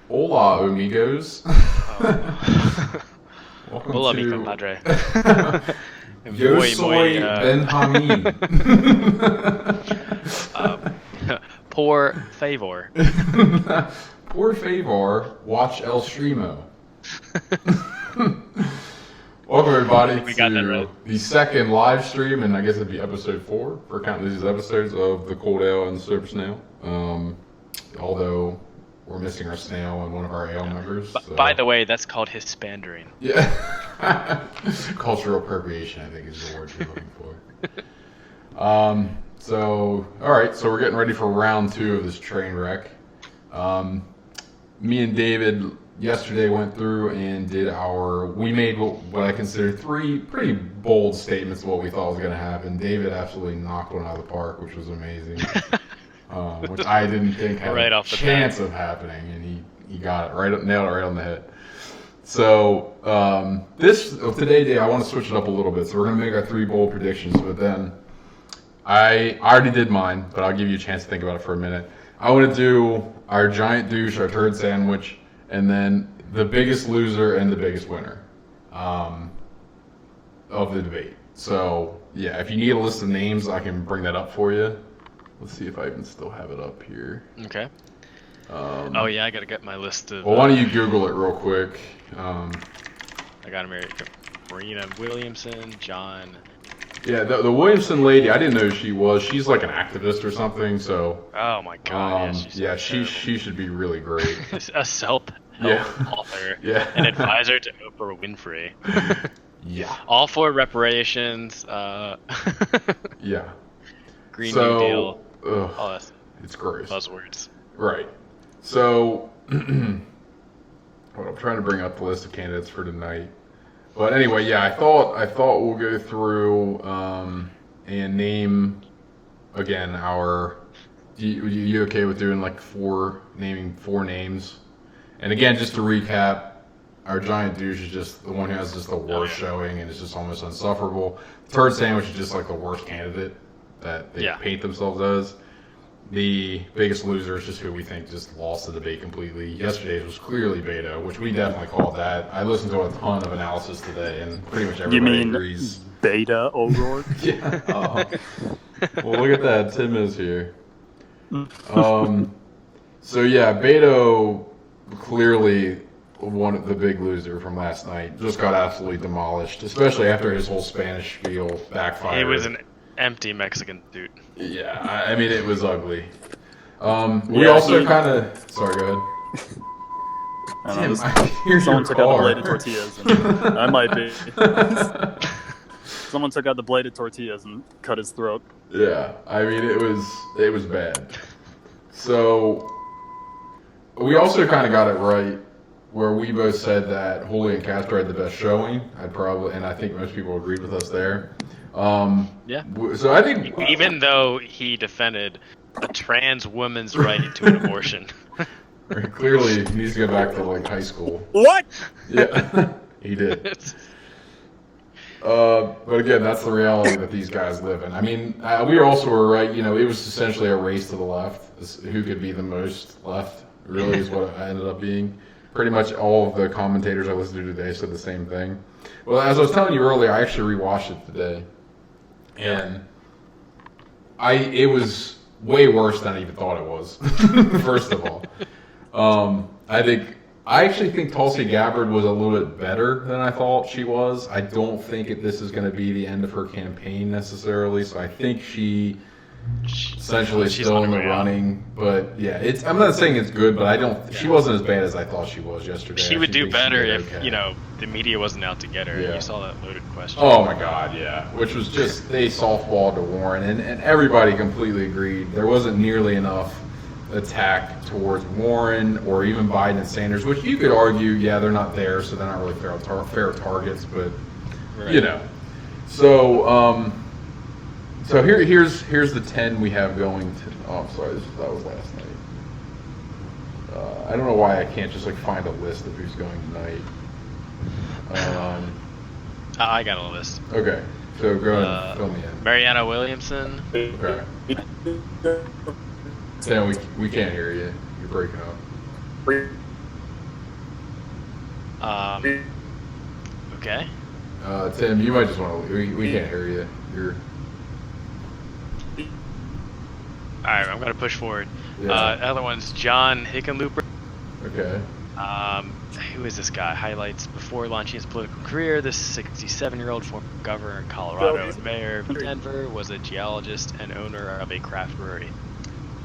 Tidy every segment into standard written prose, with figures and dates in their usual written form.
Hola, amigos. Oh. Welcome Hola, mi to compadre. Yo Muy, soy muy, Benjamin. uh, por favor. Por favor, watch El Streamo. Welcome I everybody think we got that to right. the second live stream, and I guess it'd be episode 4 for counting these episodes of the Cold Ale and the Super Snail. Although we're missing our snail and one of our ale members. So. By the way, that's called hispandering. Yeah. Cultural appropriation, I think, is the word you're looking for. Alright, so we're getting ready for round 2 of this train wreck. Me and David yesterday went through and we made what I consider 3 pretty bold statements of what we thought was going to happen. David absolutely knocked one out of the park, which was amazing. Which I didn't think had Right a off the chance of happening, and he got it nailed it right on the head. So today, Dave, I want to switch it up a little bit. So we're gonna make our 3 bold predictions, but then I already did mine, but I'll give you a chance to think about it for a minute. I want to do our giant douche, our turd sandwich, and then the biggest loser and the biggest winner of the debate. So yeah, if you need a list of names, I can bring that up for you. Let's see if I even still have it up here. Okay. Oh yeah, I gotta get my list of. Well, why don't you Google it real quick? I got Marina Williamson, John. Yeah, the Williamson lady, I didn't know who she was. She's like an activist or something. So. Oh my God. She should be really great. A self-help author. Yeah. An advisor to Oprah Winfrey. Yeah. All for reparations. Yeah. Green New Deal. All that. It's gross. Buzzwords. Right. So, I'm trying to bring up the list of candidates for tonight. But anyway, yeah, I thought we'll go through and name again our. You okay with doing like naming 4 names? And again, just to recap, our giant douche is just the one who has just the worst showing and it's just almost insufferable. Turd sandwich is just like the worst candidate that they paint themselves as. The biggest loser is just who we think just lost the debate completely. Yesterday's was clearly Beto, which we definitely called that. I listened to a ton of analysis today, and pretty much everybody agrees. Beta O'Rourke? Yeah. Well, look at that. Tim is here. So yeah, Beto clearly the big loser from last night. Just got absolutely demolished, especially after his whole Spanish spiel backfired. It was an empty Mexican dude. Yeah, I mean, it was ugly. We also kind of... Sorry, go ahead. Someone took out the bladed tortillas. And I might be. Someone took out the bladed tortillas and cut his throat. Yeah, I mean, it was bad. So, we also kind of got it right, where we both said that Julian Castro had the best showing. And I think most people agreed with us there. Yeah. So I think even though he defended a trans woman's right to an abortion. Clearly, he needs to go back to like high school. What? Yeah, he did. But again, that's the reality that these guys live in. I mean, we also were right. You know, it was essentially a race to the left. Who could be the most left? Really, is what it ended up being. Pretty much all of the commentators I listened to today said the same thing. Well, as I was telling you earlier, I actually rewatched it today. And it was way worse than I even thought it was. First of all, I actually think Tulsi Gabbard was a little bit better than I thought she was. I don't think this is going to be the end of her campaign necessarily. So I think she essentially she's still in the running. But yeah, I'm not saying it's good, but she wasn't as bad as I thought she was yesterday. She would do better if the media wasn't out to get her. Yeah. You saw that loaded question. Oh my God, yeah. Which was just they softballed to Warren, and everybody completely agreed. There wasn't nearly enough attack towards Warren or even Biden and Sanders, which you could argue, yeah, they're not there, so they're not really fair targets, but right. So here's the 10 we have going to. Oh, I'm sorry, that was last night. I don't know why I can't just find a list of who's going tonight. I got a list. Okay, so go ahead and fill me in. Mariana Williamson. Okay. Sam, we can't hear you. You're breaking up. Okay. Tim, you might just want to. We can't hear you. You're. All right, I'm gonna push forward. Yeah. The other one's John Hickenlooper. Okay. Who is this guy? Highlights before launching his political career. This 67-year-old former governor of Colorado and mayor of Denver was a geologist and owner of a craft brewery.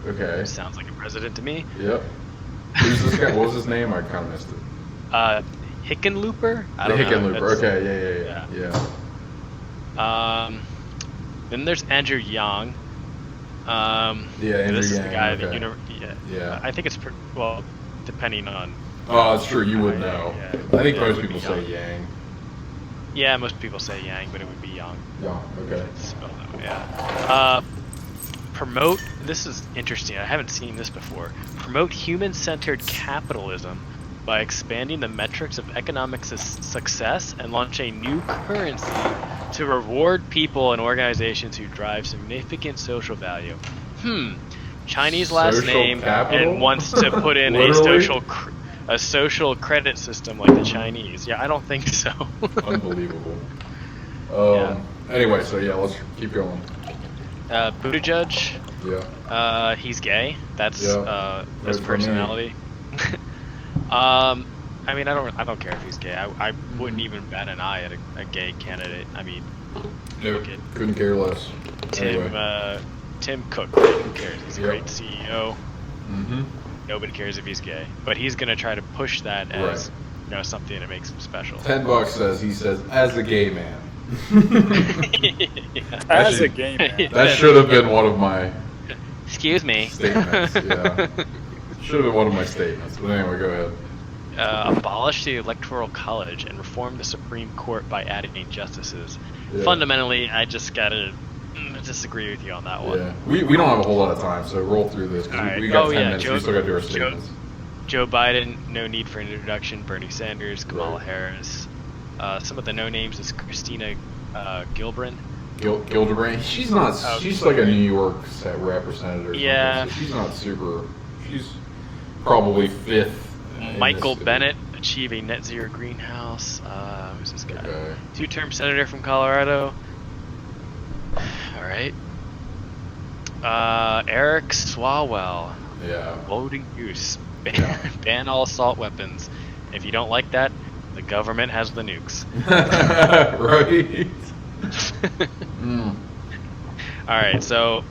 Okay. Sounds like a president to me. Yep. Who's this guy? What was his name? I kind of missed it. Hickenlooper? I The don't know. Hickenlooper. Okay. Yeah. Then there's Andrew Yang. Andrew This is the Yang, guy okay. that Yeah. I think it's well, depending on. Oh, that's true. You would know. Yeah. I think Yeah, it most would people be say Yang. Yang. Yeah, most people say Yang, but it would be Yang. Yeah. Okay. It's spelled that way, yeah. Promote. This is interesting. I haven't seen this before. Promote human-centered capitalism by expanding the metrics of economic success and launch a new currency to reward people and organizations who drive significant social value. Chinese last Social name capital? and wants to put in Literally? a social credit system like the Chinese. Yeah, I don't think so. Unbelievable. Yeah. Anyway, so yeah, let's keep going. Buttigieg. Yeah. He's gay. That's his Good for me. personality. I mean, I don't care if he's gay. I wouldn't even bat an eye at a gay candidate. I mean, Nope. Couldn't care less. Anyway. Tim Cook. Who cares? He's a Yep. great CEO. Mm-hmm. Nobody cares if he's gay, but he's gonna try to push that as something that makes him special. $10 he says, as a gay man. As a gay man. That should have been one of my Excuse me. statements. Yeah. Should have been one of my statements. But anyway, go ahead. Abolish the Electoral College and reform the Supreme Court by adding justices. Yeah. Fundamentally, I just gotta disagree with you on that one. Yeah. We don't have a whole lot of time, so roll through this because Alright. we got 10 yeah, minutes. We still got to do our statements. Joe Biden, no need for an introduction. Bernie Sanders, Kamala Right. Harris. Some of the no names is Christina Gillibrand. Gildebrand. She's not. She's like a New York representative. Yeah. So she's not super. She's probably fifth. in Michael this- Bennett, achieve a net zero greenhouse. Who's this guy? Okay. Two-term senator from Colorado. All right. Eric Swalwell, Yeah. loading use. Yeah. Ban all assault weapons. If you don't like that, the government has the nukes. Right. Mm. All right, so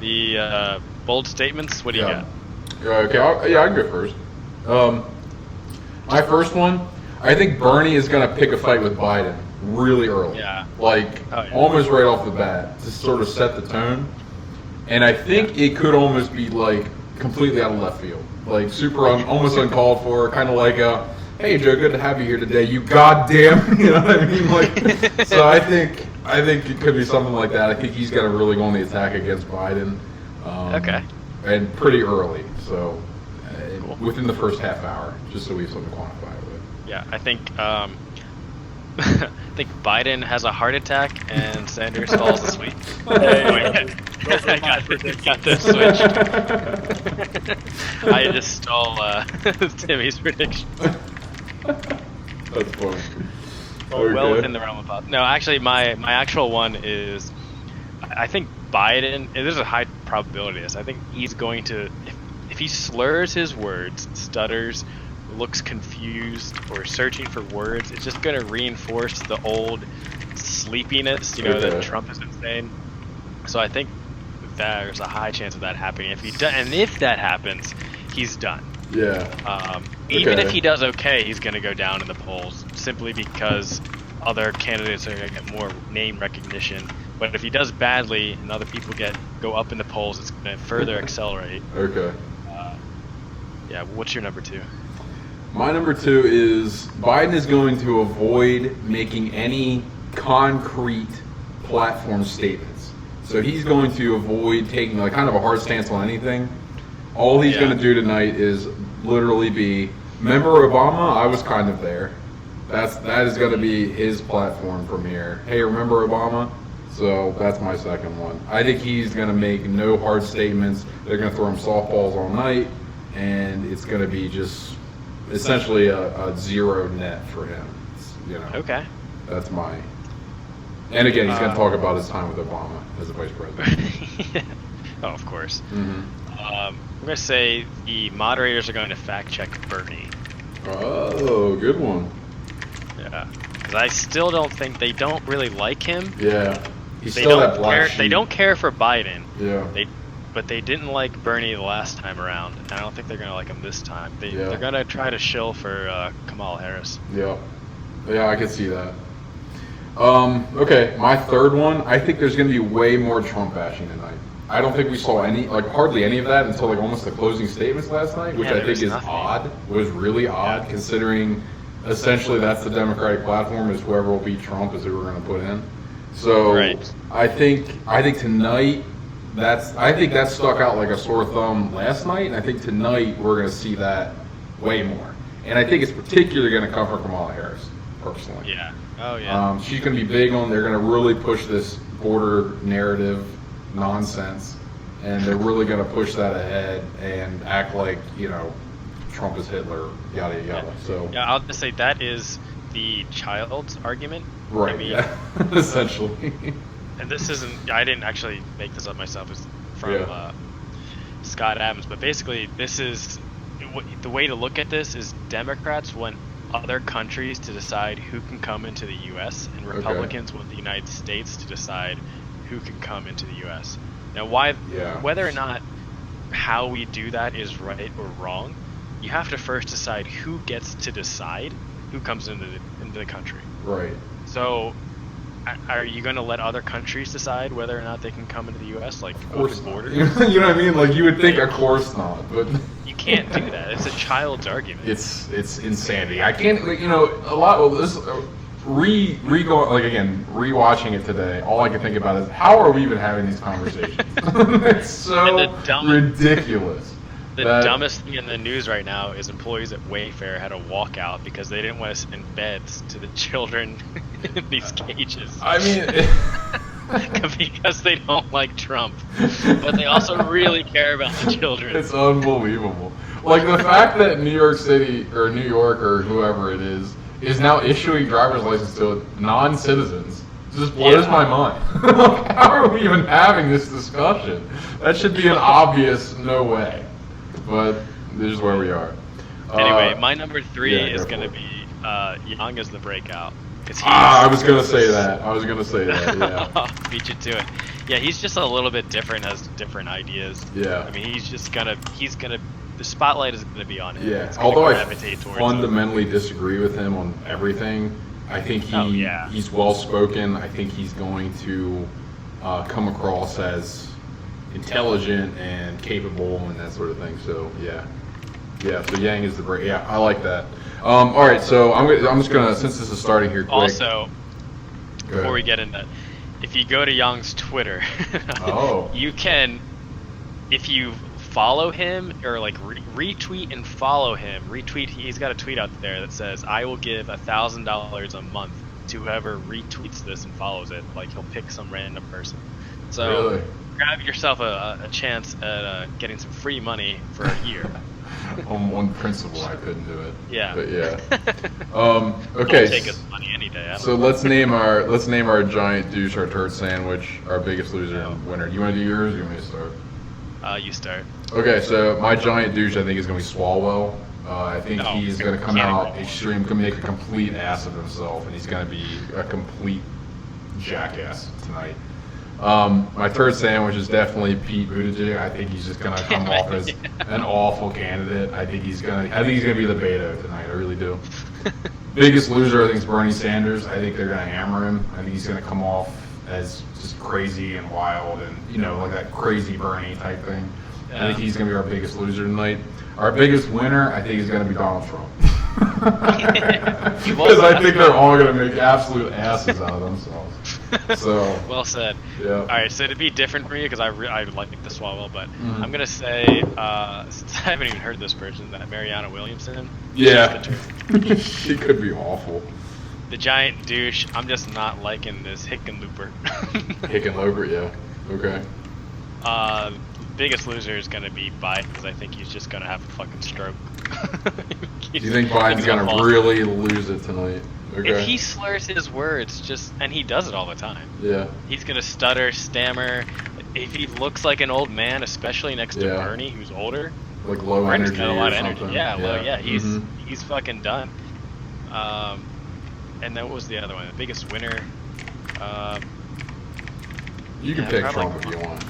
the bold statements. What do you got? Okay. I can go first. My first one. I think Bernie is going to pick a fight with Biden really early. Yeah. Like Oh, yeah. almost right off the bat to sort of set the tone. And I think it could almost be like completely out of left field, like super almost uncalled for, kind of like hey Joe, good to have you here today. You goddamn, you know what I mean? Like, so I think it could be something like that. I think he's got to really go on the attack against Biden. Okay. And pretty early, so Cool. within the first half hour, just so we have something to quantify it with. Yeah, I think I think Biden has a heart attack and Sanders falls asleep. Hey, those are I my got this switched. I just stole Timmy's prediction. That's funny. Well within the realm of possibility. No, actually, my actual one is, I think Biden. And there's a high probability of this. I think he's going to, if he slurs his words, stutters, looks confused, or searching for words, it's just going to reinforce the old sleepiness, that Trump has been saying. So I think there's a high chance of that happening. If that happens, he's done. Yeah. Even Okay. if he does okay, he's going to go down in the polls simply because other candidates are going to get more name recognition. But if he does badly and other people go up in the polls, it's going to further accelerate. Okay. Yeah, what's your number two? My number two is Biden is going to avoid making any concrete platform statements. So he's going to avoid taking like kind of a hard stance on anything. All he's going to do tonight is literally be, remember Obama? I was kind of there. That is going to be his platform from here. Hey, remember Obama? So that's my second one. I think he's going to make no hard statements. They're going to throw him softballs all night, and it's going to be just essentially a zero net for him. You know. Okay. That's my. And again, he's going to talk about his time with Obama as a vice president. Oh, of course. Mm-hmm. I'm going to say the moderators are going to fact check Bernie. Oh, good one. Yeah. Because I still don't think they don't really like him. Yeah. He's They still don't that black care. sheep. They don't care for Biden. Yeah. But they didn't like Bernie the last time around, and I don't think they're gonna like him this time. They're gonna try to shill for Kamala Harris. Yeah. Yeah, I can see that. Okay, my third one. I think there's going to be way more Trump bashing tonight. I don't think we saw hardly any of that until almost the closing statements last night, which I think is odd. It was really odd considering essentially that's the Democratic platform is whoever will beat Trump is who we're going to put in. So I think tonight I think that stuck out like a sore thumb last night, and I think tonight we're going to see that way more. And I think it's particularly going to come from Kamala Harris, personally. Yeah. Oh yeah. She's going to be big on. They're going to really push this border narrative nonsense, and they're really going to push that ahead and act like Trump is Hitler, yada yada. So yeah, I'll just say that is the child's argument. Right. I mean, yeah. Essentially. And this isn't. I didn't actually make this up myself. It's from Scott Adams. But basically, this is the way to look at this is Democrats want other countries to decide who can come into the U.S. and Republicans want the United States to decide who can come into the U.S. Now, whether or not how we do that is right or wrong, you have to first decide who gets to decide who comes into the country. Right. So, are you going to let other countries decide whether or not they can come into the U.S. like open borders? You know what I mean? Like you would think, of course not, but you can't do that. It's a child's argument. It's insanity. I can't. A lot of this. Rewatching it today, all I can think about is how are we even having these conversations? It's so ridiculous. The dumbest thing in the news right now is employees at Wayfair had a walkout because they didn't want to send beds to the children in these cages. I mean, because they don't like Trump, but they also really care about the children. It's unbelievable. Like the fact that New York City or New York or whoever it is now issuing driver's license to non-citizens just blows my mind. How are we even having this discussion? That should be an obvious no way. But this is where we are. Anyway, my number 3 is going to be Young as the breakout. I was going to say that. Yeah. Beat you to it. Yeah, he's just a little bit different, has different ideas. Yeah. I mean, the spotlight is going to be on him. Yeah. Although I fundamentally disagree with him on everything, I think he's well-spoken. I think he's going to come across as intelligent and capable and that sort of thing. So so Yang is the break. Yeah, I like that. All right, so I'm just gonna, since this is starting here quick. Also, before we get into, if you go to Yang's Twitter, you can, if you follow him or like retweet and follow him, he's got a tweet out there that says, "I will give $1,000 a month to whoever retweets this and follows it." Like he'll pick some random person. So. Really? Grab yourself a chance at getting some free money for a year. On principle, I couldn't do it. Yeah. But yeah. Okay. Take us money any day. So let's name our giant douche, our turd sandwich, our biggest loser and winner. You want to do yours? Or you want me to start? You start. Okay. So my giant douche, I think, is going to be Swalwell. I think he's going to come out extreme, going to make a complete ass of himself, and he's going to be a complete jackass tonight. My third sandwich is definitely Pete Buttigieg. I think he's just gonna come off as an awful candidate. I think he's gonna be the Beto tonight. I really do. Biggest loser, I think, is Bernie Sanders. I think they're gonna hammer him. I think he's gonna come off as just crazy and wild and like that crazy Bernie type thing. Yeah. I think he's gonna be our biggest loser tonight. Our biggest winner, I think, is gonna be Donald Trump. Because I think they're all gonna make absolute asses out of themselves. So well said. Yeah. All right. So to be different for you, because I like the Swalwell, but I'm gonna say since I haven't even heard this person, that Mariana Williamson. Yeah. She could be awful. The giant douche. I'm just not liking this Hickenlooper. Hickenlooper, yeah. Okay. Biggest loser is gonna be Biden because I think he's just gonna have a fucking stroke. Do you think Biden's going to really lose it tonight? Okay. If he slurs his words, and he does it all the time. Yeah. He's going to stutter, stammer. If he looks like an old man, especially next to Bernie, who's older. Like low Bernie's energy got a lot or of energy. something. Yeah, he's fucking done. And then what was the other one? The biggest winner. You can pick Trump if you want.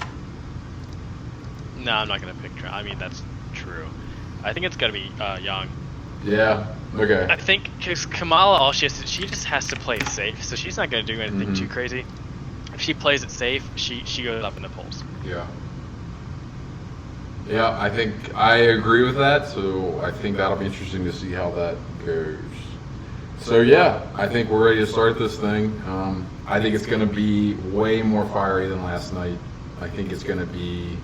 No, I'm not gonna pick Trump. I mean, that's true. I think it's gotta be Young. Yeah. Okay. I think because Kamala, she just has to play it safe, so she's not gonna do anything too crazy. If she plays it safe, she goes up in the polls. Yeah. Yeah, I think I agree with that. So I think that'll be interesting to see how that goes. So yeah, I think we're ready to start this thing. I think it's going to be way more fiery than last night. I think it's going to be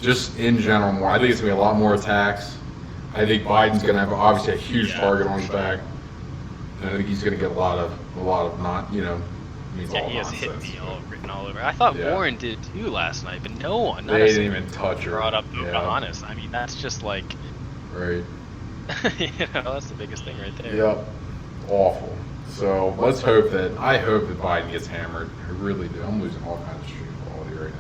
just in general more. I think it's going to be a lot more attacks. I think Biden's going to have obviously a huge target on his back, and I think he's going to get a lot of not, you know. He has hit me written all over. I thought Warren did too last night, but no one. They didn't even touch her. Brought up Pocahontas. I mean, that's just like. Right. You know, that's the biggest thing right there. Yep. Awful. So let's hope that Biden gets hammered. I really do. I'm losing all kinds of stream quality right now.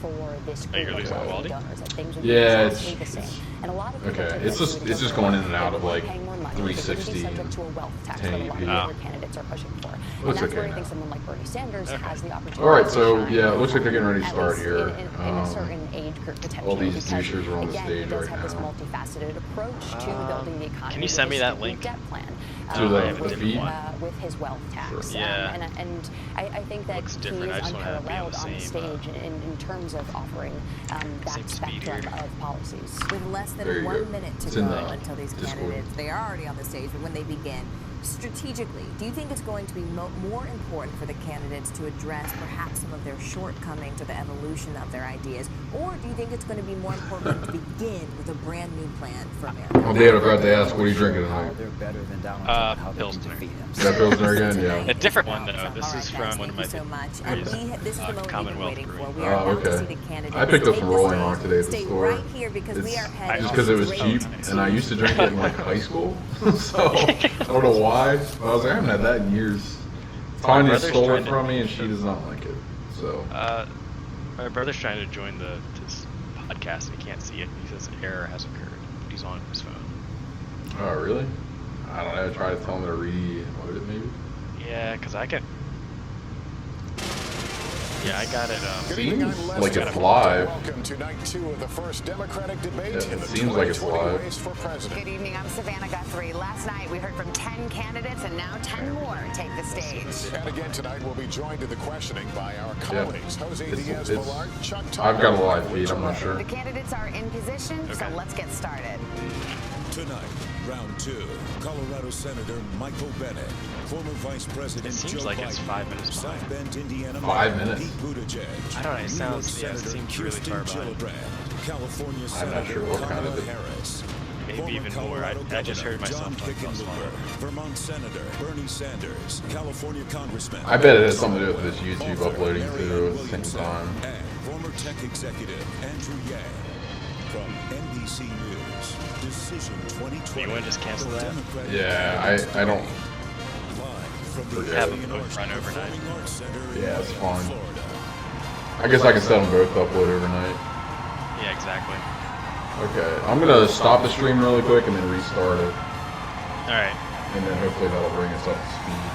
For this group you're losing quality? donors, that things would be Yeah, exactly the same. And a lot of people okay. It's just going in and out of like 360 subject to a wealth tax that a lot of other candidates are pushing for. And Looks that's where I now. think someone like Bernie Sanders has the opportunity. All right, so to shine, yeah, it looks like they're getting ready to at start least here. in a certain age group potentially. All these because, douchers are on the again, stage he does right have this now. multifaceted approach to building the economy. Can you send me that link? Debt plan. To the feed? With his wealth tax. Sure. Yeah. And I think that Looks he different. I is just wanna be on unparalleled the on the same, stage in terms of offering that spectrum of policies. With less There than you 1 go. minute to It's go in the until these Discord. candidates, they are already on the stage, but when they begin, strategically, do you think it's going to be more important for the candidates to address perhaps some of their shortcomings or the evolution of their ideas, or do you think it's going to be more important to begin with a brand new plan for America? Well, Dave, I forgot to ask, what are you drinking tonight? Pilsner. Is that Pilsner again? Yeah. A different one though. This is from one of my so much. And this is the moment we've been Commonwealth waiting for. Brewing. We are about to see okay. the candidates. I picked up take some the Rolling stage. Rock today at the Stay store. right here because we are headed Just because it was cheap, and I used to drink it in like high school, so I don't know why. But I was like, I haven't had that in years. Tanya brother's stole it trying from to- me, and she does not like it. So My brother's trying to join this podcast and he can't see it. He says an error has occurred. He's on his phone. oh really? I don't know. Try to tell him to reload it maybe. Yeah, because I can. Yeah, I got it. Seems like it's live. Welcome to night 2 of the first Democratic debate Yeah, in it the seems like it's 2020 live. race for president. Good evening, I'm Savannah Guthrie. Last night we heard from 10 candidates and now 10 more take the stage. And again tonight we'll be joined in the questioning by our colleagues, Jose Diaz-Balart, Chuck I've got a Todd, live feed. I'm not sure. The candidates are in position, so let's get started. Tonight, round 2, Colorado Senator Michael Bennett, former Vice President It seems Joe like Biden, it's 5 minutes South behind. Bend, Indiana 5 Mayor minutes? Pete Buttigieg, I don't know, it New sounds- York yeah, it Senator seems really Kirsten far behind. Gillibrand, California I'm not Senator sure what kind Kamala of Harris, Maybe former even more. Colorado I just heard Governor myself John talk about Hickenlooper, Vermont Senator Bernie Sanders, California Congressman I bet it has something to do with this Author YouTube uploading Marianne too at the Williamson, same time. and former tech executive Andrew Yang. From NBC News, Decision 2020. You wanna just cancel The that? Democratic Yeah, I don't. Live from the Have them Performing both run Arts overnight. Performing Arts Center in Yeah, it's Miami, fine. Florida. I guess I can set them both to upload overnight. Yeah, exactly. Okay, I'm gonna stop the stream really quick and then restart it, All right. and then hopefully that'll bring us up to speed.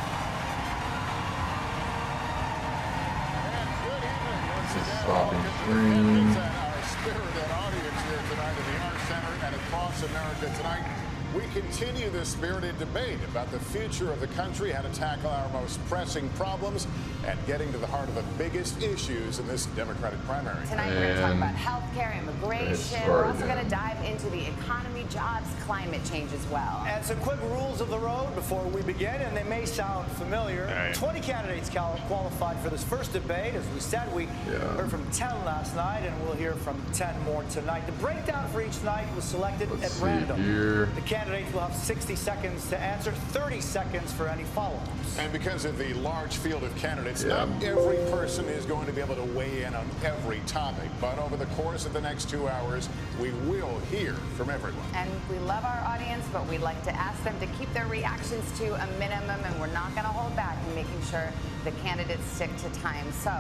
This is stopping stream. Our spirited audience here tonight in the Arts Center and across America tonight. We continue this spirited debate about the future of the country, how to tackle our most pressing problems, and getting to the heart of the biggest issues in this Democratic primary. Tonight we're going to talk And about healthcare, immigration. started, We're also yeah. going to dive into the economy, jobs, climate change as well. And some quick rules of the road before we begin, and they may sound familiar. All right. 20 candidates qualified for this first debate. As we said, we heard from 10 last night, and we'll hear from 10 more tonight. The breakdown for each night was selected Let's at see random. here. The candidates will have 60 seconds to answer, 30 seconds for any follow-ups. And because of the large field of candidates, not every person is going to be able to weigh in on every topic. But over the course of the next 2 hours, we will hear from everyone. And we love our audience, but we'd like to ask them to keep their reactions to a minimum, and we're not going to hold back in making sure the candidates stick to time. So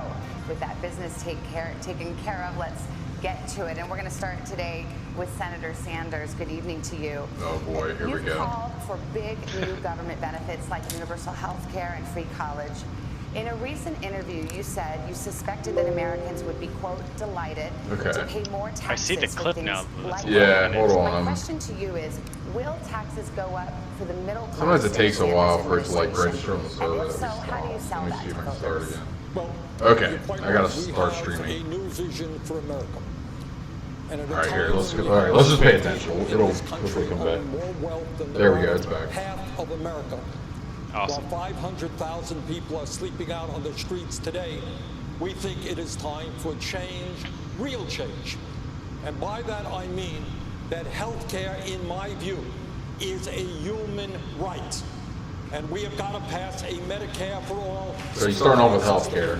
with that business taken care of, let's get to it. And we're going to start today with Senator Sanders. Good evening to you. Oh boy, here we go. You've called for big new government benefits like universal health care and free college. In a recent interview, you said you suspected that Americans would be, quote, delighted to pay more taxes. I see the clip now. Yeah, hold on. My question to you is, will taxes go up for the middle class? Sometimes it takes a while for it to like register on the server. And if so, how do you sell Let me that see if to I can start voters? again. Well, Okay, I gotta start streaming. A new vision for America. And all right, here, let's go. All right, let's just pay attention. It'll hopefully come back. There we go, it's back. Half of America. Awesome. While 500,000 people are sleeping out on the streets today, we think it is time for change, real change. And by that I mean that health care, in my view, is a human right. And we have got to pass a Medicare for all. So he's starting off with health care.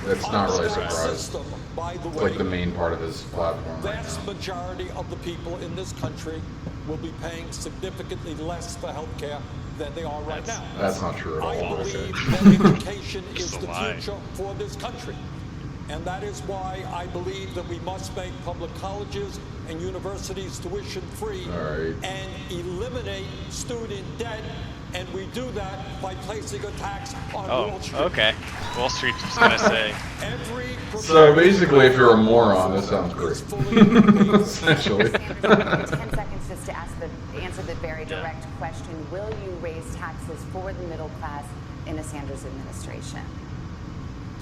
That's not really a surprise. It's like the main part of his platform. The vast majority of the people in this country will be paying significantly less for health care than they are right now. That's not true at all. I believe that education is the future for this country. And that is why I believe that we must make public colleges and universities tuition free and eliminate student debt. And we do that by placing a tax on Wall Street. Okay. Wall Street's just gonna say. So basically, if you're a moron, that sounds great. Essentially. 10 seconds just to answer the very direct question. Will you raise taxes for the middle class in a Sanders administration?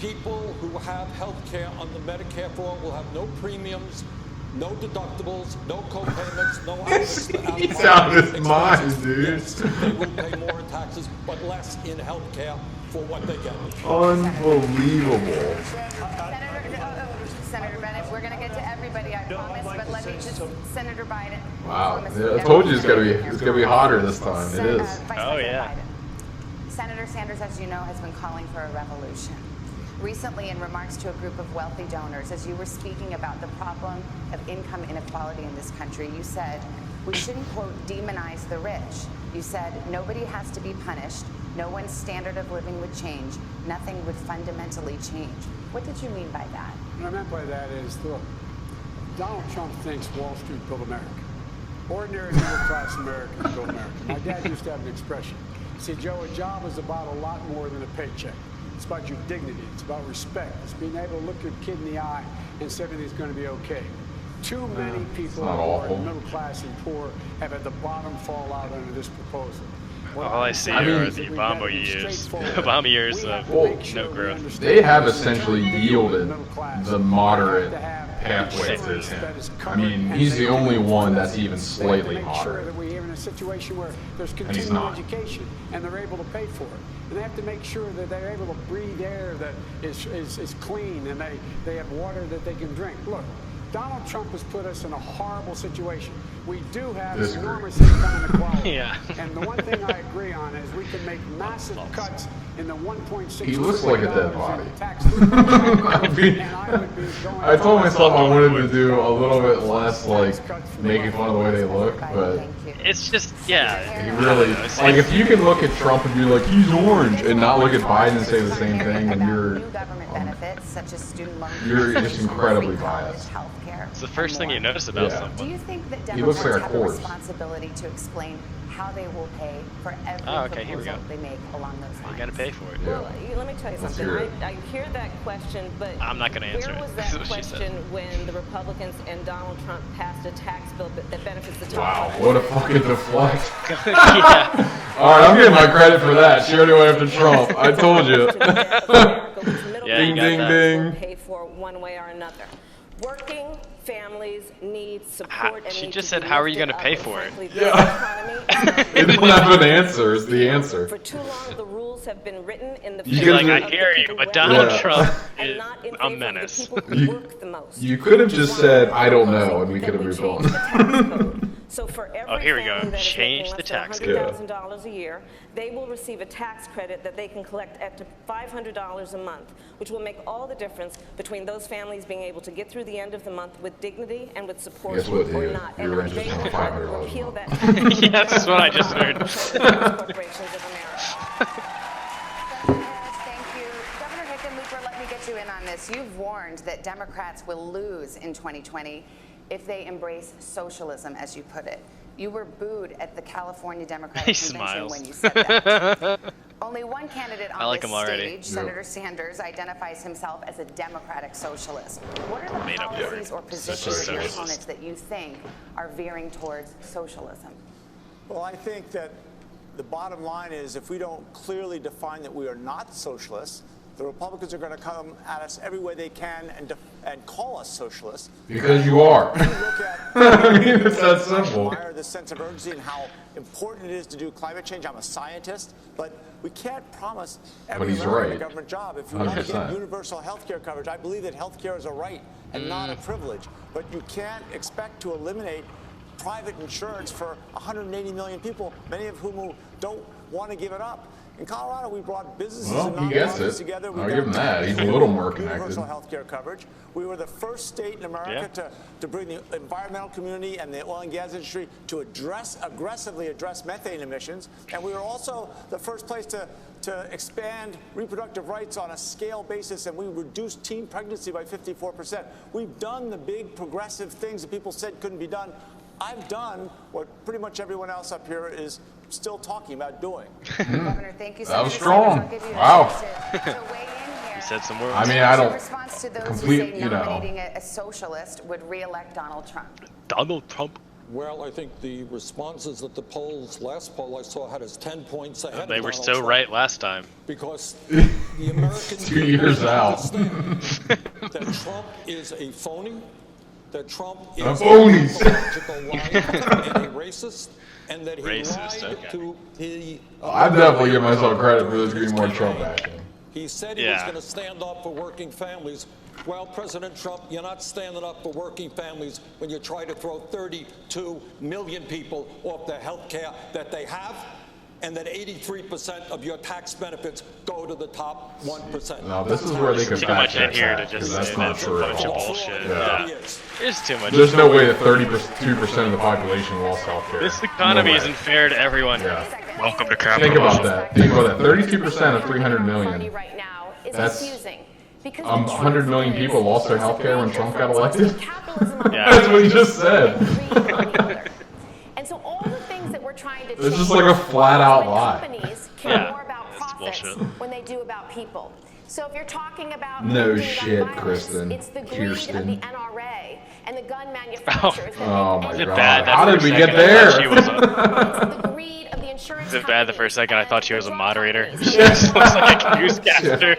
People who have health care under Medicare for all will have no premiums, no deductibles, no co-payments, no He's out of his mind, dude. Yes, they will pay more in taxes, but less in health care for what they get. Unbelievable. Senator Bennett, we're going to get to everybody, I promise, but let me just, Senator Biden. Wow, I told you it's gonna be hotter this time. It is. Oh yeah. Senator Sanders, as you know, has been calling for a revolution. Recently, in remarks to a group of wealthy donors, as you were speaking about the problem of income inequality in this country, you said, we shouldn't, quote, demonize the rich. You said, nobody has to be punished. No one's standard of living would change. Nothing would fundamentally change. What did you mean by that? What I meant by that is, look, Donald Trump thinks Wall Street built America. Ordinary middle-class Americans built America. My dad used to have an expression. He said, Joe, a job is about a lot more than a paycheck. It's about your dignity. It's about respect. It's being able to look your kid in the eye and say everything's going to be okay. Too many people who are middle class and poor have at the bottom fall out under this proposal. All I see are the Obama years. Obama years of no growth. They have essentially yielded the moderate pathway to him. I mean, he's the only one that's even slightly moderate. And he's not. And they're able to pay for it. And they have to make sure that they're able to breathe air that is clean and they have water that they can drink. Look, Donald Trump has put us in a horrible situation. We do have enormous income inequality. And the one thing I agree on is we can make massive cuts in the 1.6 He looks like a dead body. I told myself I wanted to do a little bit less like making fun of the way they look, but it's just he really like if you can look at Trump and be like he's orange and not look at Biden and say the same thing, and you're just incredibly biased. It's the first thing you notice about someone. Do you think that Democrats have a responsibility to explain how they will pay for every proposal they make along those lines? You gotta pay for it. Well, let me tell you something. I hear that question, but I'm not gonna answer where was that question when the Republicans and Donald Trump passed a tax bill that benefits the top? Wow, what a fucking deflect. Alright, I'm getting my credit for that. She already went after Trump. I told you. Ding, ding, ding. Pay for one way or another. Working families need support. She just said, how are you going to pay for it? It didn't have an answer, is the answer. For too long, the rules have been written in the You're like, I hear you, but Donald Trump is a menace. You could have just said, I don't know, and we could have moved on. So for every here we go. family that is Change making the less tax than code. $100,000 a year, they will receive a tax credit that they can collect up to $500 a month, which will make all the difference between those families being able to get through the end of the month with dignity and with support Guess what, or Dave? not. Your rent is now $500 repeal a that month. tax Yeah, that's what I just heard. corporations of America. Thank you. Governor Hickenlooper, let me get you in on this. You've warned that Democrats will lose in 2020 if they embrace socialism, as you put it. You were booed at the California Democratic Convention when you said that. Only one candidate on this stage, Senator Sanders, identifies himself as a democratic socialist. What are the policies or positions of your opponents that you think are veering towards socialism? Well, I think that the bottom line is if we don't clearly define that we are not socialists, the Republicans are going to come at us every way they can and call us socialists. Because you are. I mean, it's that simple. I admire the sense of urgency and how important it is to do climate change. I'm a scientist, but we can't promise every American a government job. If we want to get universal health care coverage, I believe that health care is a right and not a privilege. But you can't expect to eliminate private insurance for 180 million people, many of whom don't want to give it up. In Colorado, we brought businesses and nonprofits together. I'll give him that. He's a little more connected. Universal health care coverage. We were the first state in America to bring the environmental community and the oil and gas industry to aggressively address methane emissions. And we were also the first place to expand reproductive rights on a scale basis, and we reduced teen pregnancy by 54%. We've done the big progressive things that people said couldn't be done. I've done what pretty much everyone else up here is still talking about doing. Governor, thank you so much. That was strong. Wow. He said some words. I mean, I don't response to those who say nominating a socialist would re-elect Donald Trump. Donald Trump. Well, I think the responses at the polls, last poll I saw, had us 10 points ahead of They were Donald so Trump. right last time. Because the Americans 2 years out. that Trump is a phony, that Trump is a pathological liar and a racist, and that he lied to the... I definitely give myself credit for this being more Trump action. He said he was going to stand up for working families. Well, President Trump, you're not standing up for working families when you try to throw 32 million people off the health care that they have, and that 83% of your tax benefits go to the top 1%. Now, this is where they can fact check that, because that's not true at all. Bullshit. There's too much. There's no way that 32% of the population lost health care. This economy isn't fair to everyone. Welcome to capitalism. Think about that. Think about that. 32% of 300 million. That's 100 million people lost their health care when Trump got elected. That's what he just said. And so all the things that we're trying to It's just like a flat-out lie. Companies care more about profits when they do about people. So if you're talking about no shit, Kristen. it's the greed Kirsten. of the NRA and the gun manufacturers. Oh my God! Bad How did we get there? The greed of the insurance. Is it bad the first second I thought she was a moderator? She just looks like a newscaster.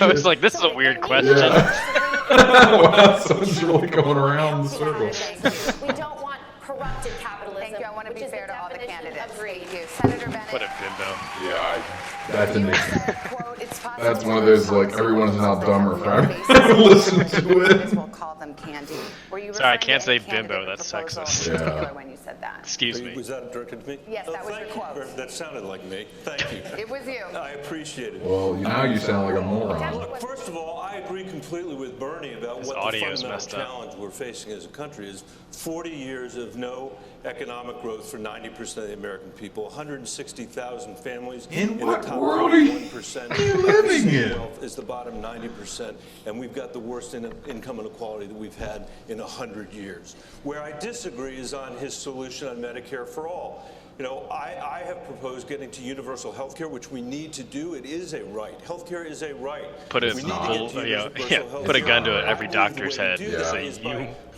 I was like, this is a weird question. Wow, someone's really going around the circle. We don't want corrupted capitalism. Thank you. I want to be which is fair the to all the definition candidates. of greed. Thank you. Senator Bennett. What a bimbo. Yeah, that's an Quote, it's possible That's one of those, like, everyone's now dumber for having listened to it. We'll call them candy. Were you Sorry, I can't say referring to any bimbo. That's candidate sexist. proposal in particular when you said that? Excuse me. Was that directed to me? Yes, that was your quote. That sounded like me. Thank you. It was you. I appreciate it. Well, now you sound like a moron. Look, first of all, I agree completely with Bernie about His what the audio is fundamental messed up. challenge we're facing as a country is. 40 years of no economic growth for 90% of the American people, 160,000 families In the what top world are you 1% living in? wealth is the bottom 90%, and we've got the worst income inequality that we've had in 100 years. Where I disagree is on his solution on Medicare for all. You know, I have proposed getting to universal health care, which we need to do. It is a right. Health care is a right. Put a put a gun to every doctor's head. Say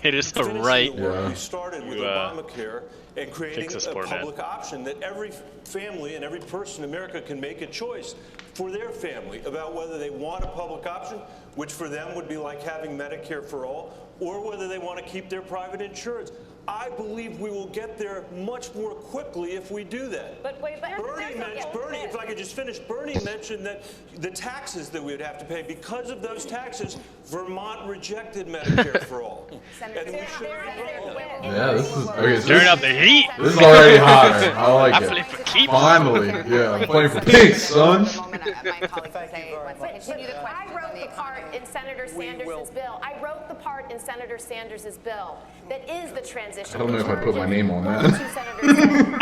it is a right. We started with Obamacare and creating a public option that every family and every person in America can make a choice for their family about whether they want a public option, which for them would be like having Medicare for all, or whether they want to keep their private insurance. I believe we will get there much more quickly if we do that. But wait, Bernie, if I could just finish, Bernie mentioned that the taxes that we would have to pay, because of those taxes, Vermont rejected Medicare for all. And we should Yeah, this is okay. So Turn up the heat. This is already hotter. I like it. Finally, yeah, I'm playing for Pink, son. I wrote the part in Senator Sanders' bill. I wrote the part in Senator Sanders' bill that is the transition. I don't know if I put my name on that.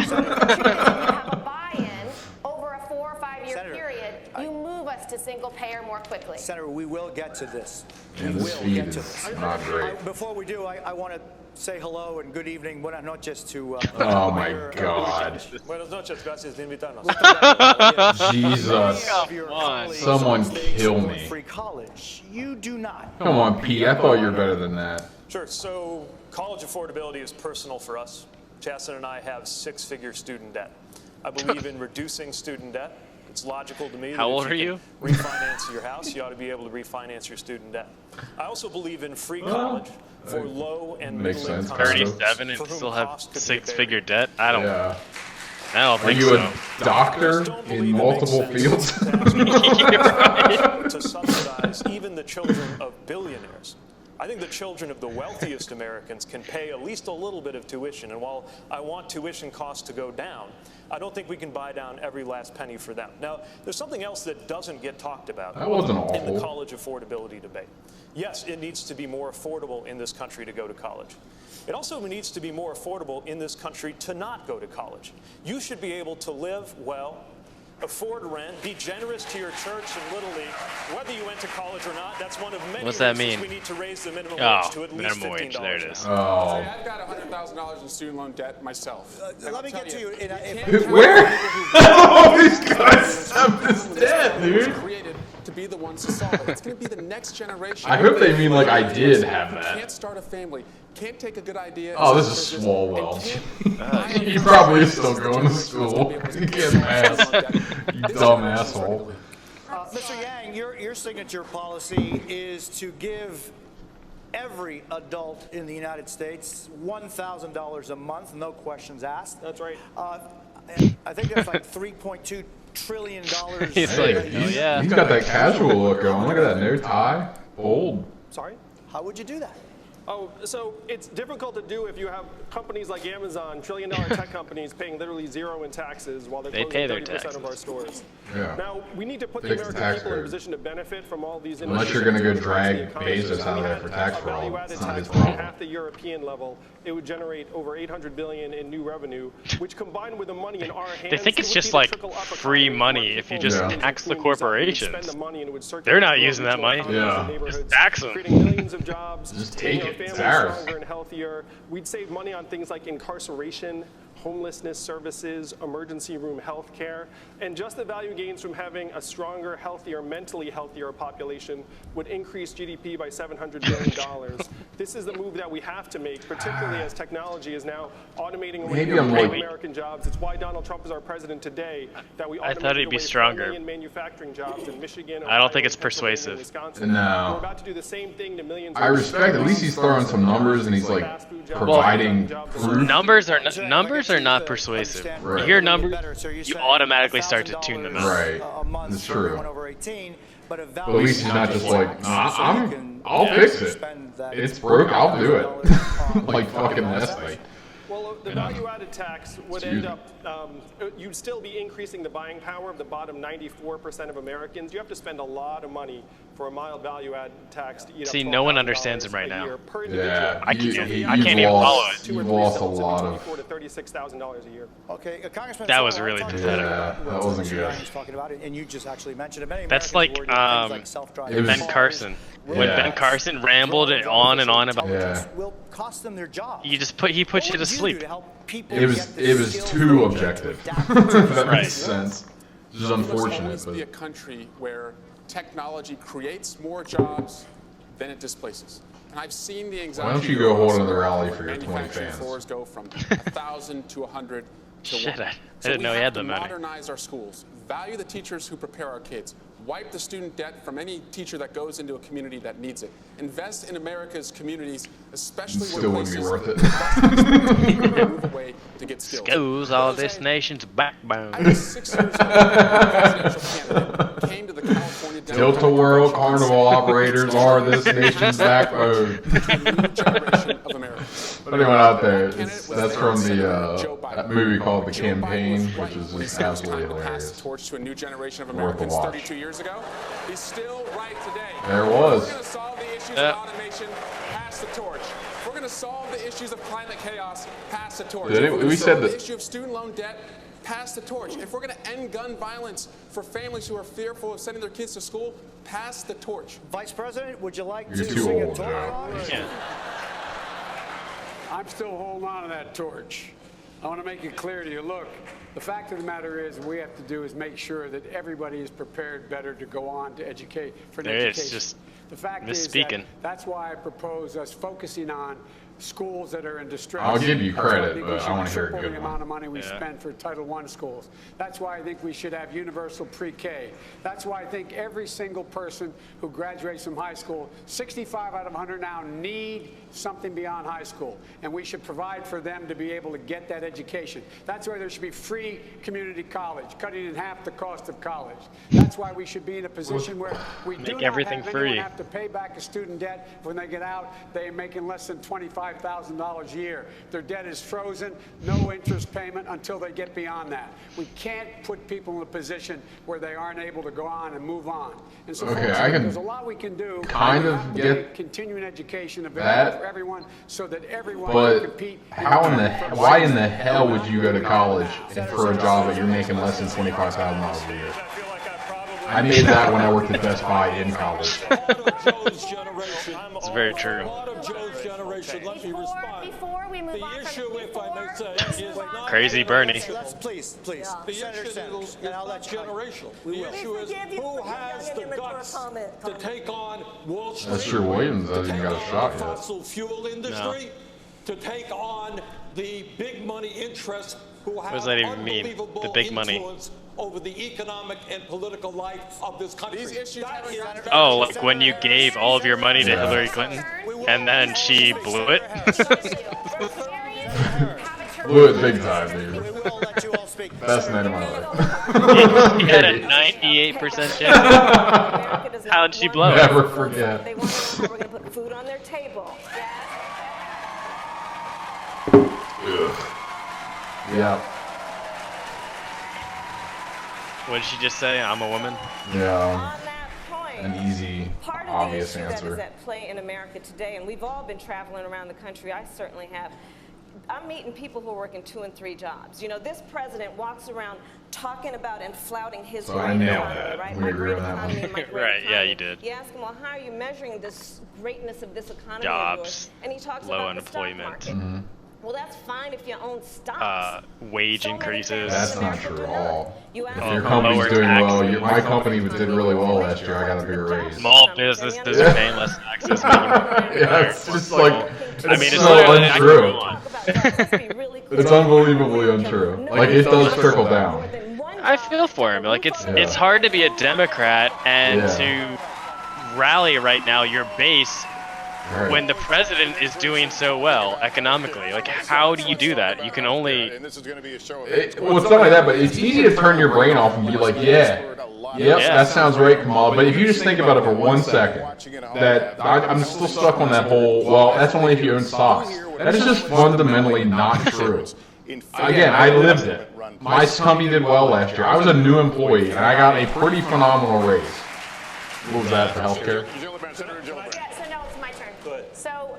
So if you have a buy-in over a 4 or 5 year period, you move us to single payer more quickly. Senator, we will get to this. And this feed is not great. Before we do, I want to say hello and good evening, buenas noches to... Oh my God. Buenas noches, gracias de invitarnos. Jesus. Someone kill me. Free college. You do not. Come on, Pete. I thought you were better than that. Sure, so college affordability is personal for us. Chasten and I have 6-figure student debt. I believe in reducing student debt. It's logical to me that How old if are you you? can refinance your house, you ought to be able to refinance your student debt. I also believe in free college for low and middle income. 37 and still have 6-figure debt? I don't. Yeah. I don't Are think you so. a doctor in multiple fields? To subsidize even the children of billionaires. I think the children of the wealthiest Americans can pay at least a little bit of tuition. And while I want tuition costs to go down, I don't think we can buy down every last penny for them. Now, there's something else that doesn't get talked about That wasn't in the awful. college affordability debate. Yes, it needs to be more affordable in this country to go to college. It also needs to be more affordable in this country to not go to college. You should be able to live well, afford rent, be generous to your church and Little League. Whether you went to college or not, that's one of many What's that reasons mean? we need to raise the minimum Oh, wage to at least minimum wage, $15 there it an is. hour. Oh. I've got $100,000 in student loan debt myself. Let me get to you. Where? All these guys have this debt, dude. Created to be the ones to solve it. It's going to be the next generation. I hope they mean like I did have that. Can't start a family. Can't take a good idea. Oh, this is Swalwell. He probably is still going to school. He can't pass. You dumb asshole. Mr. Yang, your signature policy is to give every adult in the United States $1,000 a month, no questions asked. That's right. I think that's like $3.2 trillion. He's like, oh yeah. He's got that casual look going. Look at that, no tie, bold. Sorry? How would you do that? Oh, so it's difficult to do if you have companies like Amazon, trillion-dollar tech companies paying literally zero in taxes while they're They closing pay their 30% of our stores. Yeah. Now, we need to put the Fix the American tax people in a code. position to benefit from all these Unless you're gonna go innovations drag across the economy. Bezos out of there for tax A fraud, value-added it's not his tax rate problem. half the European level, it would generate over $800 billion in new revenue, which combined with the money in our hands, They think it's it would just be the like trickle-up free economy money where if you people just in tax the communities that would corporations. spend the money and it would circulate They're not through using that money. regional economies and Yeah. neighborhoods, Just tax them. creating millions of jobs, Just take making it. It's families ours. stronger and healthier. We'd save money on things like incarceration, homelessness services, emergency room health care, and just the value gains from having a stronger, healthier, mentally healthier population would increase GDP by $700 billion. This is the move that we have to make, particularly as technology is now automating away Maybe I'm from like- American jobs. It's why Donald Trump is our president today, that we I automated thought he'd be away 4 stronger. million manufacturing jobs in Michigan, I don't think Ohio, it's Pennsylvania, and persuasive. Wisconsin. No. We're about to do the same thing to millions I of respect. At least he's throwing some numbers and he's like providing proof. Numbers are not persuasive. Right. You hear numbers, you automatically start to tune them out. Right. That's true. Over 18, but But at least he's not just like, nah, I'll fix it. It's broke, I'll do it. Like fucking last night. Well, the value-added tax would end up, you'd still be increasing the buying power of the bottom 94% of Americans. You have to spend a lot of money for a mild value-add tax to eat up See, no one $12,000 understands him right a now. year per individual. Yeah, I can't you've even follow lost- it. You've lost a lot of. $24,000 to $36,000 a year. Okay, Congressman. That was so really I'll talk pathetic. about Yeah, that wasn't good. He's talking about it, and you just actually mentioned it. Many That's Americans like worried about things like self-driving it was- Ben cars, Carson. When Yeah. Ben Carson rambled it on and on about, Yeah. will cost them their jobs. he puts you to sleep. It was too objective. If that makes sense. This is There must unfortunate, always be a but country where technology creates more jobs than it displaces. And I've seen the anxiety. why don't you go hold another rally for your 20 manufacturing fans? floors go from 1,000 to 100 to Shit, 1. I didn't know he had the We money. have to modernize our schools, value the teachers who prepare our kids, Wipe the student debt from any teacher that goes into a community that needs it. Invest in America's communities, especially Still where wouldn't places be worth it. move away to get skills. Schools are this nation's backbone. I was 6 years old when a presidential candidate came to the California Delta World Carnival operators are this nation's backbone. If anyone out there, that's from the that movie called The Campaign, which is just absolutely hilarious. The torch to a new generation of Worth a Americans watch. 32 years ago. He's still right today. There it was. We're going to solve the issues of automation, pass the torch. We're going to solve the issues of climate chaos, pass the torch. We said the that. issue of student loan debt, pass the torch. If we're going to end gun violence for families who are fearful of sending their kids to school, pass the torch. Vice President, would you like You're to too sing old, a torch? Joe. I'm still holding on to that torch. I want to make it clear to you, look, the fact of the matter is what we have to do is make sure that everybody is prepared better to go on to educate for an education. It's just the fact is that's why I propose us focusing on schools that are in distress. I'll give you That's why I credit, think but we should I want to hear a triple good the one. amount of money we spend for Title I schools. That's why I think we should have universal pre-K. That's why I think every single person who graduates from high school, 65 out of 100 now, need something beyond high school. And we should provide for them to be able to get that education. That's why there should be free community college, cutting in half the cost of college. That's why we should be in a position where we do not everything have free. anyone have to pay back a student debt. When they get out, they are making less than $25,000 a year. Their debt is frozen, no interest payment until they get beyond that. We can't put people in a position where they aren't able to go on and move on. And so Okay, I can there's a lot we can do. kind We of have to get make continuing education available that, for everyone so that everyone but can compete. why in the hell would you go to college and for a job that you're making less than $25,000 a year? I made that when I worked at Best Buy in college. It's very true. Before we move on issue, if I may say, is not Crazy Bernie. Please. The issue is not generational. The issue is who has the guts to take on Wall Street, That's true. Williams hasn't even got a shot yet. fossil fuel industry, to take on the big money interests who have does that even mean, unbelievable the big money? influence over the economic and political life of this country. These issues Oh, like when you gave all of your money to Hillary Clinton and then she blew it? Blew it big time, dude. Best night of my life. She had a 98% chance. How'd she blow it? Never forget. They want to know how we're going to put food on their table. Ugh. Yeah. What did she just say? I'm a woman? Yeah. An easy, Part of obvious the issue that is answer. at play in America today, and we've all been traveling around the country, I certainly have, I'm meeting people who are working 2 and 3 jobs. You know, this president walks around talking about and flouting his So great I nailed economy, that. right? We My agree great on that economy, one. my great Right, yeah, economy. you did. You ask him, well, how are you measuring this greatness of this economy Jobs, of yours? And he talks low about the stock unemployment. market. Well, that's fine if you own stocks. Wage increases. That's not true at all. If You ask your them company's lower doing well, taxes. my company did really well last year. I got a bigger raise. Small businesses are paying less taxes. Yeah, it's just like, it's I mean, it's so literally- untrue. It's unbelievably untrue. Like, it does trickle down. I feel for him. Like it's hard to be a Democrat and to rally right now your base when the president is doing so well economically. Like, how do you do that? You can only. And this is going to be a show of Well, it's not like that, but it's easy to turn your brain off and be like, yep, that sounds right, Kamala. But if you just think about it for 1 second, that I'm still stuck on that whole, well, that's only if you own stocks. That is just fundamentally not true. Again, I lived it. My company did well last year. I was a new employee, and I got a pretty phenomenal raise. What was that for healthcare? Yeah, so no, it's my turn. So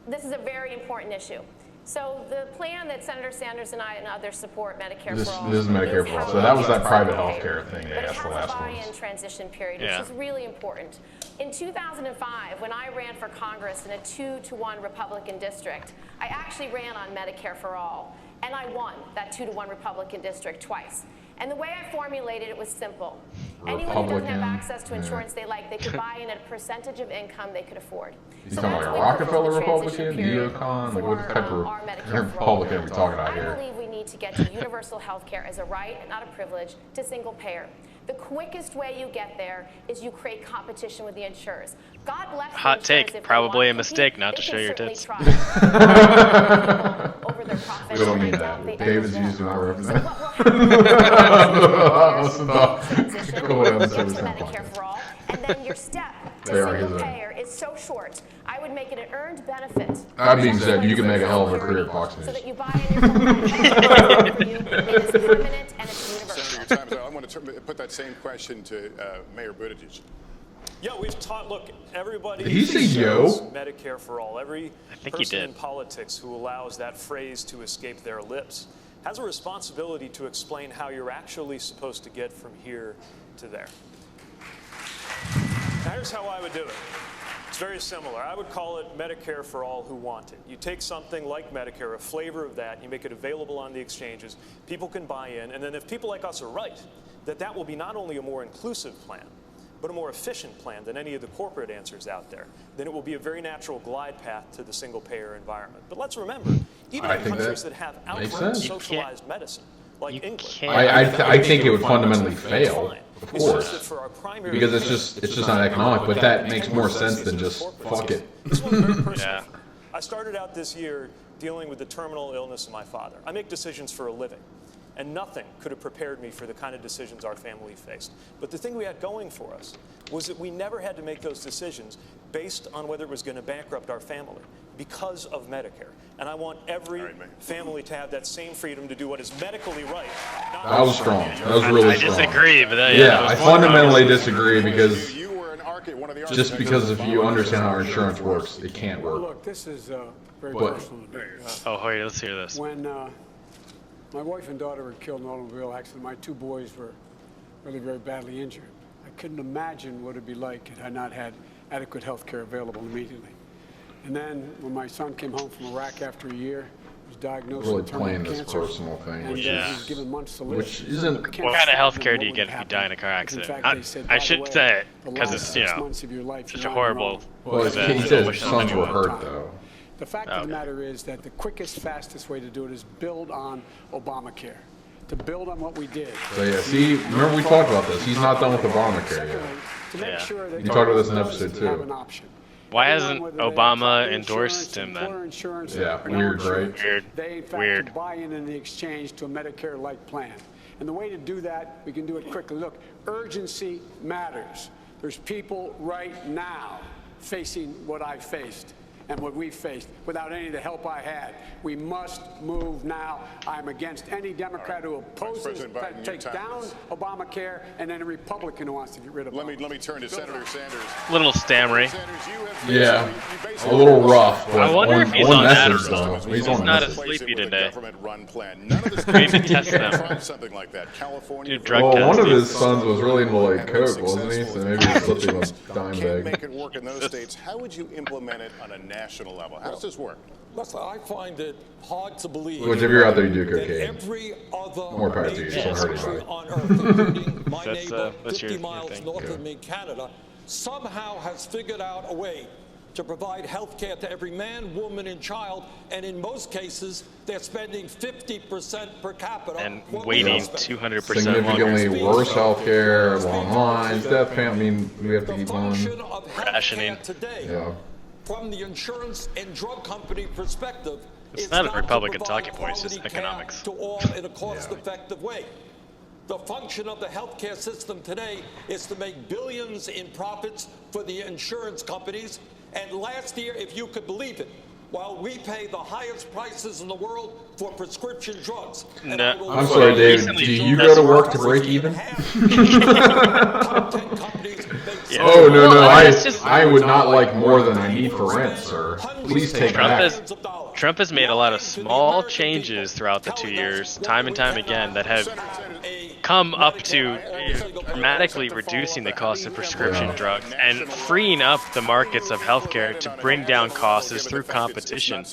this is a very important issue. So the plan that Senator Sanders and I and others support, Medicare This for All, is Medicare for All. So that was that private healthcare thing they asked the last one. But it has a buy-in transition period, which is really important. In 2005, when I ran for Congress in a 2-to-1 Republican district, I actually ran on Medicare for All, and I won that 2-to-1 Republican district twice. And the way I formulated it was simple. Anyone who doesn't have access to insurance they like, they could buy in at a percentage of income they could afford. You talking like a Rockefeller Republican, neocon? Like, what type of Republican are we talking about I here? believe we need to get to universal health care as a right and not a privilege to single payer. The quickest way you get there is you create competition with the insurers. God bless the Hot insurers take, if they probably a want to mistake compete, not they to can show your certainly tits. try. Over their profits, We don't and I need doubt that. they David's ever used to not will. ripping So that. what will happen is Transition. Go ahead and get say to this on Medicare podcast. for all, and then your step to They are single his own. payer is so short. I would make it an earned benefit. That being said, you can make a hell of a career at Fox So News. that you buy in your full life for you, it is permanent and it's universal. Senator, your time is up. I want to put that same question to Mayor Buttigieg. Yeah, we've taught, look, everybody Did he say shows yo? Medicare for all. Every think he person did. in politics who allows that phrase to escape their lips has a responsibility to explain how you're actually supposed to get from here to there. Now, here's how I would do it. It's very similar. I would call it Medicare for all who want it. You take something like Medicare, a flavor of that, you make it available on the exchanges, people can buy in, and then if people like us are right, that will be not only a more inclusive plan, but a more efficient plan than any of the corporate answers out there, then it will be a very natural glide path to the single-payer environment. But let's remember, even in countries that have outright socialized medicine, like England, I think it would fundamentally fail, of course, because it's just not economic. But that makes more sense than just fuck it. This one's very personal. I started out this year dealing with the terminal illness of my father. I make decisions for a living, and nothing could have prepared me for the kind of decisions our family faced. But the thing we had going for us was that we never had to make those decisions based on whether it was going to bankrupt our family because of Medicare. And I want every family to have that same freedom to do what is medically right. That was strong. That was really strong. I disagree, but that, yeah, I fundamentally disagree because just because if you understand how our insurance works, it can't work. Look, this is very But- personal to me. Oh, wait, let's hear this. When my wife and daughter were killed in an automobile accident, my two boys were really very badly injured. I couldn't imagine what it'd be like had I not had adequate health care available immediately. And then when my son came home from Iraq after a year, he was diagnosed Really with terminal playing this cancer. personal thing, And which he is was given months to live. which isn't. I can't What kind of health care fathom do you what get would if you happen. die in a car In accident? fact, they said, I by the shouldn't way, say it the because last it's 6 months of your life, such you're a not on your horrible. own. Well, event. he said his sons were hurt though. The fact of the matter is that the quickest, fastest way to do it is build on Obamacare. To build on what we did. So yeah, see, remember we talked about this. He's not done with Obamacare yet. To make sure that You talked about this in episode have 2. an option. Why hasn't Everyone, whether they have Obama private endorsed insurance, him then? employer insurance, Yeah, or no weird, right? insurance, Weird. They, in fact, Weird. can buy in the exchange to a Medicare-like plan. And the way to do that, we can do it quickly. Look, urgency matters. There's people right now facing what I faced and what we faced without any of the help I had. We must move now. I'm against any Democrat who opposes, that takes down Obamacare, and any Republican who wants to get rid of it. Let me turn to Senator Sanders. Little stammery. Yeah, a little rough. But I wonder if he's on message, Adderall. though. He's He's on not message. sleepy today. None of this Maybe test them. something like that. California. Do drug Well, one of testing. his sons was really into like coke, wasn't he? So maybe he's slipping a dime Can't bag. make it work in those states. How would you implement it on a national level? How does this work? Listen, I find it hard to believe. Which if you're out there, you do that cocaine. every other More power to you. major Don't hurt country anybody. on Earth, including my That's, neighbor that's 50 your miles thing. north of me, Canada, somehow has figured out a way to provide health care to every man, woman, and child, and in most cases, they're spending 50% per capita. And what we waiting spend. 200% Significantly longer. worse healthcare, long lines, death penalty. I mean, we have to The keep on. function of Rationing. healthcare today, Yeah. from the insurance and drug company perspective, It's is not a to Republican provide talking point, it's just quality care economics. to all in a cost-effective way. The function of the healthcare system today is to make billions in profits for the insurance companies. And last year, if you could believe it, while we pay the highest prices in the world for prescription drugs. And I will I'm sorry, Dave. Recently, Do you go to work to break even? Oh no, no, I would not like more than I need for rent, sir. Please take that. Trump has made a lot of small changes throughout the 2 years, time and time again, that have come up to dramatically reducing the cost of prescription drugs and freeing up the markets of healthcare to bring down costs through competition.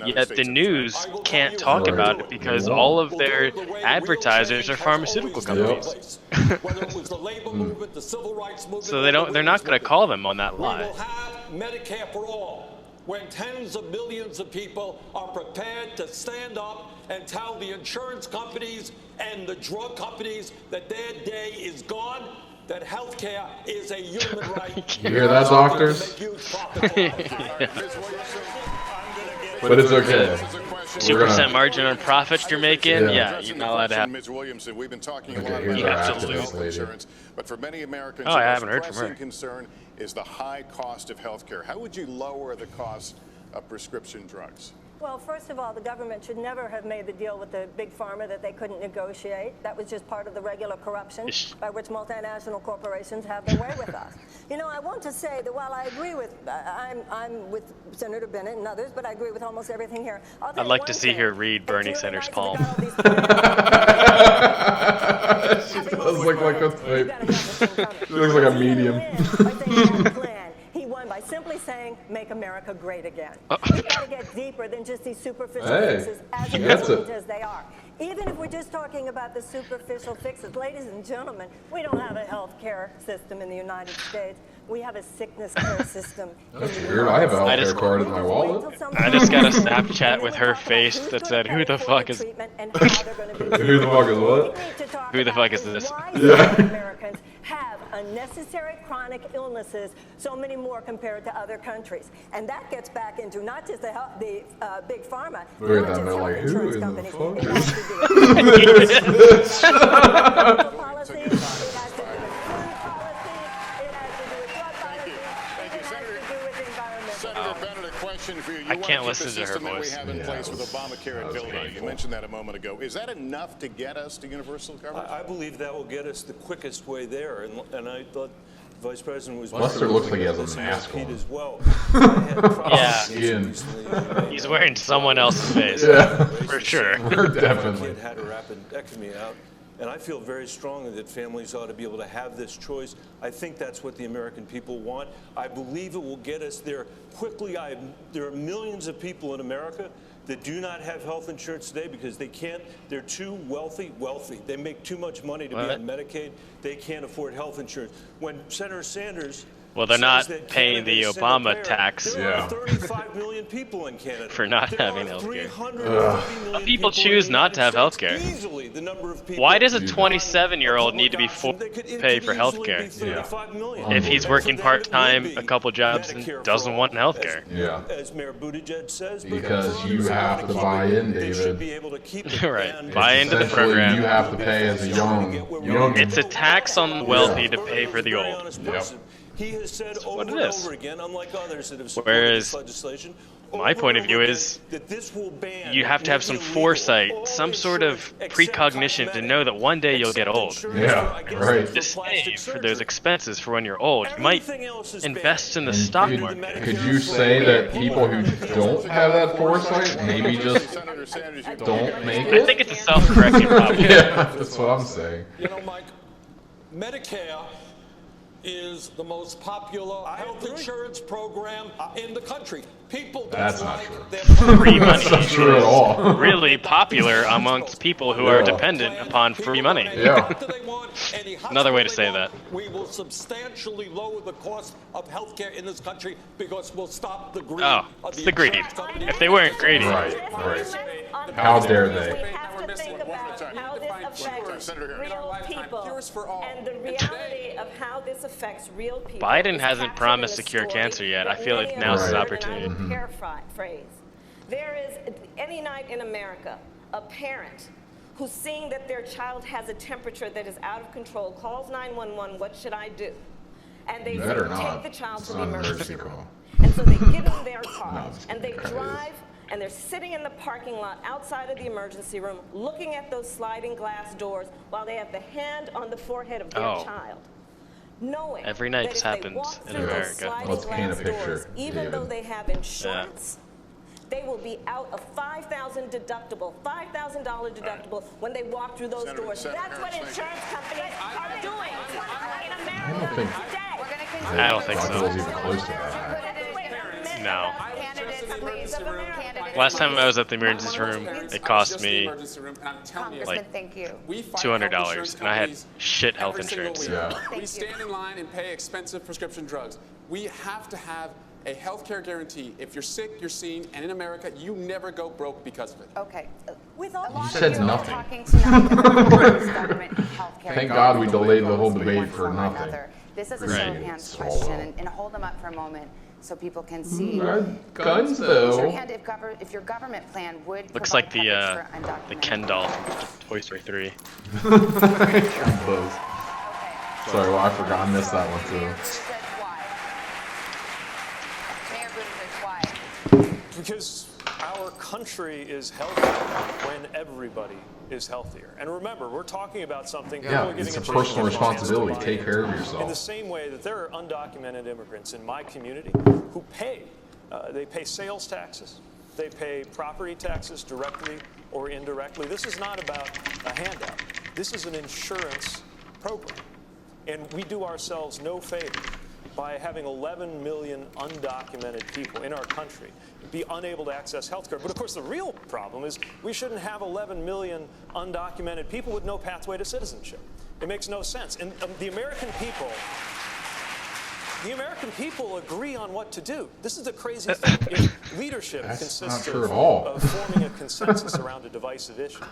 Yet the news can't talk about it because all of their advertisers are pharmaceutical companies. the civil rights movement, So they're not going to call them on that we lie. will have Medicare for all. when tens of millions of people are prepared to stand up and tell the insurance companies and the drug companies that their day is gone, that health care is a human right. You hear that, doctors? But it's okay. 2% margin on profits you're making? Yeah, you're not allowed to have. Ms. Williamson, we've been talking a Okay, lot here's about our health activist lady. insurance, but for many Americans, Oh, I the haven't most heard from her. pressing concern is the high cost of health care. How would you lower the cost of prescription drugs? Well, first of all, the government should never have made the deal with the big pharma that they couldn't negotiate. That was just part of the regular corruption by which multinational corporations have their way with us. You know, I want to say that while I agree with, I'm with Senator Bennett and others, but I agree with almost everything here. I'd like to see her read Bernie Sanders' palm. She does look like a type. She looks like a medium. He won by simply saying, "Make America great again." We've got to get deeper than just these superficial fixes, as important as they are. Even if we're just talking about the superficial fixes, ladies and gentlemen, we don't have a health care system in the United States. We have a sickness care system. That's weird. I have a health care card in my wallet. I just got a Snapchat with her face that said, "Who the fuck is?" Who the fuck is what? Who the fuck is this? Yeah. Americans have unnecessary chronic illnesses, so many more compared to other countries, and that gets back into not just the big pharma. Look at that, they're like, who is the fuck? Policy, it has to do with food policy, it has to do with drug policy, it has to do with environmental. Senator Bennett, a question for you. I can't listen to her system that we voice. have in place with Obamacare and Bill. You mentioned that a moment ago. Is that enough to get us to universal coverage? I believe that will get us the quickest way there, and I thought the Vice President was. Lester looks like he has a mask on. As well. Yeah. He's wearing someone else's face. Yeah. For sure. Definitely. Kid had a appendectomy out, and I feel very strongly that families ought to be able to have this choice. I think that's what the American people want. I believe it will get us there quickly. There are millions of people in America that do not have health insurance today because they can't. They're too wealthy. They make too much money to be on Medicaid. They can't afford health insurance. When Senator Sanders Well, they're not paying the Obama tax there are 35 million people in Canada for not having health care. 350 million People choose not to have health care. Easily the number of people. Why does a 27-year-old need to be forced to pay for health care if he's working part-time, a couple jobs, and doesn't want health care? Yeah. As Mayor Buttigieg says, because you have to buy in, David. Right. Buy into the program. You have to pay as a young. It's a tax on the wealthy to pay for the old. Yep. He has said That's over what it and is. over again, unlike others that have supported Whereas this legislation, my point of view is you have to have some foresight, some sort of precognition to know that one day you'll get old. Yeah, right. To save for those expenses for when you're old. You might invest in the stock market. Could you say that people who don't have that foresight maybe just don't make it? I think it's a self-correcting problem. Yeah, that's what I'm saying. You know, Mike, Medicare is the most popular health insurance program in the country. People That's don't not like true. their Free money That's not true at all. is really popular amongst people who are dependent upon free money. Yeah. Another way to say that. We will substantially lower the cost of health care in this country because we'll stop the greed. Oh, it's the greed. If they weren't greedy. Right, right. How dare they? We have to think about how this affects real people and the reality of how this affects real people. Biden is hasn't captured promised in to cure story cancer yet. I that feel like many now's his of us opportunity. would paraphrase. There is, any night in America, a parent who's seeing that their child has a temperature that is out of control, calls 911, what should I do? And they say, take the child to the emergency room. And so they give them their car, and they drive, and they're sitting in the parking lot outside of the emergency room, looking at those sliding glass doors while they have the hand on the forehead of their child. Knowing Every night that this if they happens walk in through those America. sliding Let's paint a glass picture, doors, even though David. they have insurance, they will be out a $5,000 deductible when they walk through those doors. That's what insurance companies are doing in America today. I don't think so. Biden's even close to that. No. Last time I was at the emergency room, it cost me like $200, and I had shit health insurance. We stand in line and pay expensive prescription drugs. We have to have a health care guarantee. If you're sick, you're seen, and in America, you never go broke because of it. Okay. With all You said nothing. Talking tonight about government healthcare. Thank God we delayed the whole debate for nothing. This is a show of hands question, and hold them up for a moment so people can see. Guns, though. Your hand if your government plan would Looks provide like the coverage for undocumented Ken doll from Toy Story 3. Sorry, well, I forgot. I missed that one too. Mayor Buttigieg, why? Because our country is healthy when everybody is healthier. And remember, we're talking about something. Yeah, it's a personal responsibility. Take care of in the yourself. same way that there are undocumented immigrants in my community who pay. They pay sales taxes. They pay property taxes directly or indirectly. This is not about a handout. This is an insurance program. And we do ourselves no favor by having 11 million undocumented people in our country be unable to access health care. But of course, the real problem is we shouldn't have 11 million undocumented people with no pathway to citizenship. It makes no sense. And the American people agree on what to do. This is the crazy thing. If leadership consists of forming a consensus around a divisive issue,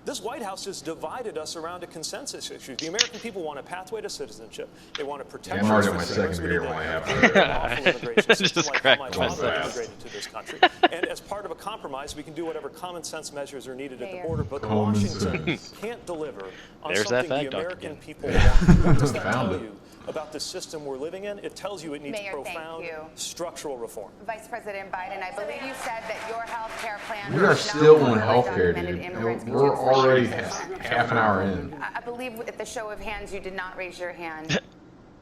this White House has divided us around a consensus issue. The American people want a pathway to citizenship. They want a protection. I'm already on my second beer when I have that. Just like my father immigrated to this country. And as part of a compromise, we can do whatever common sense measures are needed at the border. But Washington can't deliver on something the American people want. What does that tell you about the system we're living in? It tells you it needs profound structural reform. Vice President Biden, I believe you said that your health care plan. We are still on health care, dude. We're already half an hour in. I believe at the show of hands, you did not raise your hand.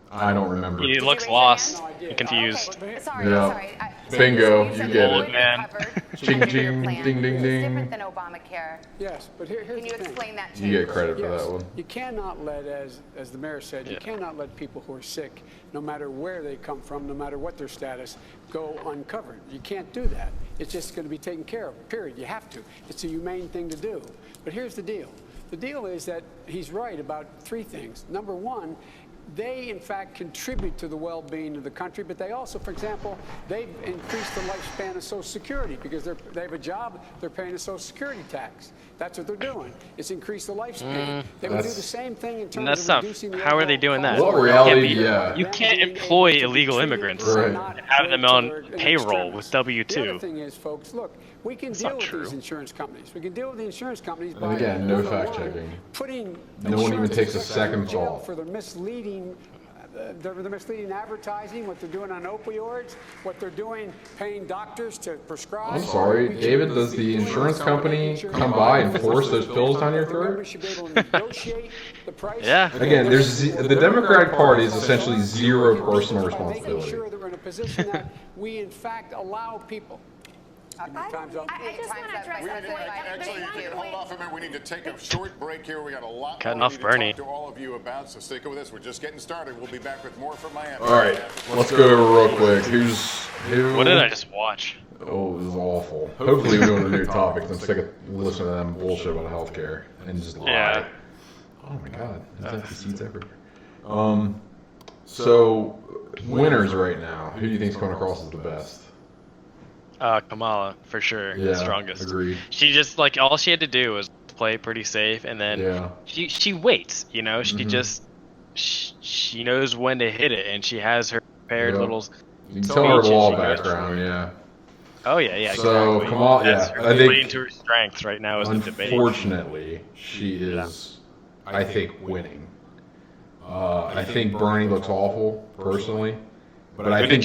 I don't remember. He looks lost and confused. Okay. Sorry. Bingo, you get Old it. man. Ching, ching, ding, ding, It's ding. different than Obamacare. Yes, but here's Can you the thing. explain that to You get credit for that one. You cannot let, as the mayor said, you cannot let people who are sick, no matter where they come from, no matter what their status, go uncovered. You can't do that. It's just going to be taken care of, period. You have to. It's a humane thing to do. But here's the deal. The deal is that he's right about three things. Number one, they, in fact, contribute to the well-being of the country, but they also, for example, they've increased the lifespan of Social Security because they have a job, they're paying a Social Security tax. That's what they're doing. It's increased the lifespan. They would do the same thing in terms of reducing the how are they doing that? What reality, yeah. You can't employ illegal immigrants and have them on payroll with W-2. The other thing is, folks, look, we can deal with these insurance companies. We can deal with the insurance companies by, And again, no fact checking. putting No one even takes a second in jail thought. for their misleading advertising, what they're doing on opioids, what they're doing paying doctors to prescribe. I'm sorry, David, does the insurance company come by and force those pills down your throat? Yeah. Again, the Democratic Party is essentially zero personal Making responsibility. sure that we're in a position that we, in fact, allow people. Time's up. I just want to address that point. Actually, hold off a minute. We need to take a short break here. We got a lot Cutting more off to Bernie. talk to all of you about, so stick with us. We're just getting started. We'll be back with more from Miami. All right, let's go over real quick. Who? What did I just watch? Oh, it was awful. Hopefully we're doing a new topic. I'm sick of listening to them bullshit about healthcare and just lie. Yeah. Oh my God, there's empty seats everywhere. So winners right now. Who do you think's coming across as the best? Kamala, for sure. Yeah, The strongest. agreed. She just, like, all she had to do was play pretty safe, and then she waits, you know? She just, she knows when to hit it, and she has her prepared little You can tell her law background, yeah. Oh, yeah, So, exactly. Kamala, That's yeah, her I think, playing to her strengths right now is the debate. unfortunately, she is, I think, winning. I think Bernie looks awful, personally. But I think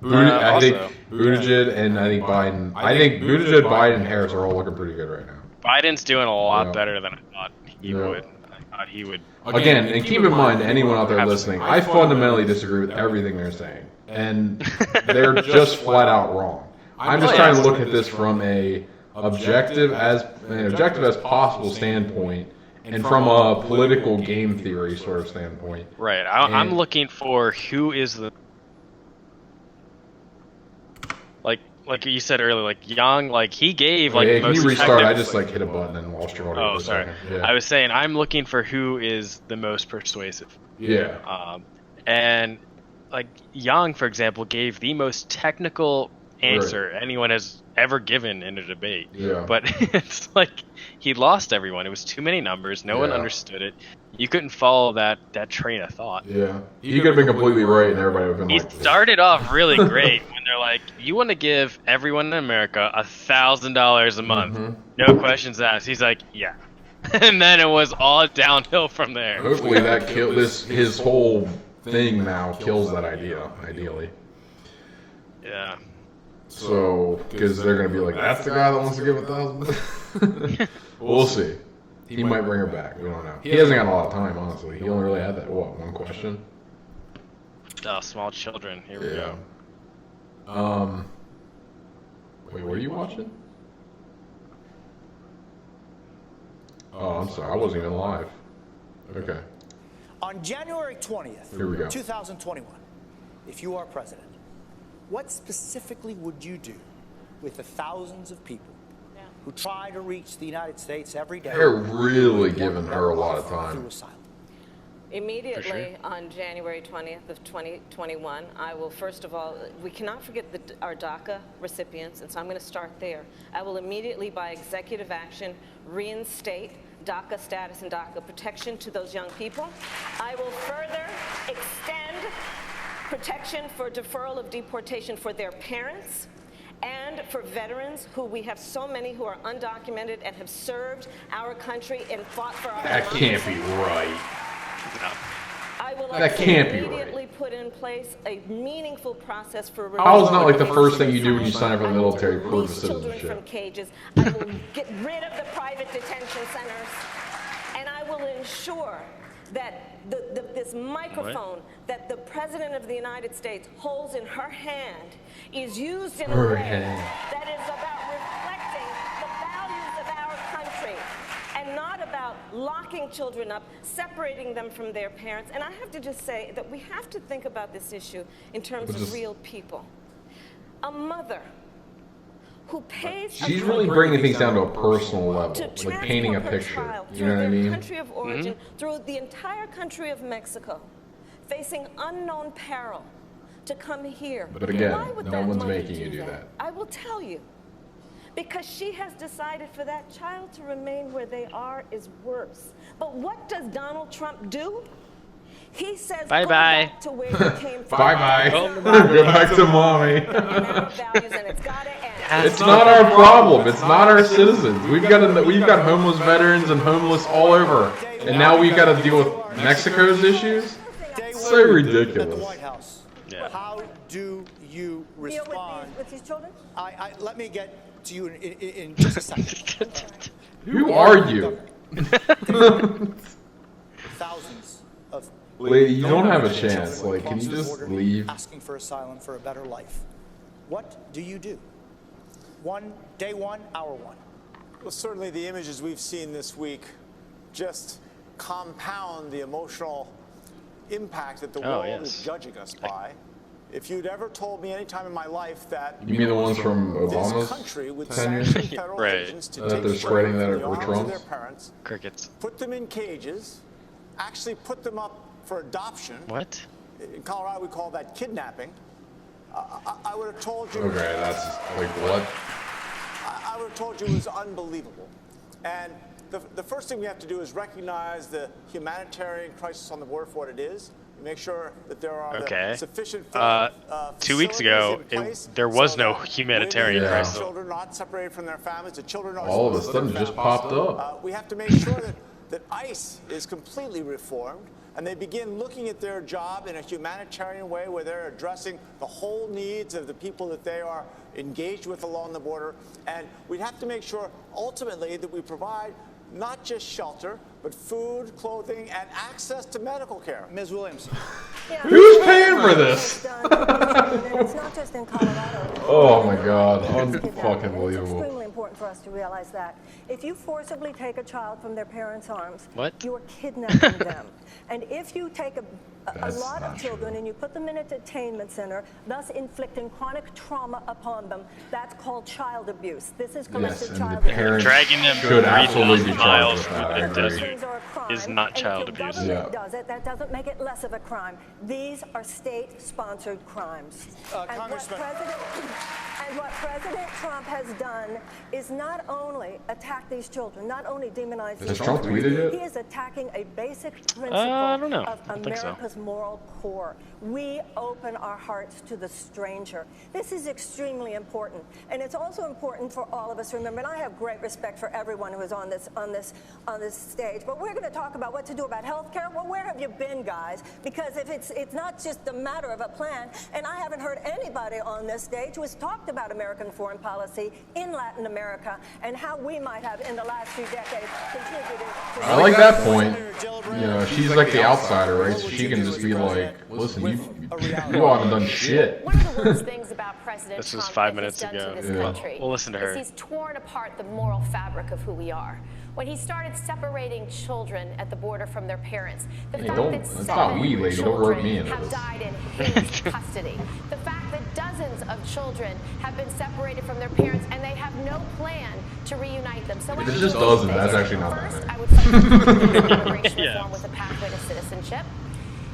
Buttigieg and I think Biden. I think Buttigieg, Biden, and Harris are all looking pretty good right now. Biden's doing a lot better than I thought he would. I thought he would. Again, and keep in mind, anyone out there listening, I fundamentally disagree with everything they're saying, and they're just flat out wrong. I'm just trying to look at this from an objective as possible standpoint, and from a political game theory sort of standpoint. Right. I'm looking for who is the. Like you said earlier, like Young, like he gave like. Hey, can most you restart? I effective- just like hit a button and lost your audio. Oh, for a sorry. second. Yeah. I was saying I'm looking for who is the most persuasive. Yeah. And like Yang, for example, gave the most technical answer anyone has ever given in a debate. Yeah. But it's like he lost everyone. It was too many numbers. No one understood it. You couldn't follow that train of thought. Yeah. He could have been completely right, and everybody would have been He started off really great when they're like, "You want to give everyone in America $1,000 a month, no questions asked." He's like, "Yeah," and then it was all downhill from there. Hopefully that his whole thing now kills that idea. Ideally. Yeah. So, because they're gonna be like, "That's the guy that wants to give 1,000." We'll see. He might bring her back. We don't know. He hasn't got a lot of time, honestly. He only really had that one question. Oh, small children. Here we go. Wait, what are you watching? Oh, I'm sorry. I wasn't even live. Okay. On January 20th, Here we go. 2021, if you are president, what specifically would you do with the thousands of people who try to reach the United States every day? They're really giving her a lot of time. Immediately on January 20th of 2021, I will, first of all, we cannot forget our DACA recipients, and so I'm going to start there. I will immediately, by executive action, reinstate DACA status and DACA protection to those young people. I will further extend protection for deferral of deportation for their parents and for veterans who we have so many who are undocumented and have served our country and fought for our That can't be right. No. I will That can't be immediately put in place a meaningful process for How is not like the first thing you do when you sign up for the military, prove citizenship? from cages. I will get rid of the private detention centers, and I will ensure that this microphone that the President of the United States holds in her hand is used in a way that is about reflecting the values of our country and not about locking children up, separating them from their parents. And I have to just say that we have to think about this issue in terms of real people. A mother who pays She's really bringing things down to a personal level, like painting a picture. You know what I mean? Country of origin, through the entire country of Mexico, facing unknown peril to come here. But again, Why would no that one's mother making you do that? that. I will tell you. Because she has decided for that child to remain where they are is worse. But what does Donald Trump do? He says, bye go bye. back to where you came from. Bye bye. Go back to mommy. It's not our problem. It's not our citizens. We've got homeless veterans and homeless all over, and now we've got to deal with Mexico's issues. It's so ridiculous. Yeah. How do you respond with these children? Let me get to you in just a second. Who are you? Thousands of Lady, you don't have a chance. Like, can you just leave? Asking for asylum for a better life. What do you do? Day one, hour one. Well, certainly the images we've seen this week just compound the emotional impact that the world is judging us by. If you'd ever told me any time in my life that You mean the ones from this Obama's country would tenure? sanction federal agents to take they're spreading that children from over the arms of Trump's? their parents, Crickets. put them in cages, actually put them up for adoption. What? In Colorado, we call that kidnapping. I would have told you. Okay, that's like what? I would have told you it was unbelievable. And the first thing we have to do is recognize the humanitarian crisis on the border for what it is. Make sure that there are the sufficient 2 weeks ago, there was no humanitarian crisis. Children not separated from their families. The children are All of a sudden, it just popped up. We have to make sure that ICE is completely reformed, and they begin looking at their job in a humanitarian way where they're addressing the whole needs of the people that they are engaged with along the border. And we have to make sure ultimately that we provide not just shelter, but food, clothing, and access to medical care. Ms. Williams. Who's paying for this? It's not just in Colorado. Oh my God, unfucking believable. It's extremely important for us to realize that. If you forcibly take a child from their parents' arms, you are kidnapping them. And if you take a lot of children and you put them in a detainment center, thus inflicting chronic trauma upon them, that's called child abuse. This is collective child abuse. Dragging them should absolutely be charged with that. These are a crime. is not and child if abuse. government does it, that doesn't make it less of a crime. These are state-sponsored crimes. And what President Trump has done is not only attack these children, not only demonize these Trump children, tweeted it? he is attacking a basic principle I don't know. of I don't think so. America's moral core. We open our hearts to the stranger. This is extremely important, and it's also important for all of us to remember. And I have great respect for everyone who is on this stage. But we're going to talk about what to do about health care. Well, where have you been, guys? Because if it's not just a matter of a plan, and I haven't heard anybody on this stage who has talked about American foreign policy in Latin America and how we might have, in the last few decades, contributed to. I like that point. You know, she's like the outsider, right? So she can just be like, listen, you haven't done shit. One of the worst things about President This was Trump 5 that minutes he's done ago. to this country We'll listen to her. is he's torn apart the moral fabric of who we are. When he started separating children at the border from their parents, the fact that that's not we, lady. Don't rope me in. have died in his custody, the fact that dozens of children have been separated from their parents and they have no plan to reunite them. So If it's just dozen, that's actually not that first, many. I would fight for immigration reform with a pathway to citizenship.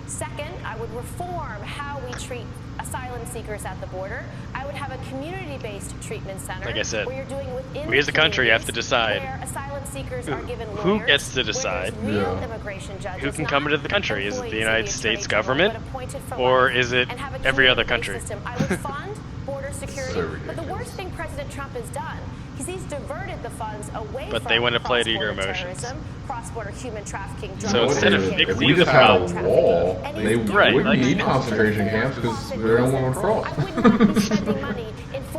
Second, I would reform how we treat asylum seekers at the border. I would have a community-based treatment center. Like I said, where you're doing within we as a country have to decide where asylum seekers are given who lawyers, gets to where decide there's real immigration judges, who can not come into the country. Is it the employees of United the States Attorney General, government, but appointed for or life, is it and have a every other community-based country? system. I would fund border security. But the worst thing President Trump has done is he's diverted the funds away But from they want to play to your cross-border emotions. terrorism, cross-border human trafficking, drug So instead of trafficking, if we just had a wall, they Right, wouldn't like- need concentration camps because they don't want to cross.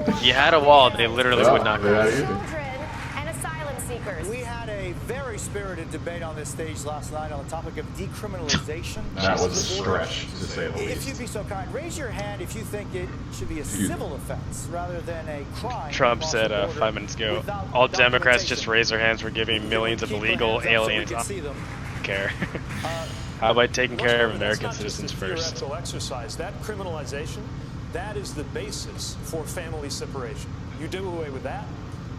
If you had a wall, they literally would not go. and asylum seekers. We had a very spirited debate on this stage last night on the topic of decriminalization. That was a stretch, to say the If least. you'd be so kind, raise your hand if you think it should be a civil offense rather than a crime. Trump said 5 minutes ago, all Democrats just raise their hands for giving millions of illegal aliens care. How about taking care of American citizens first? Theoretical exercise. That criminalization, that is the basis for family separation. You do away with that,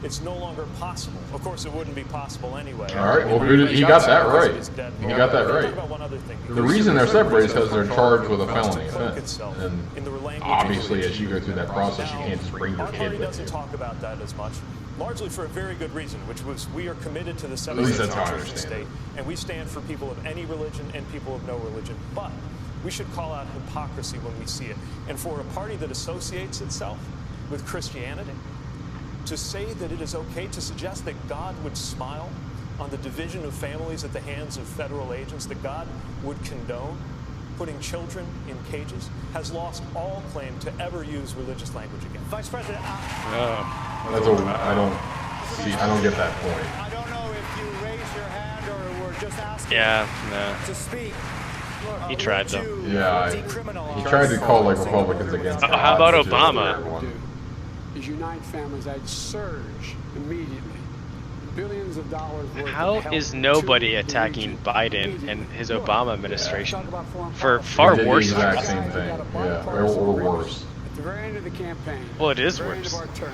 it's no longer possible. Of course, it wouldn't be possible anyway. All right, well, he got that right. He got that right. The reason they're separated is because they're charged with a felony offense. And obviously, as you go through that process, you can't just bring your Our kid party with doesn't you. talk about that as much, largely for a very good reason, which was we are committed to the At least separation that's how I of church and understand state, and we stand for people of any religion and people of no religion. But we should call out hypocrisy when we see it. And for a party that associates itself with Christianity, to say that it is okay to suggest that God would smile on the division of families at the hands of federal agents, that God would condone putting children in cages, has lost all claim to ever use religious language again. Vice President, I don't get that point. I don't know if you raised your hand or were just asking to speak. He tried though. Yeah, he tried to call like Republicans against God. How about which is a Obama? weird one. Is unite families. I'd surge immediately. Billions of dollars worth How of help is to nobody the attacking Biden and his Obama administration for They far did worse the exact reasons? same thing. Yeah, or worse. At the very end of the campaign. Well, it is at the very worse. end of our term,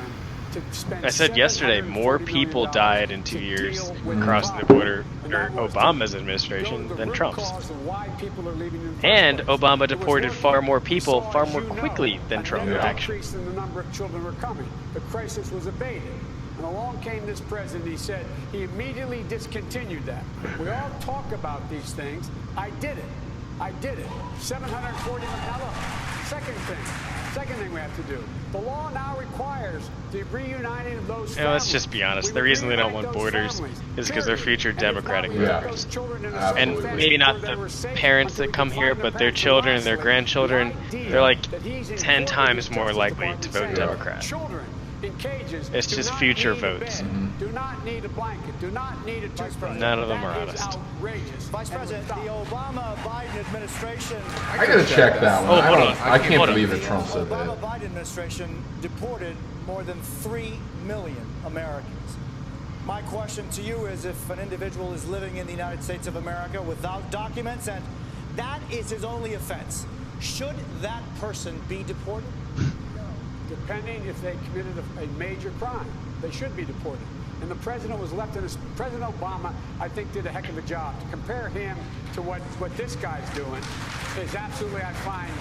to spend I said yesterday, more people died in 2 years crossing the border under Obama's administration than Trump's. And Obama deported far more people far more quickly than Trump, actually. Increase in the number of children were coming. The crisis was abated. And along came this president, he said he immediately discontinued that. We all talk about these things. I did it. I did it. 740 million. Now look, second thing we have to do. The law now requires the reuniting of those families. Let's just be honest. The reason they don't want borders is because they're future Democratic voters. And maybe not the parents that come here, but their children and their grandchildren, they're like 10 times more likely to vote Democrat. Children in cages. It's just future votes. Do not need a blanket. Do not need a toothbrush. None of them are That is honest. outrageous. Vice President, the Obama-Biden administration. I gotta check that one. Oh, hold on. I can't Hold on. believe that Trump said The that. Obama-Biden administration deported more than 3 million Americans. My question to you is, if an individual is living in the United States of America without documents and that is his only offense, should that person be deported? Depending if they committed a major crime, they should be deported. And the president was left in his. President Obama, I think, did a heck of a job. To compare him to what this guy's doing is absolutely, I find,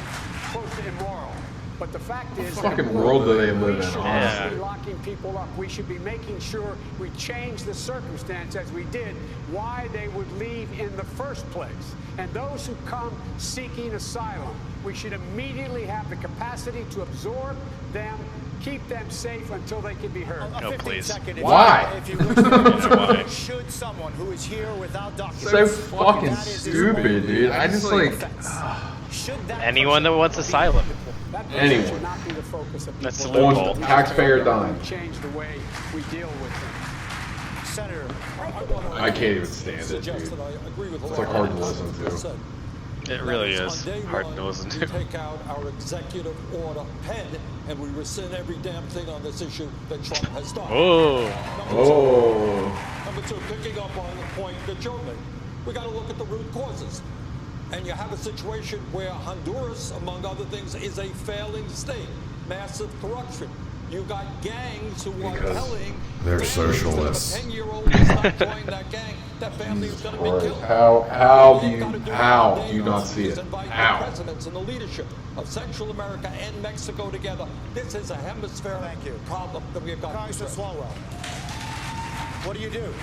close to immoral. But the fact is, what fucking world do they live in? We should not be locking people up. We should be making sure we change the circumstance as we did, why they would leave in the first place. And those who come seeking asylum, we should immediately have the capacity to absorb them, keep them safe until they can be heard. No, please. Why? If you wish, should someone who is here without documents, so fucking stupid, dude. I just like anyone that wants asylum. Anyone. That's the loophole. Taxpayer dime. Change the way we deal with them. Senator, I can't even stand it, dude. It's like hard to listen to. It really is hard to listen to. We take out our executive order pen and we rescind every damn thing on this issue that Trump has done. Number two, picking up on the point that Joe made, we got to look at the root causes. And you have a situation where Honduras, among other things, is a failing state. Massive corruption. You got gangs who are telling they're socialists. A 10-year-old is not joining that gang. That family is going to be killed. How do you not see it? How? The presidents and the leadership of Central America and Mexico together. This is a hemispheric problem that we have got. Congressman Swalwell, what do you do?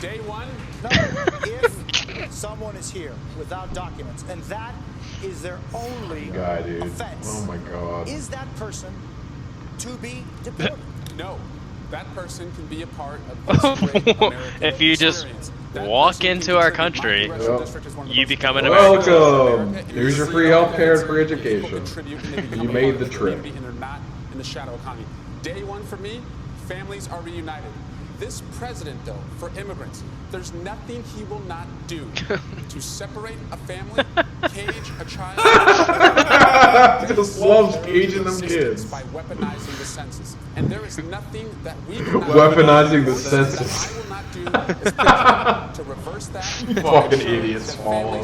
Day one? No, if someone is here without documents, and that is their only offense. Oh my God. Is that person to be deported? No. That person can be a part of this great American if you just walk into our country, you become an American. Welcome. Here's your free health care and free education. You made the trip. And they're not in the shadow economy. Day one for me, families are reunited. This president, though, for immigrants, there's nothing he will not do to separate a family, cage a child. Just loves caging them kids. By weaponizing the census. And there is nothing that we weaponizing the census. I will not do as president to reverse that. Fucking idiots, Swallow.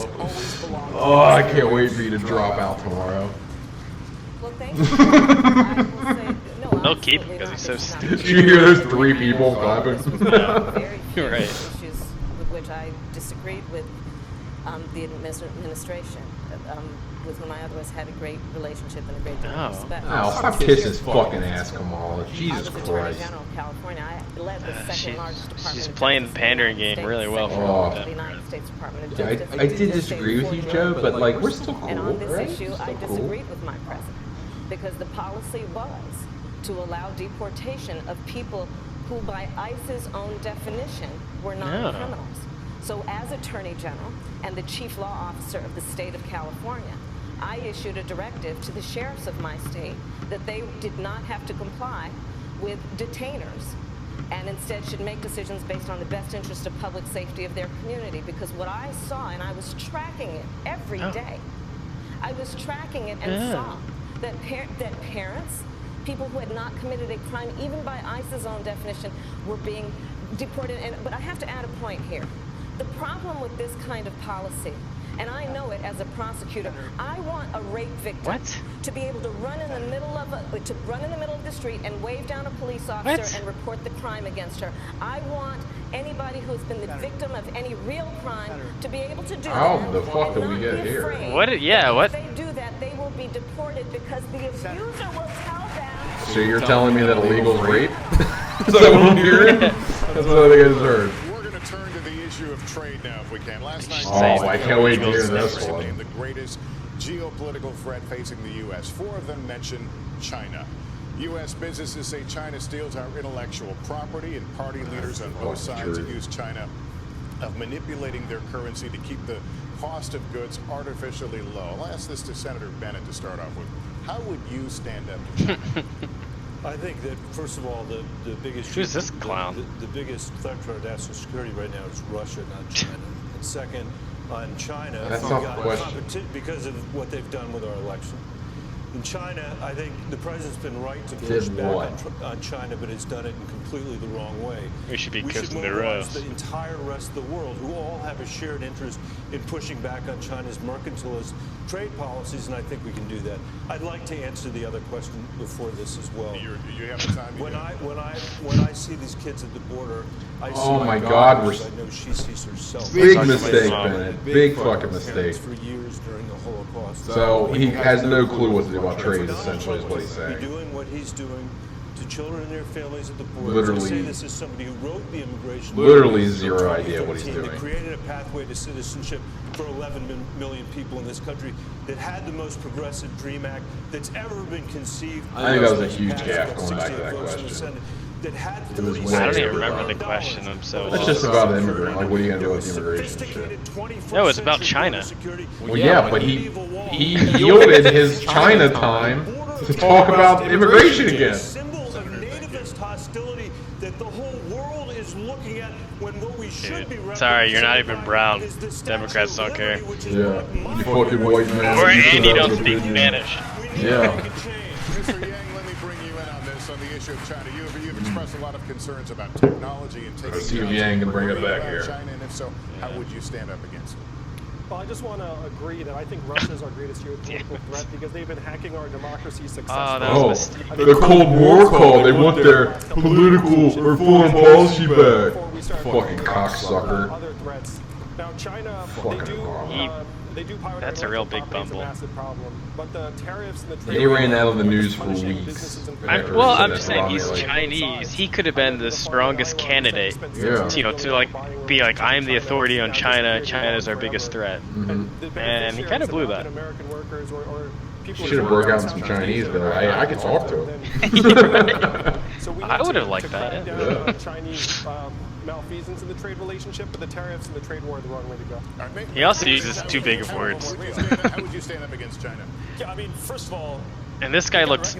Oh, I can't wait for you to drop out tomorrow. Well, thank you. I will say, no, they'll keep him because he's so stupid. Did you hear those 3 people clapping? Very few right. issues with which I disagreed with the administration, with whom I otherwise had a great relationship and a great deal of respect. Oh, stop kissing his fucking ass, Kamala. Jesus I was Attorney Christ. General of California. I led the second largest department. She's of playing the Justice pandering in the game United really well States, for the United States Department of Yeah, Justice. I did disagree with you, Joe, but like, we're still cool, And on this right? issue, Still I cool. disagreed with my president because the policy was to allow deportation of people who, by ICE's own definition, were not criminals. So as Attorney General and the Chief Law Officer of the state of California, I issued a directive to the sheriffs of my state that they did not have to comply with detainers and instead should make decisions based on the best interest of public safety of their community. Because what I saw, and I was tracking it every day, I was tracking it and saw that, that parents, people who had not committed a crime, even by ICE's own definition, were being deported. But I have to add a point here. The problem with this kind of policy, and I know it as a prosecutor, I want a rape victim to be able to run in the middle of the street and wave down a police officer and report the crime against her. I want anybody who's been the victim of any real crime to be able to do How that. the fuck did we get here? What? Yeah, what? If they do that, they will be deported because the abuser will tell them. So you're telling me that illegal rape? Is that what I'm hearing? That's what I think I just heard. We're going to turn to the issue of trade now, if we can. Last night, I can't wait to hear this one. The greatest geopolitical threat facing the U.S. 4 of them mention China. U.S. businesses say China steals our intellectual property, and party leaders on both sides accuse China of manipulating their currency to keep the cost of goods artificially low. I'll ask this to Senator Bennett to start off with. How would you stand up to China? I think that, first of all, the biggest... Who's this clown? The biggest threat to our national security right now is Russia, not China. And second, on China, That's we've not got the question. competition because of what they've done with our election. In China, I think the president's been right to push back on China, but has done it in completely the wrong way. We should be kissing their ass. The entire rest of the world, who all have a shared interest in pushing back on China's mercantilist trade policies, and I think we can do that. I'd like to answer the other question before this as well. You have the time. When I see these kids at the border, I see my God, I know she sees herself. Big mistake, Bennett. Big fucking mistake. For years during the Holocaust. So he has no clue what to do about trade, essentially, is what he's saying. Doing what he's doing to children and their families at the border. Literally. I say this is somebody who wrote the immigration. Literally zero idea what he's doing. They created a pathway to citizenship for 11 million people in this country that had the most progressive DREAM Act that's ever been conceived. I think that was a huge gap going back to that question. I don't even remember the question. I'm so. It's just about the immigrant. Like, what are you gonna do with the immigration shit? No, it's about China. Well, yeah, but he yielded his China time to talk about immigration again. Symbols of nativist hostility that the whole world is looking at when what we should be. Sorry, you're not even brown. Democrats don't care. Yeah, you fucking white man. And you don't speak Spanish. Yeah. Mr. Yang, let me bring you in on this, on the issue of China. You've expressed a lot of concerns about technology and taking. Let's see if Yang can bring it back here. China, and if so, how would you stand up against it? Well, I just want to agree that I think Russia is our greatest geopolitical threat because they've been hacking our democracy successfully. The Cold War call. They want their political or foreign policy back. Fucking cocksucker. Other threats. Now, China, they do pirate. That's a real big bumble. Massive problem. But the tariffs and the trade. He ran out of the news for weeks. I'm just saying he's Chinese. He could have been the strongest candidate. Yeah. You know, to like be like, I am the authority on China. China is our biggest threat. And he kind of blew that. Should have broke out in some Chinese, but I could talk to him. I would have liked that. Yeah. Chinese malfeasance in the trade relationship, but the tariffs and the trade war are the wrong way to go. He also uses too big of words. How would you stand up against China? Yeah, I mean, first of all, and this guy looks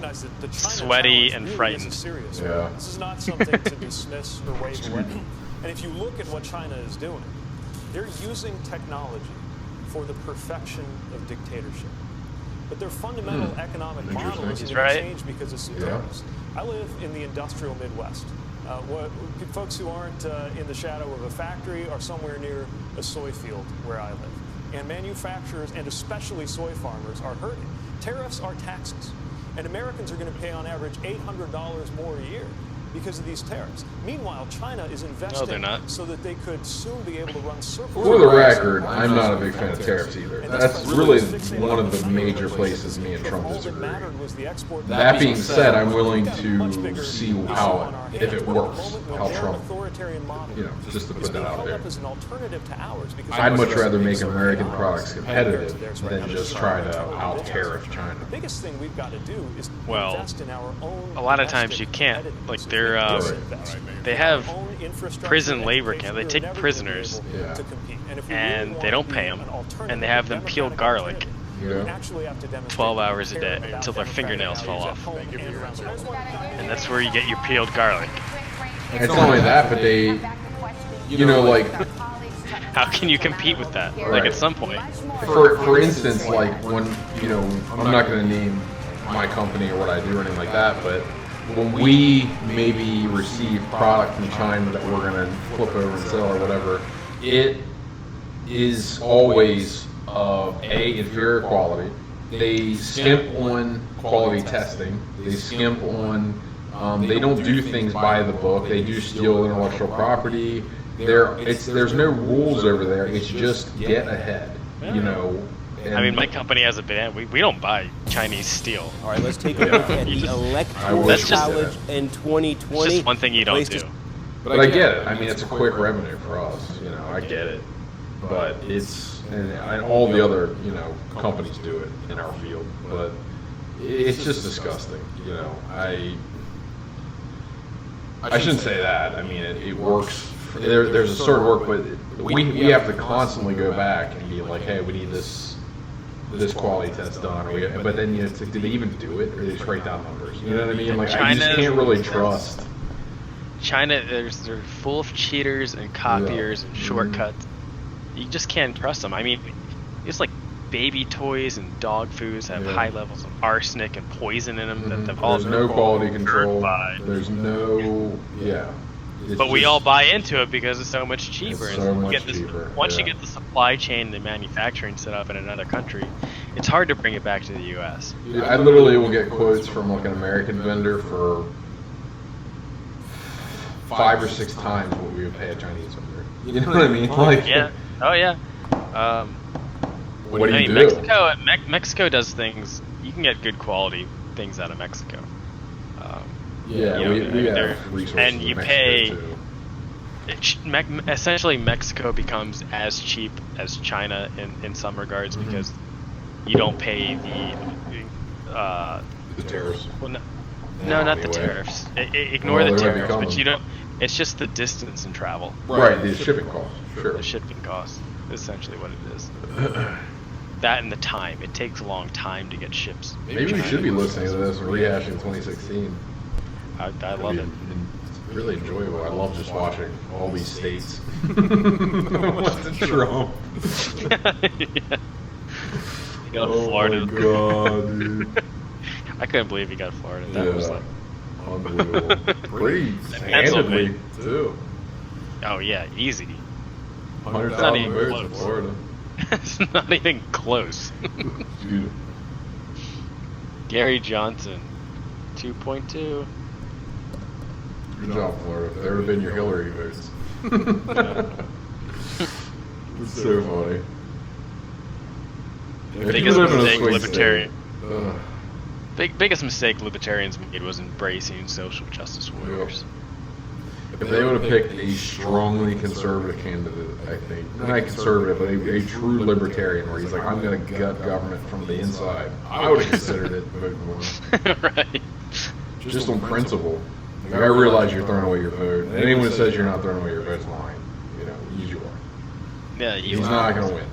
sweaty and frightened. Yeah. This is not something to dismiss or wave away. And if you look at what China is doing, they're using technology for the perfection of dictatorship. But their fundamental economic model isn't going to change because of some tariffs. I live in the industrial Midwest. Folks who aren't in the shadow of a factory are somewhere near a soy field where I live. And manufacturers, and especially soy farmers, are hurting. Tariffs are taxes. And Americans are going to pay on average $800 more a year because of these tariffs. Meanwhile, China is investing so that they could soon be able to run surplus. For the record, I'm not a big fan of tariffs either. That's really one of the major places me and Trump disagree. That being said, I'm willing to see how, if it works, how Trump, just to put that out there. I'd much rather make American products competitive than just try to out-tariff China. The biggest thing we've got to do is invest in our own. A lot of times you can't. Like they have prison labor camp. They take prisoners and they don't pay them, and they have them peel garlic 12 hours a day until their fingernails fall off. And that's where you get your peeled garlic. It's not only that, but they, like, how can you compete with that? Like at some point. For instance, like when I'm not going to name my company or what I do or anything like that, but when we maybe receive product from China that we're going to flip over and sell or whatever, it is always of inferior quality. They skimp on quality testing. They skimp on, they don't do things by the book. They do steal intellectual property. There's no rules over there. It's just get ahead, I mean, my company has a ban. We don't buy Chinese steel. All right, let's take a look at the electoral college in 2020. It's just one thing you don't do. But I get it. I mean, it's a quick revenue for us. I get it. But and all the other, companies do it in our field. But it's just disgusting. I shouldn't say that. I mean, it works. There's a certain work, but we have to constantly go back and be like, hey, we need this quality test done. But then, do they even do it, or they just write down numbers? You know what I mean? Like, I just can't really trust. China, they're full of cheaters and copiers and shortcuts. You just can't trust them. I mean, it's like baby toys and dog foods have high levels of arsenic and poison in them. That There's no quality control. There's no, But we all buy into it because it's so much cheaper. It's so much cheaper. Once you get the supply chain, the manufacturing set up in another country, it's hard to bring it back to the U.S. Dude, I literally will get quotes from like an American vendor for 5 or 6 times what we would pay a Chinese vendor. You know what I mean? Like, yeah. Oh yeah. What do you do? Mexico does things. You can get good quality things out of Mexico. We have resources. And you pay. Essentially, Mexico becomes as cheap as China in some regards because you don't pay the tariffs. Well, no, not the tariffs. Ignore the tariffs, but you don't. It's just the distance and travel. Right, the shipping costs. Sure. The shipping costs is essentially what it is. That and the time. It takes a long time to get ships. Maybe we should be listening to this and rehashing 2016. I love it. It's really enjoyable. I love just watching all these states. What's in Trump? He got Florida. My God, dude. I couldn't believe he got Florida. That was like unbelievable. Pretty handedly too. Oh yeah, easy. 100,000 votes in Florida. It's not even close. Dude. Gary Johnson, 2.2. Good job, Florida. There would have been your Hillary votes. It's so funny. Biggest mistake libertarians made was embracing social justice warriors. If they would have picked a strongly conservative candidate, I think, not conservative, but a true libertarian, where he's like, I'm going to gut government from the inside, I would have considered it voting for him. Right. Just on principle. Like, I realize you're throwing away your vote. And anyone who says you're not throwing away your vote's lying. You know, you are. Yeah, he's not going to win.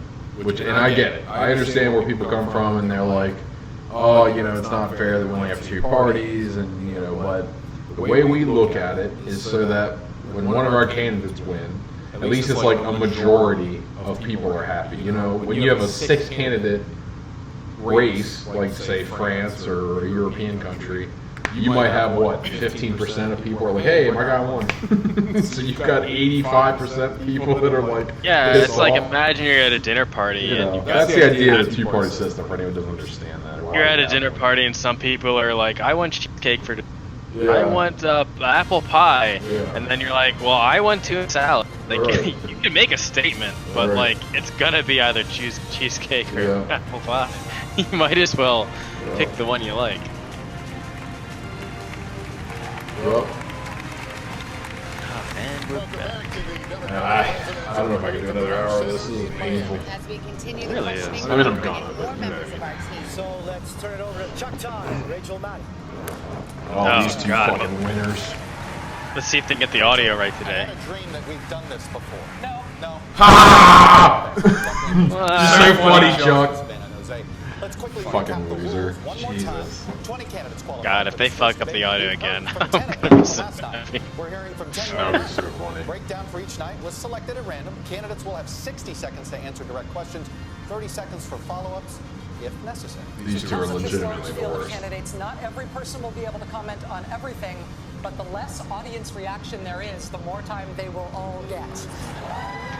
And I get it. I understand where people come from, and they're like, oh, you know, it's not fair that we only have 2 parties, and, you know, what. The way we look at it is so that when one of our candidates win, at least it's like a majority of people are happy. You know, when you have a 6-candidate race, like say France or a European country, you might have what, 15% of people are like, hey, my guy won. So you've got 85% people that are like, yeah, it's like imagine you're at a dinner party and that's the idea of the 2-party system for anyone who doesn't understand that. You're at a dinner party and some people are like, I want cheesecake for I want apple pie, and then you're like, well, I want tuna salad. Like, you can make a statement, but like, it's gonna be either cheesecake or apple pie. You might as well pick the one you like. Well, oh man, we're back. I don't know if I can do another hour of this. This is painful. It really is. I mean, I'm gone, but you know. So let's turn it over to Chuck Todd and Rachel Maddow. Oh, these 2 fucking winners. Let's see if they get the audio right today. I had a dream that we've done this before. No. Ha! Just so funny, Chuck. Let's quickly fucking loser. One more time. 20 candidates qualified. God, if they fuck up the audio again, I'm gonna be so happy. We're hearing from 10 That would be so funny. Breakdown for each night was selected at random. Candidates will have 60 seconds to answer direct questions, 30 seconds for follow-ups, if necessary. These 2 are legitimately the worst. Candidates, not every person will be able to comment on everything, but the less audience reaction there is, the more time they will all get.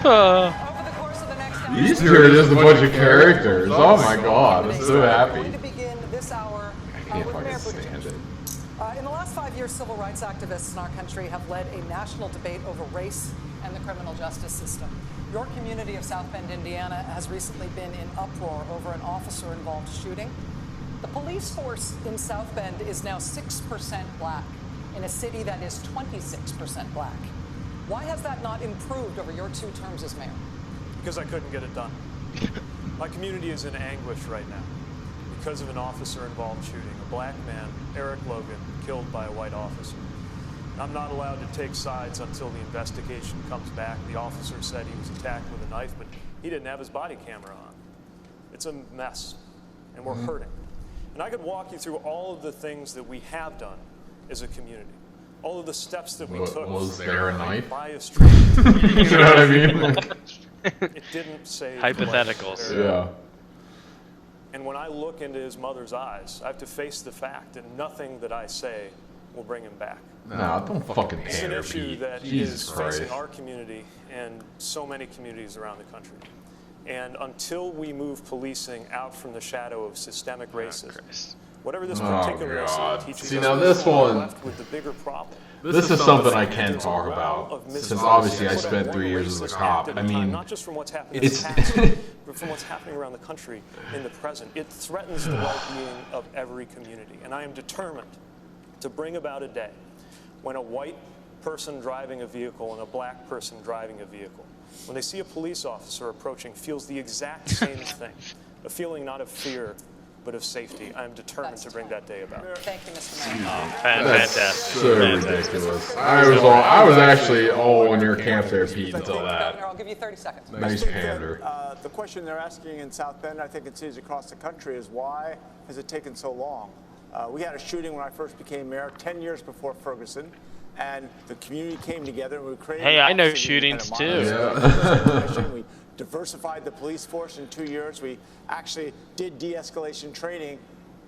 Over the course of the next hour, these 2 are just a bunch of characters. Oh my God, I'm so happy. We're going to begin this hour with Mayor Buttigieg. In the last 5 years, civil rights activists in our country have led a national debate over race and the criminal justice system. Your community of South Bend, Indiana, has recently been in uproar over an officer-involved shooting. The police force in South Bend is now 6% black in a city that is 26% black. Why has that not improved over your 2 terms as mayor? Because I couldn't get it done. My community is in anguish right now because of an officer-involved shooting. A black man, Eric Logan, killed by a white officer. I'm not allowed to take sides until the investigation comes back. The officer said he was attacked with a knife, but he didn't have his body camera on. It's a mess, and we're hurting. And I could walk you through all of the things that we have done as a community. All of the steps that we took. Was there a knife? By a street. You know what I mean? It didn't save hypotheticals. Yeah. And when I look into his mother's eyes, I have to face the fact that nothing that I say will bring him back. No, don't fucking It's an pander, issue Pete. that Jesus is Christ. facing our community and so many communities around the country. And until we move policing out from the shadow of systemic racism, whatever this particular incident teaches See, us, now this we're one, left with the bigger problem. this is something I can talk about, since obviously I spent 3 years as a cop. I mean, not just from what's happening it's in the past, but from what's happening around the country in the present. It threatens the well-being of every community. And I am determined to bring about a day when a white person driving a vehicle and a black person driving a vehicle, when they see a police officer approaching, feels the exact same thing, a feeling not of fear, but of safety. I am determined to bring that day about. Thank you, Mr. Mayor. Fantastic. So ridiculous. I was actually all on your camp there, Pete, until that. Governor, I'll give you 30 seconds. Nice pander. The question they're asking in South Bend, I think it sees across the country, is why has it taken so long? We had a shooting when I first became mayor 10 years before Ferguson, and the community came together and we created. Hey, I know shootings too. We diversified the police force in 2 years. We actually did de-escalation training.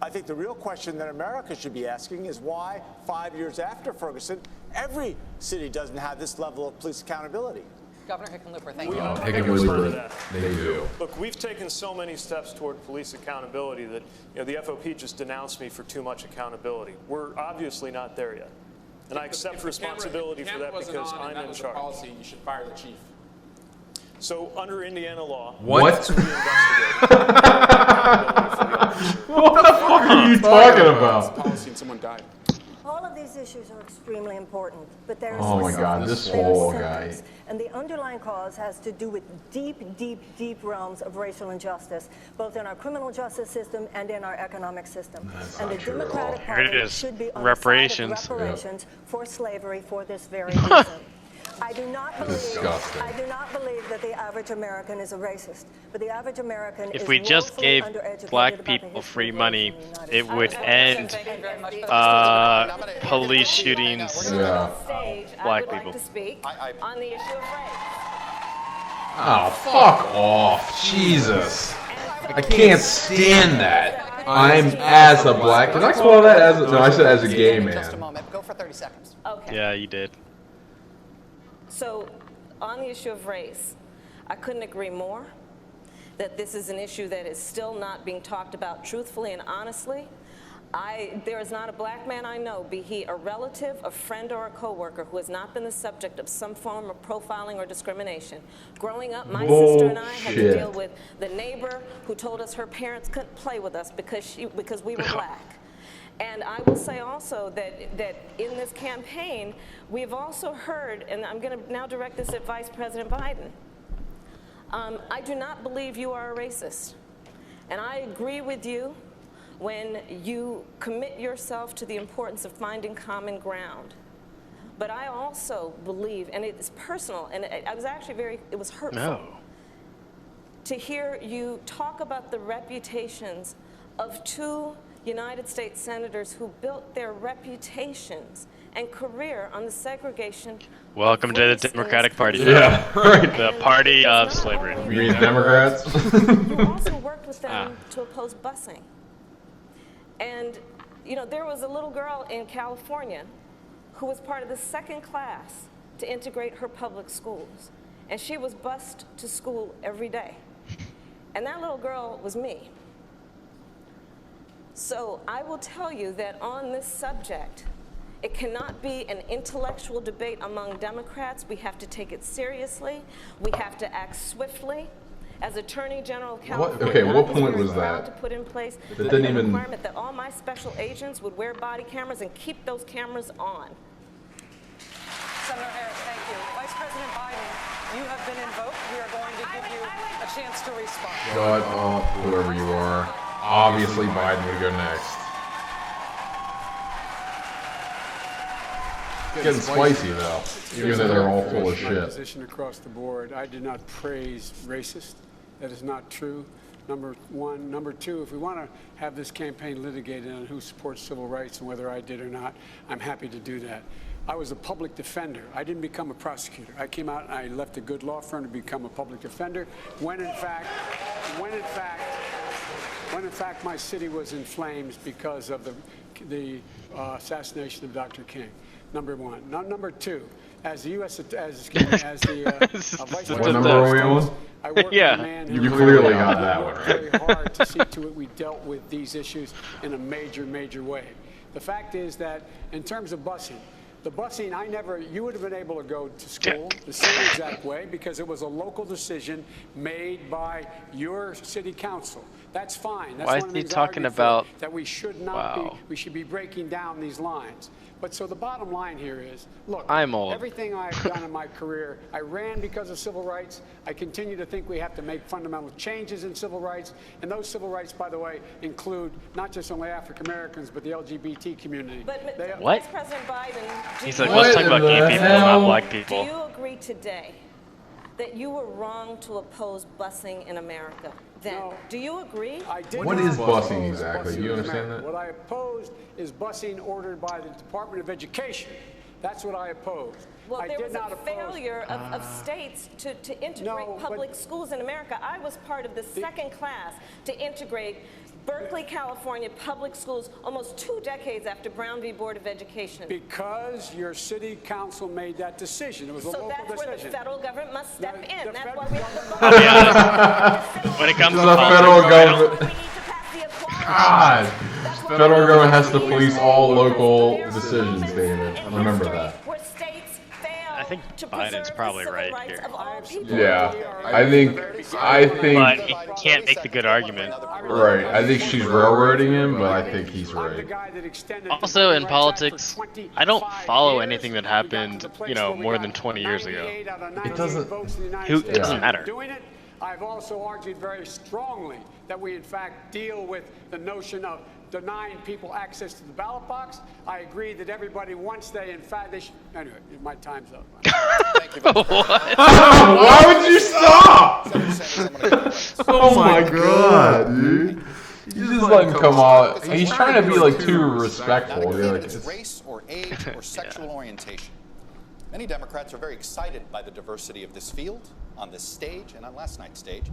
I think the real question that America should be asking is why 5 years after Ferguson, every city doesn't have this level of police accountability. Governor Hickenlooper, thank you. Hickenlooper, they do. Look, we've taken so many steps toward police accountability that the FOP just denounced me for too much accountability. We're obviously not there yet. And I accept responsibility for that because I'm in charge. Policy, you should fire the chief. So under Indiana law, What? we investigate. What the fuck are you talking about? Policy and someone died. All of these issues are extremely important, but there is Oh my God, this there are whole symptoms, guy. and the underlying cause has to do with deep, deep, deep realms of racial injustice, both in our criminal justice system and in our economic system. And the Democratic Here it Party is. should be on Reparations. the side of reparations for slavery for this very reason. I do not believe that the average American is a racist, but the average American If is we just woefully gave undereducated black about the people history free of money, race in the United it would States. end police shootings, Yeah. black I would people. like to speak on the issue of race. Oh, fuck off. Jesus. I can't stand that. I'm as a black. Did I call that as a, no, I said as a gay Just a man. moment. Go for 30 seconds. Okay. Yeah, you did. So, on the issue of race, I couldn't agree more that this is an issue that is still not being talked about truthfully and honestly. There is not a black man I know, be he a relative, a friend, or a coworker, who has not been the subject of some form of profiling or discrimination. Growing up, my sister and I had to deal with the neighbor who told us her parents couldn't play with us because we were black. And I will say also that in this campaign, we've also heard, and I'm going to now direct this at Vice President Biden, I do not believe you are a racist. And I agree with you when you commit yourself to the importance of finding common ground. But I also believe, and it's personal, and I was actually it was hurtful to hear you talk about the reputations of two United States senators who built their reputations and career on the segregation. Welcome to the Democratic Party. Yeah, right. The party of slavery. You mean Democrats? You also worked with them to oppose busing. And, there was a little girl in California who was part of the second class to integrate her public schools. And she was bused to school every day. And that little girl was me. So I will tell you that on this subject, it cannot be an intellectual debate among Democrats. We have to take it seriously. We have to act swiftly. As Attorney General of California, what point I was proud that? To put in place That a didn't even requirement that all my special agents would wear body cameras and keep those cameras on. Senator Harris, thank you. Vice President Biden, you have been invoked. We are going to give you a chance to respond. Shut up, whoever you are. Obviously, Biden would go next. It's getting spicy though, even though they're all full of shit. Position across the board. I did not praise racist. That is not true. Number one. Number two, if we want to have this campaign litigated on who supports civil rights and whether I did or not, I'm happy to do that. I was a public defender. I didn't become a prosecutor. I came out and I left a good law firm to become a public defender when in fact, when in fact my city was in flames because of the assassination of Dr. King. Number one. Number two, as the U.S. as the Vice What number are we on? I worked with a man who you clearly got that one right. Very hard to see to it we dealt with these issues in a major way. The fact is that in terms of busing, the busing, you would have been able to go to school the same exact way because it was a local decision made by your city council. That's fine. That's Why one is of the he things talking I argue about? for, that we should not be, we should be breaking down these lines. But so the bottom line here is, look, I'm old. Everything I've done in my career, I ran because of civil rights. I continue to think we have to make fundamental changes in civil rights. And those civil rights, by the way, include not just only African Americans, but the LGBT community. But what? Vice President Biden, He's like, let's talk about gay people, not black people. Do you agree today that you were wrong to oppose busing in America? Then, do you agree? I did. What is busing exactly? Do you understand that? What I opposed is busing ordered by the Department of Education. That's what I opposed. Well, I there did was not a failure of states to integrate public schools in America. I was part of the second class to integrate Berkeley, California public schools almost 2 decades after Brown v. Board of Education. Because your city council made that decision. It was a local decision. So that's where the federal government must step in. That's why we have the when it comes to the federal government. God, federal government has to police all local decisions, David. Remember that. I think Biden's probably right here. Yeah, I think. But he can't make the good argument. Right, I think she's railroading him, but I think he's right. Also, in politics, I don't follow anything that happened, more than 20 years ago. It doesn't. It doesn't matter. I've also argued very strongly that we, in fact, deal with the notion of denying people access to the ballot box. I agree that everybody, once they, in fact, they should. Anyway, my time's up. Thank you. Why would you stop? Oh my God, dude. You just let him come out. He's trying to be like too respectful. Race or age or sexual orientation. Many Democrats are very excited by the diversity of this field on this stage and on last night's stage.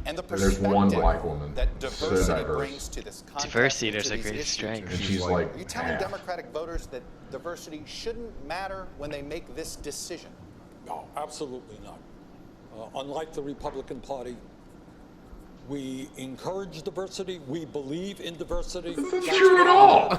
And the there's one black woman. That diversity so diverse. brings to this contest. Diversity, there's a great strength. And she's like, are you telling Democratic voters that diversity shouldn't matter when they make this decision? No, absolutely not. Unlike the Republican Party, we encourage diversity. We believe in diversity. That's true at all.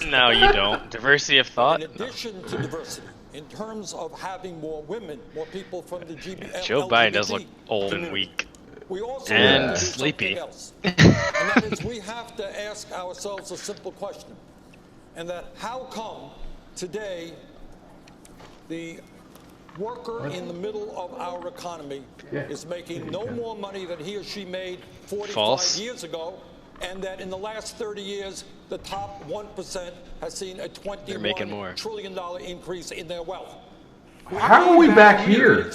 No, you don't. Diversity of thought. In addition to diversity, in terms of having more women, more people from the Joe Biden does look old and weak. We also and sleepy. Else. And that is, we have to ask ourselves a simple question, and that how come today the worker in the middle of our economy is making no more money than he or she made 45 years ago, and that in the last 30 years, the top 1% has seen a $21 trillion increase in their wealth. How are we back here?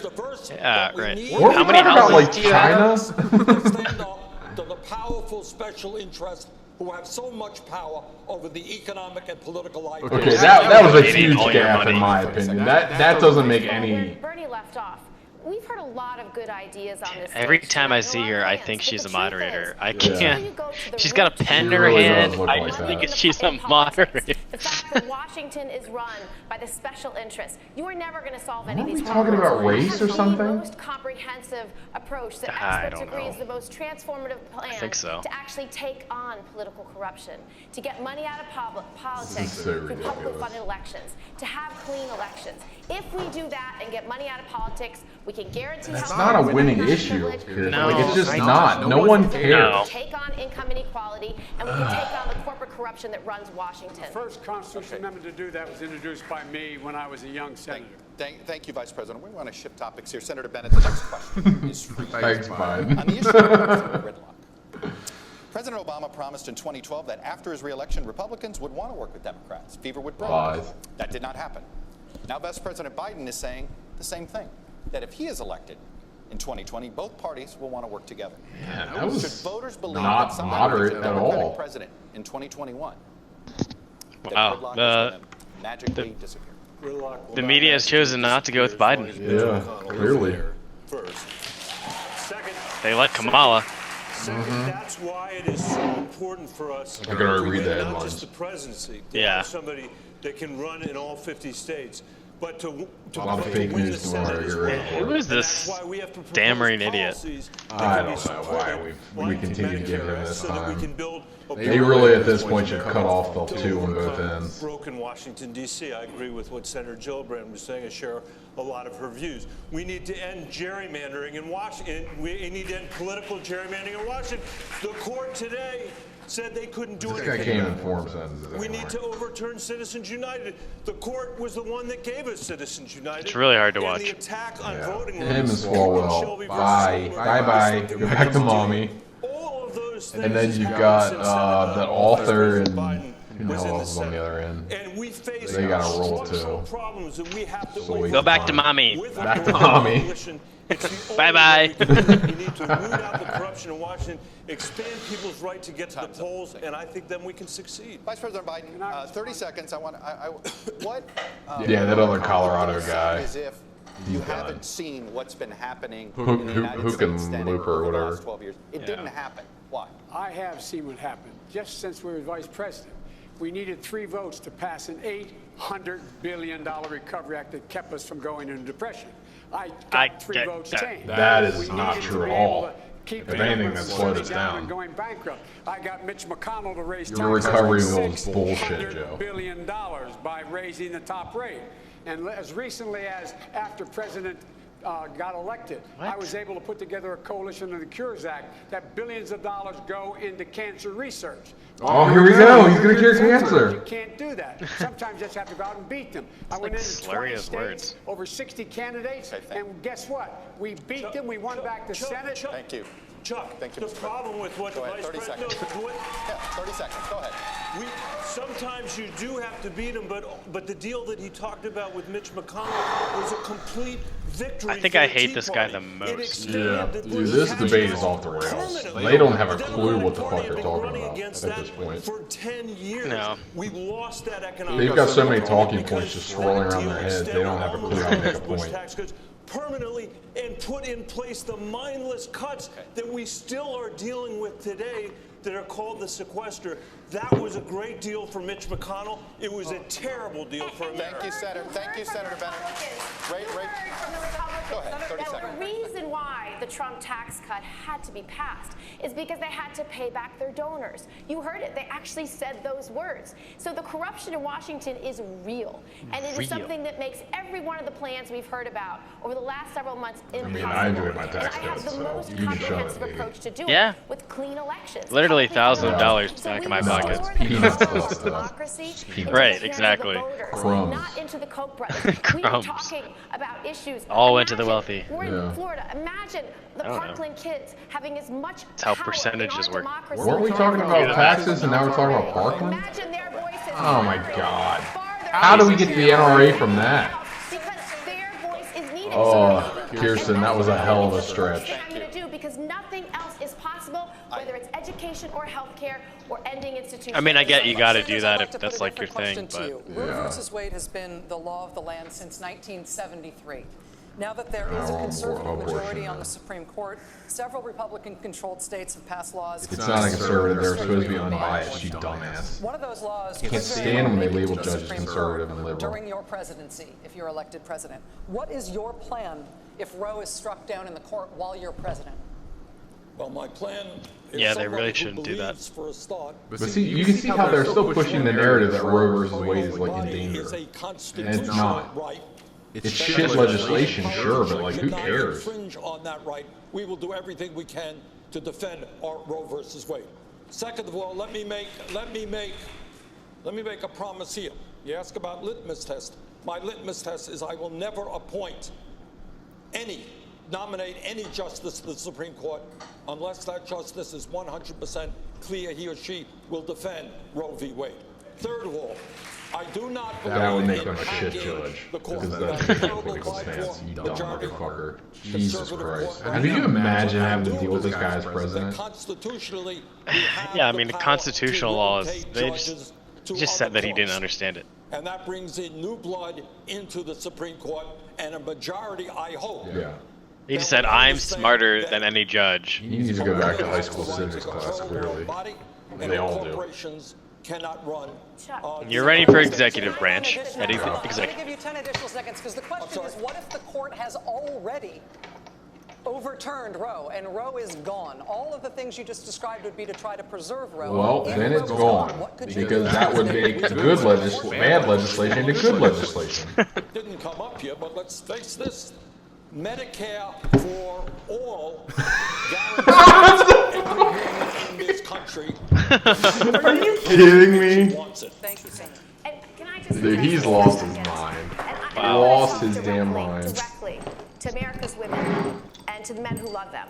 Yeah, right. Weren't we talking about like China? Stand up to the powerful special interests who have so much power over the economic and political life. Okay, that was a huge gap in my opinion. That doesn't make any. Bernie left off. We've heard a lot of good ideas on this. Every time I see her, I think she's a moderator. I can't. She's got a pen in her hand. I just think she's a moderator. The fact that Washington is run by the special interests. You are never going to solve any of these problems. Are we talking about race or something? The most comprehensive approach that experts agree is the most transformative plan to actually take on political corruption, to get money out of politics through publicly funded elections, to have clean elections. If we do that and get money out of politics, we can guarantee it's not a winning issue. No, like, it's just not. No one cares. Take on income inequality, and we can take on the corporate corruption that runs Washington. The first constitutional amendment to do that was introduced by me when I was a young senator. Thank you, Vice President. We want to shift topics here. Senator Bennett, the next question is for you. Thanks, Biden. On the issue of gridlock. President Obama promised in 2012 that after his re-election, Republicans would want to work with Democrats. Fever would break. That did not happen. Now, Vice President Biden is saying the same thing, that if he is elected in 2020, both parties will want to work together. Yeah, that was should voters believe not that moderate at all. President in 2021, wow, magically disappear. The media has chosen not to go with Biden. Yeah, clearly. They let Kamala. That's why it is so important for us I gotta read the not headlines. just the presidency, to Yeah. have somebody that can run in all 50 states, but to A lot of fake win the news Senate as tomorrow. well. Who is this That's why we have to propose stammering idiot? policies that I can be don't know why supported, we like continue to give him Medicare, this so that we time. can build a They really, at this point, should cut off the two on both ends. broken Washington, D.C. I agree with what Senator Gillibrand was saying. I share a lot of her views. We need to end gerrymandering in Washington. We need to end political gerrymandering in Washington. The court today said they couldn't do This anything. guy can't about it. inform sentences We anymore. need to overturn Citizens United. The court was the one that gave us Citizens United. It's really hard to And watch. the attack on voting Him and rights in Swalwell. Shelby versus Bye. Slover. Bye-bye. Go back to mommy. All of those And things then has you've happened got since that author and Biden who was in else is the on the Senate. other end. And we face They got a roll structural too. problems that we have to Sweet. Go back to mommy. With Back a to mommy. coalition, it's the only Bye-bye. way we can do it. We need to root out the corruption in Washington, expand people's right to get to the polls, and I think then we can succeed. Vice President Biden, 30 seconds. What? Yeah, that other Colorado guy. As if you He's haven't done. seen what's been happening Hook- in the hook- United hook and States Senate looper or over the whatever. last 12 years. It didn't happen. Why? I have seen what happened just since we were vice president. We needed 3 votes to pass an $800 billion recovery act that kept us from going into depression. I got 3 votes changed. That is We not needed true to at be able all. to keep If the anything, government that slowed us slowing down. and going bankrupt. I got Mitch McConnell to raise Your taxes recovery by bill is bullshit, $600 Joe. billion by raising the top rate. And as recently as after President got elected, I was able to put together a coalition of the Cures Act that billions of dollars go into cancer research. Oh, here we go. He's going to cure You cancer. can't do that. Sometimes you just have to go out and beat them. I went into 20 states, over 60 candidates, and guess what? We beat them. We won back the Senate. Thank you. Chuck, Thank you, the Mr. problem with what the Go ahead, vice 30 president... seconds. No, Yeah, 30 seconds. Go ahead. Sometimes you do have to beat him, but the deal that he talked about with Mitch McConnell was a complete victory. I think for I the hate Tea this guy Party. the It most. extended Yeah, the dude, Bush this tax debate cut is off the rails. permanently. They don't have a The clue what the Democratic fuck Party they're had been talking running about against at this that point. For 10 years, No. we lost that economic. They've got so many talking points just swirling around their heads, they don't have a clue how to make a Bush point. tax cuts permanently and put in place the mindless cuts that we still are dealing with today that are called the sequester. That was a great deal for Mitch McConnell. It was a terrible deal for America. Thank you, Senator. Thank you, Senator Bennett. Go ahead, 30 Now, seconds. the reason why the Trump tax cut had to be passed is because they had to pay back their donors. You heard it. They actually said those words. So the corruption in Washington is real. And it is something that makes every one of the plans we've heard about over the last several months impossible. I enjoy my tax and I have cuts, the so most you can show it, comprehensive baby. approach to do Yeah. it with clean elections. Literally thousands of So dollars we back in my restore pocket. the Peanuts power plus of stuff. democracy It's into peanuts. the Right, hands of the exactly. voters, Crumbs. not into the Koch brothers. We are Crumbs. talking about issues. All went to the Imagine wealthy. We're Yeah. in Florida. Imagine the I don't know. Parkland kids having as much That's how power percentages in our work. democracy Weren't we as talking they about do. taxes and now we're talking about Parkland? Imagine their voices Oh my mattering God. farther How do we than get the NRA from that? because their voice is needed. Oh, So Kirsten, that was a hell of a it's the stretch. first thing I'm going to do because nothing else is possible, whether it's education or healthcare or ending institutions. I mean, I get you got to do Senators, that I'd like if to that's put a like your different thing, question but to you. Roe Yeah. versus Wade has been the law of the land since 1973. Now that there is a Oh, conservative abortion, majority on yeah. the Supreme Court, several Republican-controlled states have passed laws. It's not a conservative, they're supposed to be unbiased, you dumbass. One of those laws Can't could stand when they very well label make it to the judges Supreme conservative Court and liberal. during your presidency, if you're elected president. What is your plan if Roe is struck down in the court while you're president? Well, my plan is Yeah, they somebody really who shouldn't do that. believes for a start. But see, you can see how they're still pushing the narrative that Roe versus Wade is like in danger. Is a And it's constitutional not. right. It's shit legislation, sure, but like who Cannot cares? infringe on that right. We will do everything we can to defend our Roe versus Wade. Second of all, let me make a promise here. You ask about litmus test. My litmus test is I will never nominate any justice to the Supreme Court unless that justice is 100% clear he or she will defend Roe v. Wade. Third of all, I do not believe That would make in them a shit hacking judge. the court. Because that's That's the terrible political by stance, four you dumb majority motherfucker. Jesus conservative Christ. court. Can you imagine having to deal with this guy as president? Constitutionally, we have yeah, I mean, the power constitutional to laws, rotate they judges to just said other that he didn't courts. understand it. And that brings in new blood into the Supreme Court, and a majority, I hope, Yeah. He just said, "I'm smarter than any judge." He needs to go back to high school civics class, clearly. And they all do. Cannot run. You're running for executive branch. I'm going to give you 10 additional seconds because the question is, what if the court has already overturned Roe, and Roe is gone? All of the things you just described would be to try to preserve Roe. Well, then it's gone, because that would make bad legislation into good legislation. Didn't come up here, but let's face this. Medicare for all guarantees everyone in this country. Are you kidding me? Thank you, Sam. And can I just Dude, he's lost his mind. Wow. Lost his damn mind. Directly to America's women and to the men who love them.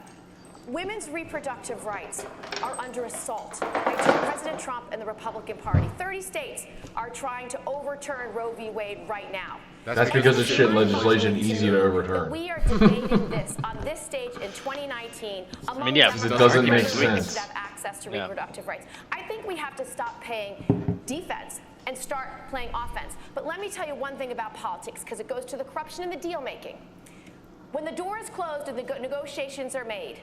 Women's reproductive rights are under assault by President Trump and the Republican Party. 30 states are trying to overturn Roe v. Wade right now. That's because it's shit legislation easy to overturn. We are debating this on this stage in 2019. I mean, yeah, because it doesn't make sense. Should have access to reproductive rights. I think we have to stop playing defense and start playing offense. But let me tell you one thing about politics, because it goes to the corruption and the deal making. When the door is closed and the negotiations are made,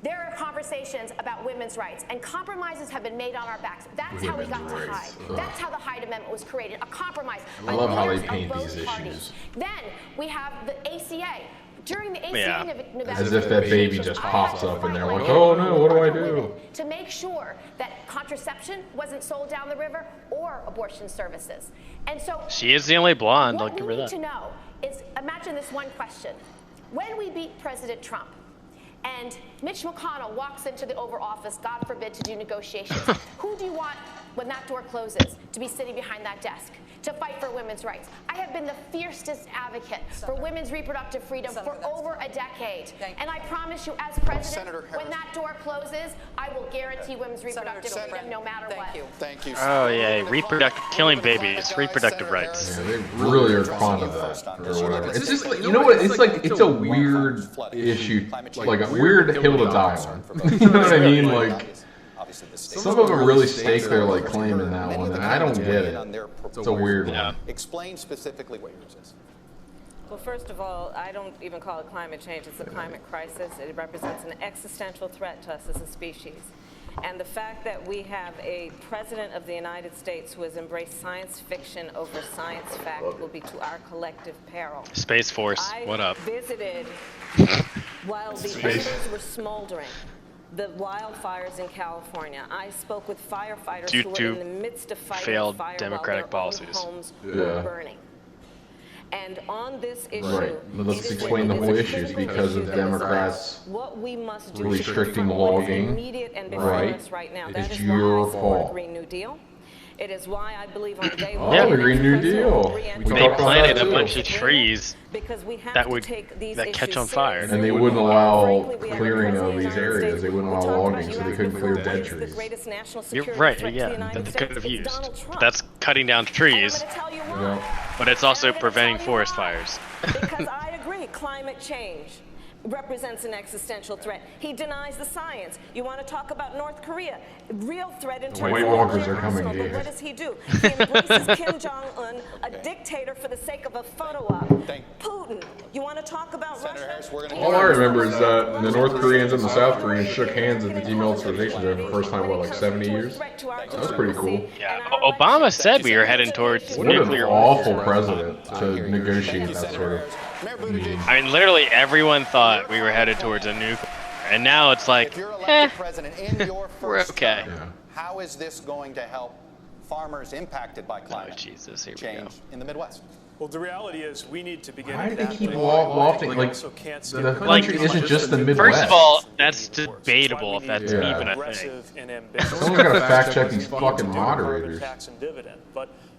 there are conversations about women's rights, and compromises have been made on our backs. That's how we got to Hyde. That's how the Hyde Amendment was created, a compromise. I love how they paint these issues. Then we have the ACA. During the ACA as if that baby just pops up and they're like, oh no, what do I do? To make sure that contraception wasn't sold down the river or abortion services. And so she is the only blonde. I'll give her that. What we need to know is, imagine this one question. When we beat President Trump, and Mitch McConnell walks into the Oval Office, God forbid, to do negotiations, who do you want, when that door closes, to be sitting behind that desk to fight for women's rights? I have been the fiercest advocate for women's reproductive freedom for over a decade. And I promise you, as president, when that door closes, I will guarantee women's reproductive freedom no matter what. Thank you. Oh yeah, killing babies, reproductive rights. Yeah, they really are fond of that, or whatever. It's just like, you know what? It's like, it's a weird issue, like a weird hill to die on. You know what I mean? Like, some of them really stake their like claim in that one, and I don't get it. It's a weird one. Explain specifically what you resist. Well, first of all, I don't even call it climate change. It's a climate crisis. It represents an existential threat to us as a species. And the fact that we have a president of the United States who has embraced science fiction over science fact will be to our collective peril. Space Force, what up? I visited while the embers were smoldering the wildfires in California. I spoke with firefighters who were in the midst of fighting failed fire democratic while their policies. homes were burning. And on this issue, right. Let's explain the whole issue. It's because of Democrats restricting logging. Immediate and before us right now. That is why I support a Green New Deal. It is why I believe on day one. Yeah, the Green New Deal. They planted a bunch of trees that catch on fire. And they wouldn't allow clearing of these areas. They wouldn't allow logging, so they couldn't clear dead trees. You're right, yeah, that they could have used. That's cutting down trees. But it's also preventing forest fires. Because I agree, climate change represents an existential threat. He denies the science. You want to talk about North Korea? Real threat in terms Weight of Walkers are coming but here. what does he do? He embraces Kim Jong-un, a dictator for the sake of a photo op. Putin. You want to talk about Russia? All I remember is that the North Koreans and the South Koreans shook hands at the demilitarization zone for the first time in, like, 70 years? That was pretty cool. Yeah, Obama said we were heading towards nuclear war. What an awful president to negotiate that sort of meeting. I mean, literally everyone thought we were headed towards a nuke, and now it's like, if you're elected president in your we're first okay. term, how is this going to help farmers impacted by climate change in the Midwest? Well, the reality is we need to begin. Why do they keep lofting? Like, the country isn't just the Midwest. First of all, that's debatable if that's even a thing. Someone's got to fact check these fucking moderators.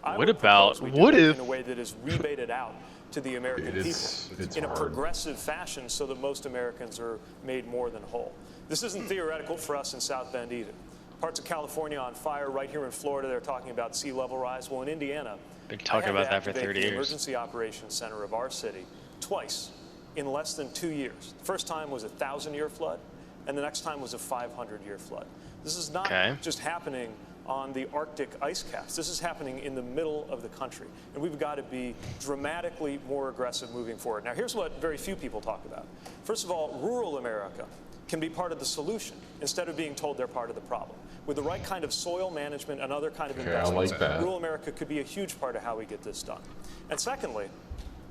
What about, what if? In a way that is rebated out to the American people in a progressive fashion so that most Americans are made more than whole. This isn't theoretical for us in South Bend either. Parts of California on fire. Right here in Florida, they're talking about sea level rise. Well, in Indiana, been talking about that for 30 years. The Emergency Operations Center of our city twice in less than 2 years. The first time was a 1,000-year flood, and the next time was a 500-year flood. This is not just happening on the Arctic ice caps. This is happening in the middle of the country, and we've got to be dramatically more aggressive moving forward. Now, here's what very few people talk about. First of all, rural America can be part of the solution instead of being told they're part of the problem. With the right kind of soil management and other kind of investments, rural America could be a huge part of how we get this done. And secondly,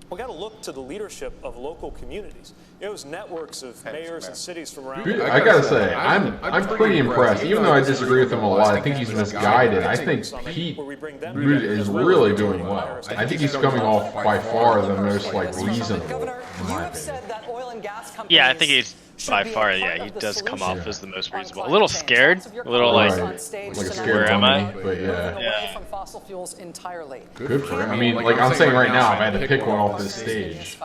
we've got to look to the leadership of local communities. Those networks of mayors and cities from around. I gotta say, I'm pretty impressed. Even though I disagree with him a lot, I think he's misguided. I think Pete Buttigieg is really doing well. I think he's coming off by far the most reasonable. Governor, you have said that oil and gas companies. Yeah, I think he's by far. Yeah, he does come off as the most reasonable. A little scared, a little like a scared where am I? But yeah. Away from fossil fuels entirely. Good for him. I mean, I'm saying right now, if I had to pick one off this stage.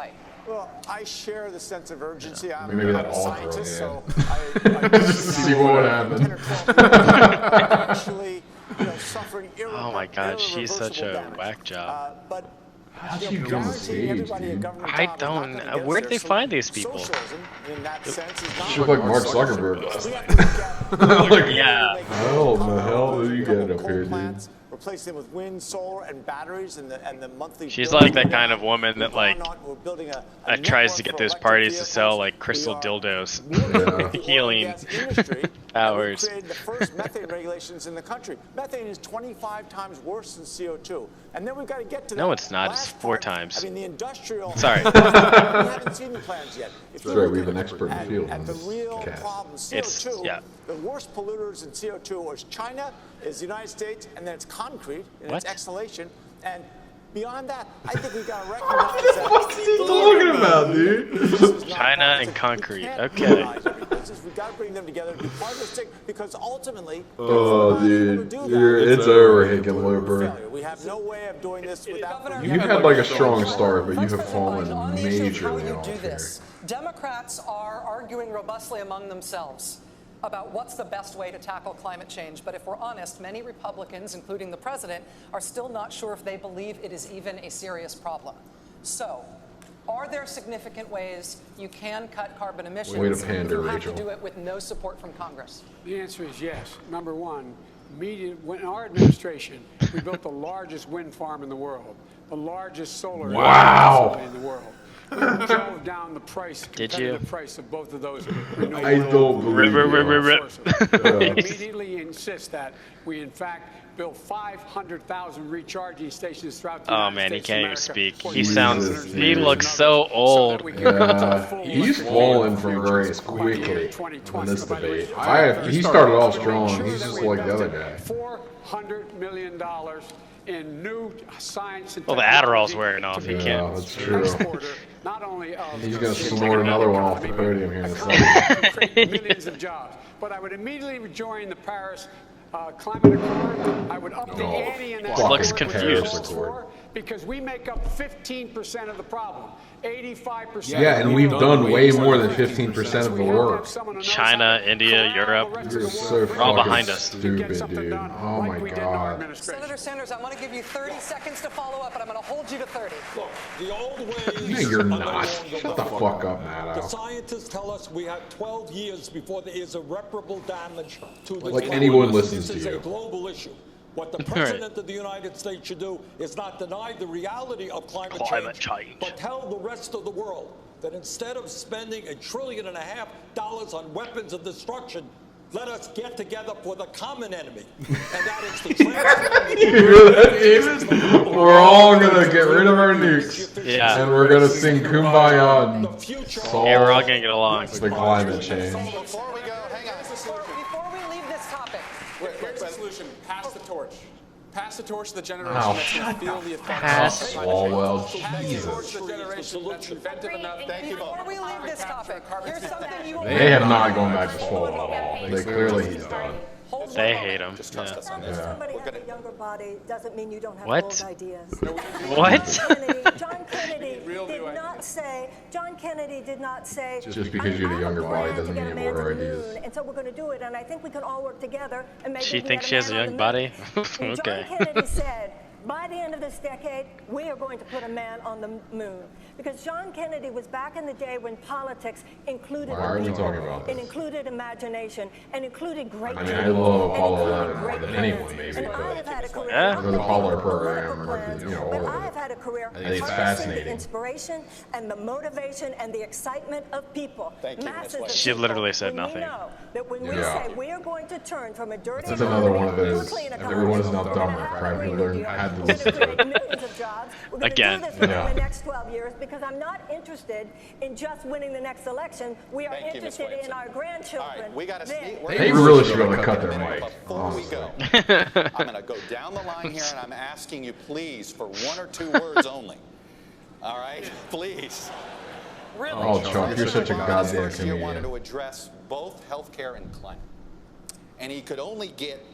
Well, I share the sense of urgency. I'm maybe a that scientist, so I just see what would happen. Actually, suffering oh my God, she's such a whack job. But how did you come on stage, dude? I don't know. Where did they find these people? She looked like Mark Zuckerberg. Yeah. How the hell did you get up here, dude? Replace them with wind, solar, and batteries, and the monthly. She's like that kind of woman that tries to get those parties to sell crystal dildos, healing powers. We created the first methane regulations in the country. Methane is 25 times worse than CO2, and then we've got to get to. No, it's not. It's 4 times. I mean, the industrial. Sorry. We haven't seen the plans yet. That's right. We have an expert in the field. At the real problem, CO2. The worst polluters in CO2 is China, is the United States, and then it's concrete and its exhalation. And beyond that, I think we've got to recognize that. What's he talking about, dude? China and concrete. Okay. We've got to bring them together to be part of this thing because ultimately. Oh, dude, it's over, Hickenlooper. We have no way of doing this without. You had a strong start, but you have fallen majorly off here. Democrats are arguing robustly among themselves about what's the best way to tackle climate change. But if we're honest, many Republicans, including the president, are still not sure if they believe it is even a serious problem. So, are there significant ways you can cut carbon emissions? Way to pander, you have Rachel. to do it with no support from Congress? The answer is yes. Number one, in our administration, we built the largest wind farm in the world, the largest solar facility in the world. We drove down the price, competitive price of both of those I don't believe We immediately insist that we, in fact, build 500,000 recharging stations throughout the United States. He can't even speak. He looks so old. He's fallen from grace quickly in this debate. He started off strong. He's just like the other guy. $400 million in new science and the Adderall's wearing off. He can't. That's true. Not only he's going to snort another one off the podium here in a second. Create millions of jobs. But I would immediately join the Paris climate accord. I would up the ante in that. Looks confused. Because we make up 15% of the problem. 85%. Yeah, and we've done way more than 15% of the work. China, India, Europe, we're all behind us. Stupid, dude. Oh my God. Senator Sanders, I want to give you 30 seconds to follow up, but I'm going to hold you to 30. Look, the old way. No, you're not. Shut the fuck up, Matt. The scientists tell us we have 12 years before there is irreparable damage to the like anyone listens to you. This is a global issue. What the President of the United States should do is not deny the reality of climate change, but tell the rest of the world that instead of spending $1.5 trillion on weapons of destruction, let us get together for the common enemy, and that is the We're all going to get rid of our nukes, and we're going to sing Kumbaya and solve we're all going to get along. The climate change. Before we leave this topic, here's the solution. Pass the torch. Pass the torch to the generation Oh, that's going to feel the effects. Pass Swalwell, Jesus. Pass the torch to the generation that's inventive enough. Thank you. Before we leave this topic, here's something you They have not gone back to Swalwell at all. They clearly he's done. They hate him. Somebody has a younger body doesn't mean you don't have What? old ideas. What? John Kennedy did not say. Just because you're the younger body doesn't mean you have more ideas. And so we're going to do it, and I think we can all work together. And maybe She thinks she has a young body? Okay. John Kennedy said, by the end of this decade, we are going to put a man on the moon. Because John Kennedy was back in the day when politics included Why are we people, talking about this? and included imagination, and included great I mean, I love Apollo 11 more than anyone, maybe, and I but have had a career. yeah. The Apollo program, all But of I it. have had a career I think it's parsing fascinating. the inspiration and the motivation and the excitement of people. Masses of She people. literally said When we nothing. know that when we Yeah. say we are going to turn from a dirty That's another one of economy to a those. clean economy, Everyone's not we're dumber. gonna have a Crime Green people New Deal, had to we're listen gonna to create it. millions of jobs. We're going to Again. do this within Yeah. the next 12 years because I'm not interested in just winning the next election. We are Thank you, Ms. interested in Williamson. our grandchildren. All right, we got to there. They really should be able to cut their mic. Before we go, I'm going to go down the line here, and I'm asking you, please, for 1 or 2 words only. All right, please. Really? Oh, Chuck, you're such a goddamn First year wanted comedian. to address both healthcare and climate, and he could only get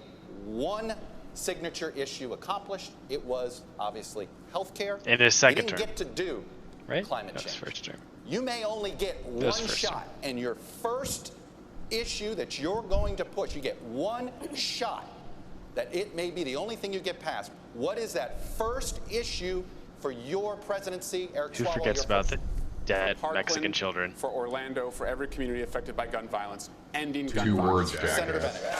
one signature issue accomplished. It was obviously healthcare. In his second he didn't term. get to do Right? climate That was change. first term. You may only get That one was first term. shot, and your first issue that you're going to push, you get one shot that it may be the only thing you get passed. What is that first issue for your presidency, Eric Who Swalwell? forgets your about first- the dead Parkland, Mexican children? For Orlando, for every community affected by gun violence, ending gun 2 violence. words, Senator jackass. Bennett.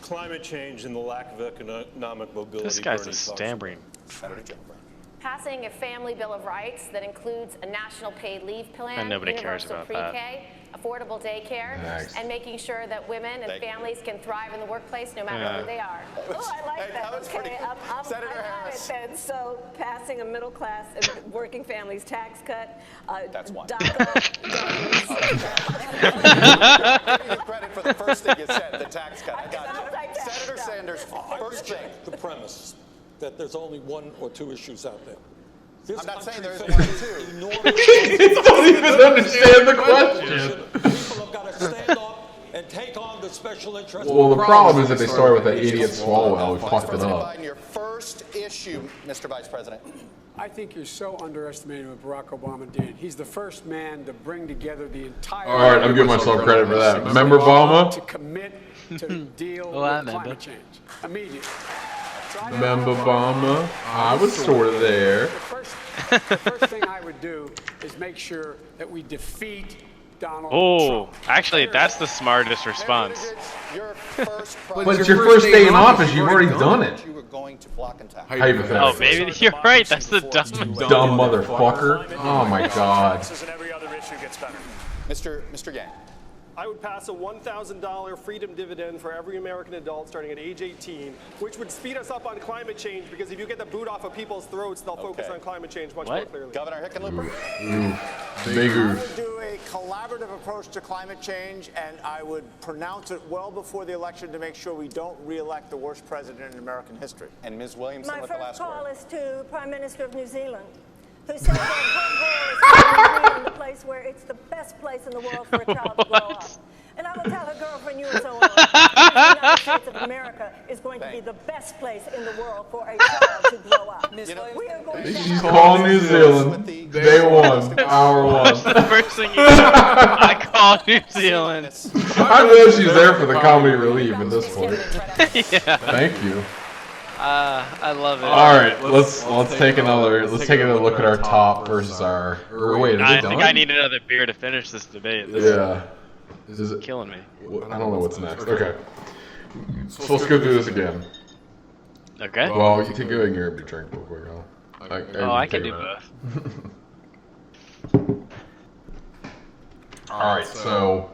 Climate change and the lack of economic mobility. This guy's a Bernie talks stammering. Senator Joe Brown. Passing a family bill of rights that includes a national paid leave plan, And nobody cares universal about that. pre-K, affordable daycare, Next. and making sure that women and Thank you. families can thrive in the workplace no matter Yeah. who they are. Oh, I like Hey, that. was pretty Okay, good. I'm Senator on Harris. it then. So passing a middle class and working families tax cut. That's one. DACA. Give you credit for the first thing you said, the tax cut. I got I you. like tax Senator cut. Sanders, first thing. The premise that there's only 1 or 2 issues out there. This I'm not saying country there's 1 or faces 2. enormous Don't even understand the question. People have got to stand up and take on the special interests. Well, the problem is that they started with that idiot Swalwell who fucked it President up. Biden, your first issue, Mr. Vice President. I think you're so underestimating what Barack Obama did. He's the first man to bring together the entire. All right, I'm giving myself credit for that. Remember Obama? To commit to deal Oh, I with remember. climate change immediately. So I Remember Obama? I was sort of there. The first thing I would do is make sure that we defeat Donald Oh, Trump. actually, that's the smartest response. Your first But it's your first day in office. You've already done it. You were going to block and tackle. Oh, maybe you're right. That's the dumbest. Dumb motherfucker. Oh my god. And every other issue gets better. Mr. Yang. I would pass a $1,000 freedom dividend for every American adult starting at age 18, which would speed us up on climate change because if you get the boot off of people's throats, they'll focus Okay. on climate change much What? more clearly. Governor Hickenlooper. Big I oof. would do a collaborative approach to climate change, and I would pronounce it well before the election to make sure we don't re-elect the worst president in American history. And Ms. Williamson My with the first last call word. is to Prime Minister of New Zealand, who said that her goal is to make New Zealand the place where it's the best place in the world for a child to grow up. And I will tell her girlfriend, you and so on, that the United States of America is going to be the best place in the world for a child to grow up. We are going to She's calling New Zealand. Day 1, hour 1. The first thing you do, I call New Zealand. I know she's there for the comedy relief at this point. Yeah. Thank you. I love it. All right, let's take another look at our top versus our. Or wait, is I it think done? I need another beer to finish this debate. This Yeah. Is it killing me. I don't know what's next. Okay. So let's go through this again. Okay. Well, you can go and grab your drink real quick. I can do both. All right, so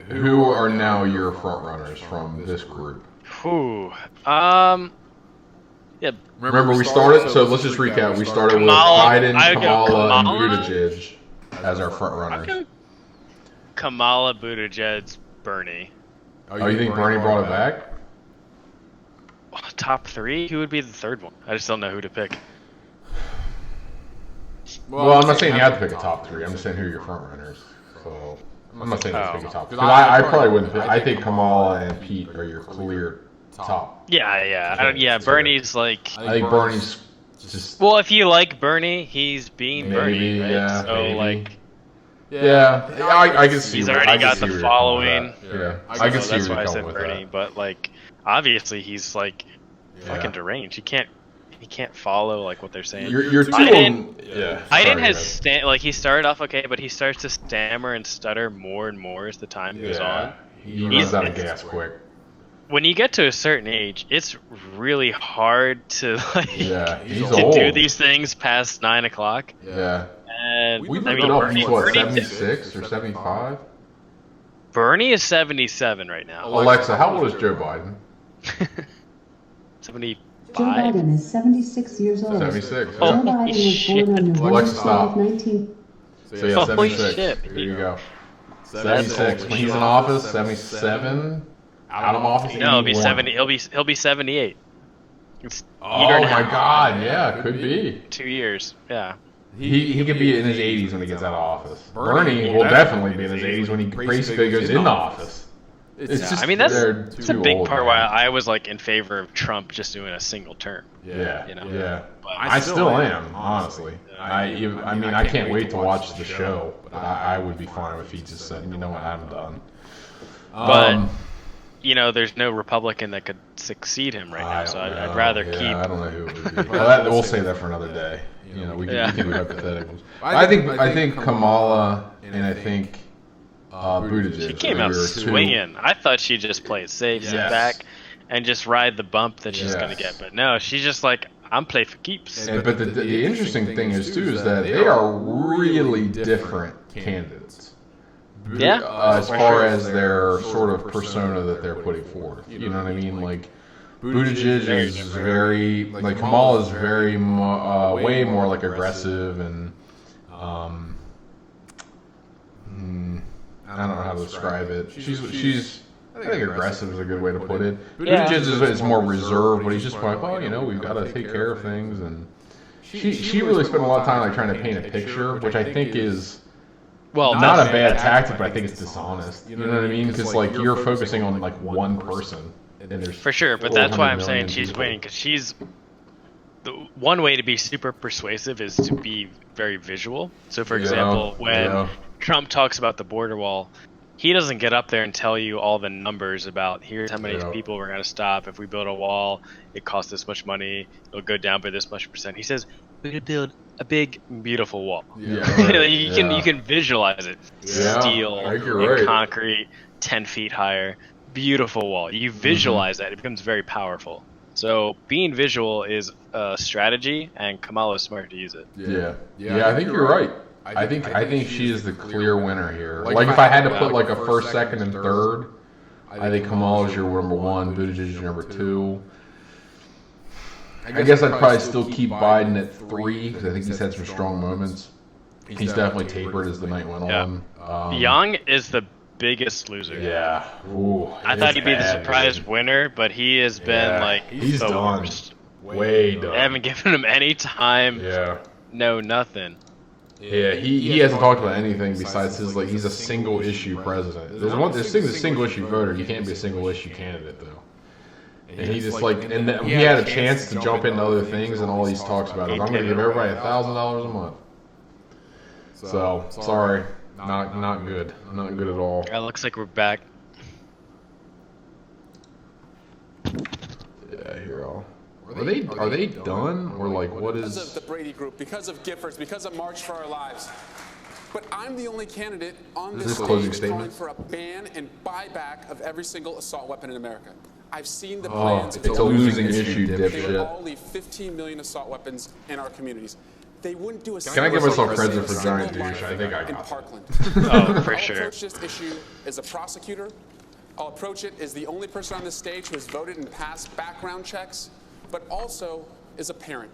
who are now your front runners from this group? Whew. Yeah. Remember, we started. So let's just recap. We started with Kamala- Biden, I would go Kamala, and Kamala? Buttigieg as our front runners. Kamala, Buttigieg, Bernie. Oh, you think Bernie brought it back? Top 3? Who would be the third one? I just don't know who to pick. Well, I'm not saying you have to pick a top 3. I'm just saying who are your front runners. So I'm not saying you have to pick a top 3. I probably wouldn't. I think Kamala and Pete are your clear top. Yeah. Bernie's like. I think Bernie's just. Well, if you like Bernie, he's being Bernie, right? Yeah, so maybe. like. I can see. He's I already can got see the where you're coming following. with that. Yeah, I can see That's where why I you're said coming with Bernie. that. But like, obviously he's like fucking deranged. He can't follow like what they're saying. You're too Biden has like he started off okay, but he starts to stammer and stutter more and more as the time goes on. He runs out of gas quick. When you get to a certain age, it's really hard to like old. do these things past 9 o'clock. Yeah. And We've I been mean, up to what, 76 or 75? Bernie is 77 right now. Alexa, how old is Joe Biden? 75. Joe Biden is 76 years old. 76. Joe Biden was born on November Alexa, stop. 19... So yeah, 76. There you go. 76. When he's in office, 77. Out of office. No, he'll be 70. He'll be 78. It's oh my God! Yeah, could be 2 years. Yeah. He could be in his 80s when he gets out of office. Bernie will definitely be in his 80s when he basically goes into office. It's just, I mean, that's a big old, part why I was like in favor of Trump just doing a single term. Yeah, you know? yeah. But I still am, honestly. I mean, I can't wait to watch the show. But I would be fine if he just said, you know what, I'm done. But you know, there's no Republican that could succeed him right now, so I'd rather keep. I don't know who it would be. Well, we'll save that for another day. You know, we can do hypotheticals. I think Kamala and I think Buttigieg. She came out swinging. I thought she'd just play it safe, sit back, and just ride the bump that she's going to get. But no, she's just like, I'm playing for keeps. But the interesting thing is, too, is that they are really different candidates. As far as their sort of persona that they're putting forward. You know what I mean? Like, Buttigieg is very, like, Kamala is very, way more, like, aggressive and, I don't know how to describe it. She's I think aggressive is a good way to put it. Buttigieg is more reserved, but he's just like, well, you know, we've got to take care of things. And she really spent a lot of time, like, trying to paint a picture, which I think is... Well, not a bad tactic, but I think it's dishonest. You know what I mean? Because like you're focusing on like one person, and there's for sure. But that's why I'm saying she's winning, because she's the one way to be super persuasive is to be very visual. So, for example, when Trump talks about the border wall, he doesn't get up there and tell you all the numbers about here's how many people we're going to stop. If we build a wall, it costs this much money. It'll go down by this much percent. He says we're going to build a big, beautiful wall. You can visualize it. Steel and concrete, 10 feet higher, beautiful wall. You visualize that, it becomes very powerful. So being visual is a strategy, and Kamala is smart to use it. Yeah, I think you're right. I think she is the clear winner here. Like if I had to put like a first, second, and third, I think Kamala is your number one, Buttigieg is your number two. I guess I'd probably still keep Biden at 3 because I think he's had some strong moments. He's definitely tapered as the night went on. Young is the biggest loser. Yeah. Ooh, I thought he'd be the surprise winner, but he has been like he's the done. worst. Way done. They haven't given him any time. No, nothing. Yeah, he hasn't talked about anything besides his like he's a single issue president. This thing's a single issue voter. You can't be a single issue candidate though. And he just like, and he had a chance to jump into other things, and all he talks about is, I'm going to give everybody $1,000 a month. So sorry, not good, not good at all. It looks like we're back. Yeah, here all. Are they done or like what is? Because of the Brady Group, because of Giffords, because of March for Our Lives. But I'm the only candidate on this stage calling for a ban and buyback of every single assault weapon in America. I've seen the plans. It's a losing issue, They would dipshit. all leave 15 million assault weapons in our communities. They wouldn't do a Can I give myself credit for giant douche? I think I got Parkland. Oh, for I'll sure. approach this issue as a prosecutor. I'll approach it as the only person on this stage who has voted and passed background checks, but also as a parent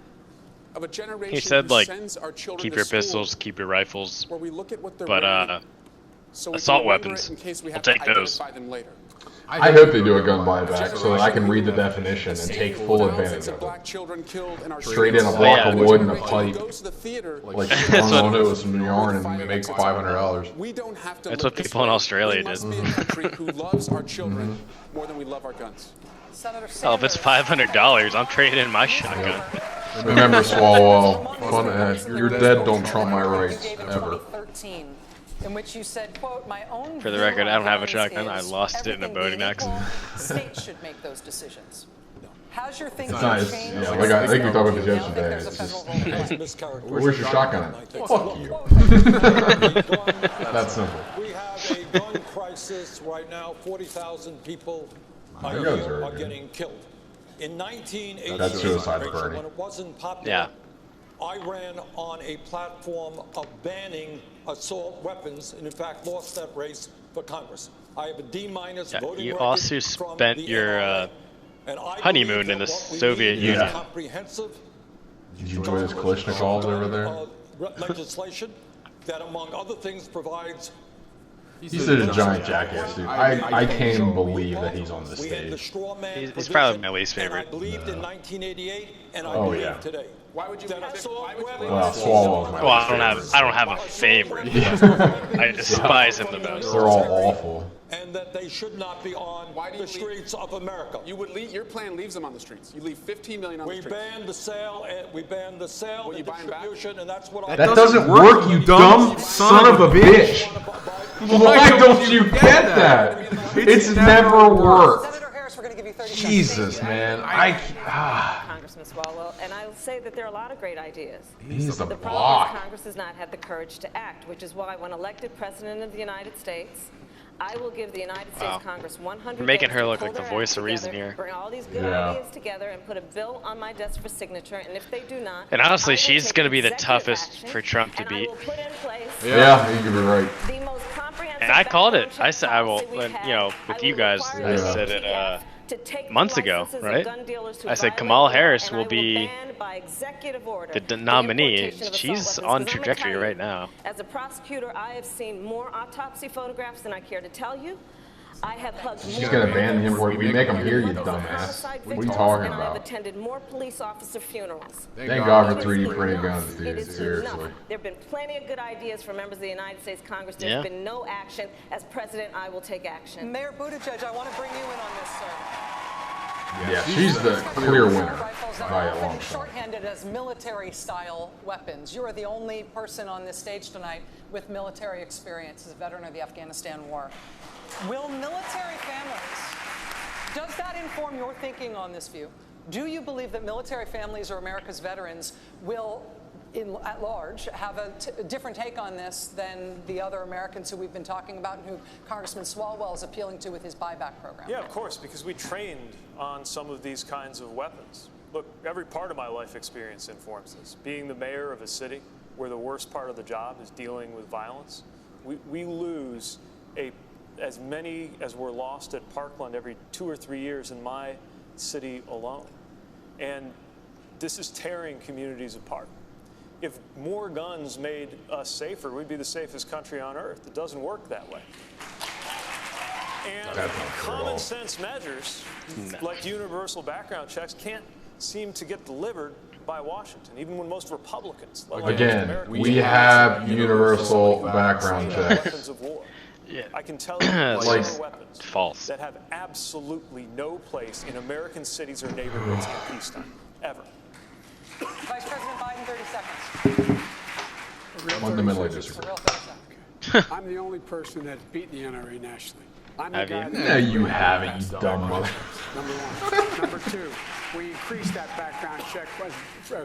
of a generation He said who like, sends our children keep to your school pistols, keep your rifles, where we look at what they're but wearing, so we assault can remember weapons, it in case we we'll have to take those. identify them later. I hope they do a gun buyback so that I can read the definition and take full advantage of it. Trade in a block of wood and a pipe, like on it with some yarn and make $500. That's what people in Australia did. Who loves our children more than we love our guns. Oh, if it's $500, I'm trading in my shotgun. Remember, Swalwell, you're dead, don't trump my rights, ever. in which you said, quote, my own For the record, I don't have a view shotgun. I is lost it in a everything boating being accident. equal, states should make those decisions. Has your thinking It's nice. changed? Yeah, like I think we talked about this yesterday. It's just, where's your shotgun at? Fuck you. That's simple. We have a gun crisis right now. 40,000 people a You guys year are are getting killed. In 1988, That's suicide, Bernie. when it wasn't popular, Yeah. I ran on a platform of banning assault weapons, and in fact lost that race for Congress. I have a D-minus Yeah, voting you record also from spent the your NRA, and I honeymoon believe in the that what we Soviet need is Union. comprehensive Did you enjoy this Kalashnikovs over there? legislation that, among other things, provides. He's such a giant jackass, dude. I can't even believe that he's on this stage. He's probably my least favorite. I believed in 1988, and I Oh, believe yeah. today. Why would you? Well, Swalwell's my Well, I don't have a favorite. I despise him the most. They're all awful. And that they should not be on the streets of America. You would leave. Your plan leaves them on the streets. You leave 15 million on the We streets. banned the sale, and we banned the sale and distribution, and that's what I. That doesn't work, you dumb son of a bitch. Why don't you get that? It's never worked. Jesus, man. Congressman Swalwell, and I will say that there are a lot of great ideas. He's the problem block. is Congress has not had the courage to act, which is why when elected President of the United States, I will give the United States Wow. Congress 100 You're making days her to look pull like the their voice act of reason together, here. bring all these good Yeah. ideas together and put a bill on my desk for signature, and if they do not, And honestly, I will she's take going to be the executive toughest action, for Trump to and I beat. will put in place Yeah, you could be right. the most comprehensive And I called it. background I said I will, check policy we've you know, had. with I you will guys. require I the said it ATF to take the months ago, licenses of right? gun dealers who I said violate Kamala law, Harris and I will be ban by executive order the the nominee. importation of assault She's weapons, on 'cause I'm gonna trajectory tell you, right now. As a prosecutor, I have seen more autopsy photographs than I care to tell you. I have hugged She's more gonna ban him victims before we make him hear, you mothers of dumbass. homicide What are you victims, talking and I have about? attended more police officer funerals. Thank God for It 3D is printed enough. guns, It dude. is Seriously. enough. There have been plenty of good ideas from members of the United States Congress. There's Yeah. been no action. As president, I will take action. Mayor Buttigieg, I want to bring you in on this, sir. Yeah, she's the clear winner Rifles are by a often long shot. shorthanded as military-style weapons. You are the only person on this stage tonight with military experience as a veteran of the Afghanistan war. Will military families, does that inform your thinking on this view? Do you believe that military families or America's veterans will, at large, have a different take on this than the other Americans who we've been talking about and who Congressman Swalwell is appealing to with his buyback program? Yeah, of course, because we trained on some of these kinds of weapons. Look, every part of my life experience informs this. Being the mayor of a city where the worst part of the job is dealing with violence, we lose as many as were lost at Parkland every 2 or 3 years in my city alone. And this is tearing communities apart. If more guns made us safer, we'd be the safest country on earth. It doesn't work that way. And common sense measures like universal background checks can't seem to get delivered by Washington, even when most Republicans, Again, we have universal background checks. weapons of war. Yeah. I can tell you Like, there are weapons false. that have absolutely no place in American cities or neighborhoods in peacetime, ever. Vice President Biden, 30 seconds. Fundamentally disagree. I'm the only person that's beaten the NRA nationally. I'm Have the guy you? that- No, you haven't, you dumb mother. Number one. Number two, we increased that background check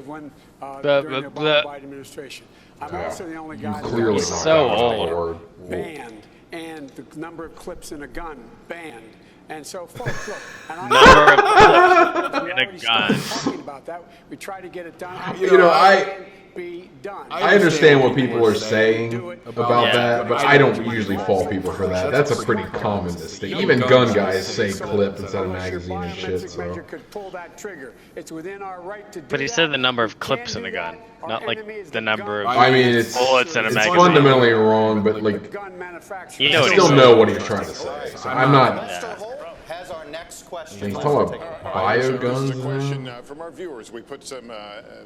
when Blah, during the blah, Obama administration. I'm Yeah. also the only You guy clearly that don't so have old. the word. banned, and the number of clips in a gun banned. And so, folks, look. And I Number of clips we in a already started gun. talking about that. We tried to get it done. You know, be done. I understand what people are saying about Yeah. that, but I don't usually fault people for that. That's a pretty common mistake. Even gun guys say clip instead of magazine and shit, so. Could pull that trigger. It's within our right to do But he that. said the number of We clips can in a do gun, that. not Our like enemy is the number of I mean, it's bullets in a magazine. fundamentally wrong, but like, gun manufacturer. You know I what still he's know saying. what he's trying to say. So I'm not. Mr. Holt has our next question. He's Let's talking take a about break. So this is a bioguns question now. from our viewers. We put some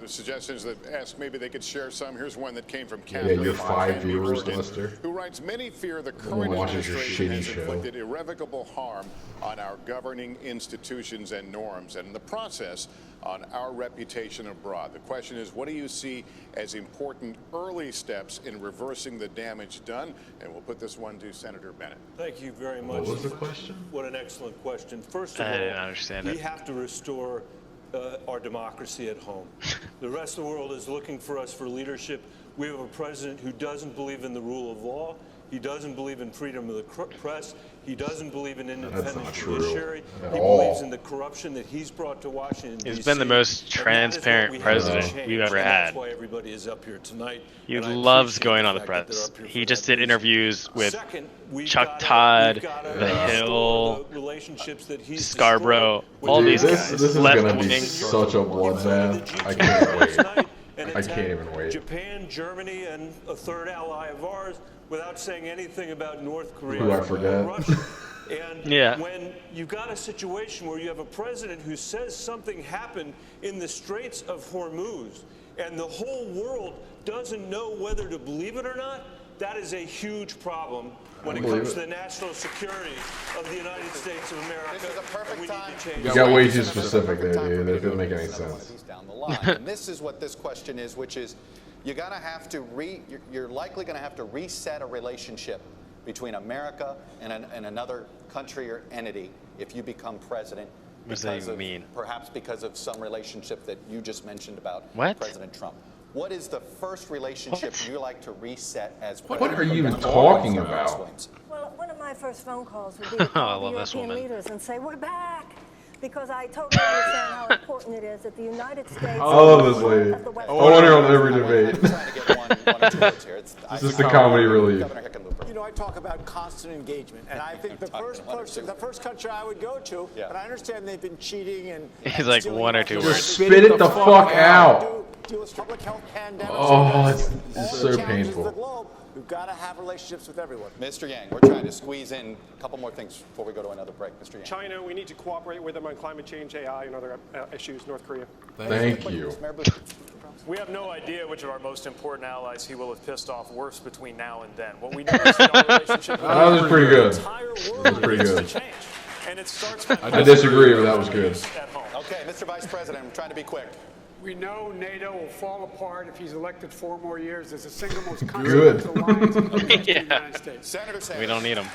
suggestions that ask maybe they could share some. Here's one that came from Yeah, Catherine. your 5 from viewers, Oregon, Lester. who writes, many fear the current administration has inflicted irrevocable harm on our governing institutions and norms, and in the process, on our reputation abroad. The question is, what do you see as important early steps in reversing the damage done? And we'll put this one to Senator Bennett. Thank you very much. What was the question? What an excellent question. First of I all, didn't understand we it. have to restore our democracy at home. The rest of the world is looking for us for leadership. We have a president who doesn't believe in the rule of law. He doesn't believe in freedom of the press. He doesn't believe in independent judiciary. He believes in the corruption that he's brought to Washington, He's D.C. been the most transparent president we've ever had. That's why everybody is up here tonight. He loves going on the press. He just did interviews with Chuck Todd, The Hill, Scarborough, all these guys. This is going to be such a bloodbath. I can't wait. I can't even wait. Japan, Germany, and a third ally of ours, without saying anything about North Korea Who I forget. or Russia. And Yeah. when you've got a situation where you have a president who says something happened in the Straits of Hormuz, and the whole world doesn't know whether to believe it or not, that is a huge problem when it comes to the national security of the United States of America. This is a perfect time. You got way too specific there, dude. That didn't make any sense. Down the line. And this is what this question is, which is, you're likely going to have to reset a relationship between America and another country or entity if you become president. What does that even mean? Perhaps because of some relationship that you just mentioned about What? President Trump. What is the first relationship you like to reset as president? What are you even talking about? Well, one of my first phone calls would be to call the European leaders and say, we're back. Because I totally understand how important it is that the United States... I love this lady. I want her on every debate. This is the comedy relief. You know, I talk about constant engagement, and I think the first country I would go to, but I understand they've been cheating and... He's like one or two words. Just spit it the fuck out. Deal with public health pandemics. Oh, it's so painful. We've got to have relationships with everyone. Mr. Yang, we're trying to squeeze in a couple more things before we go to another break. Mr. Yang. China, we need to cooperate with them on climate change, AI, and other issues. North Korea. Thank you. We have no idea which of our most important allies he will have pissed off worse between now and then. What we know is that our relationship with That was pretty good. the entire world That was pretty needs good. to change. And it starts with I disagree, but that was good. Okay, Mr. Vice President, I'm trying to be quick. We know NATO will fall apart if he's elected 4 more years as the single most consequential alliance in the United States. Senator Sanders. We don't need them.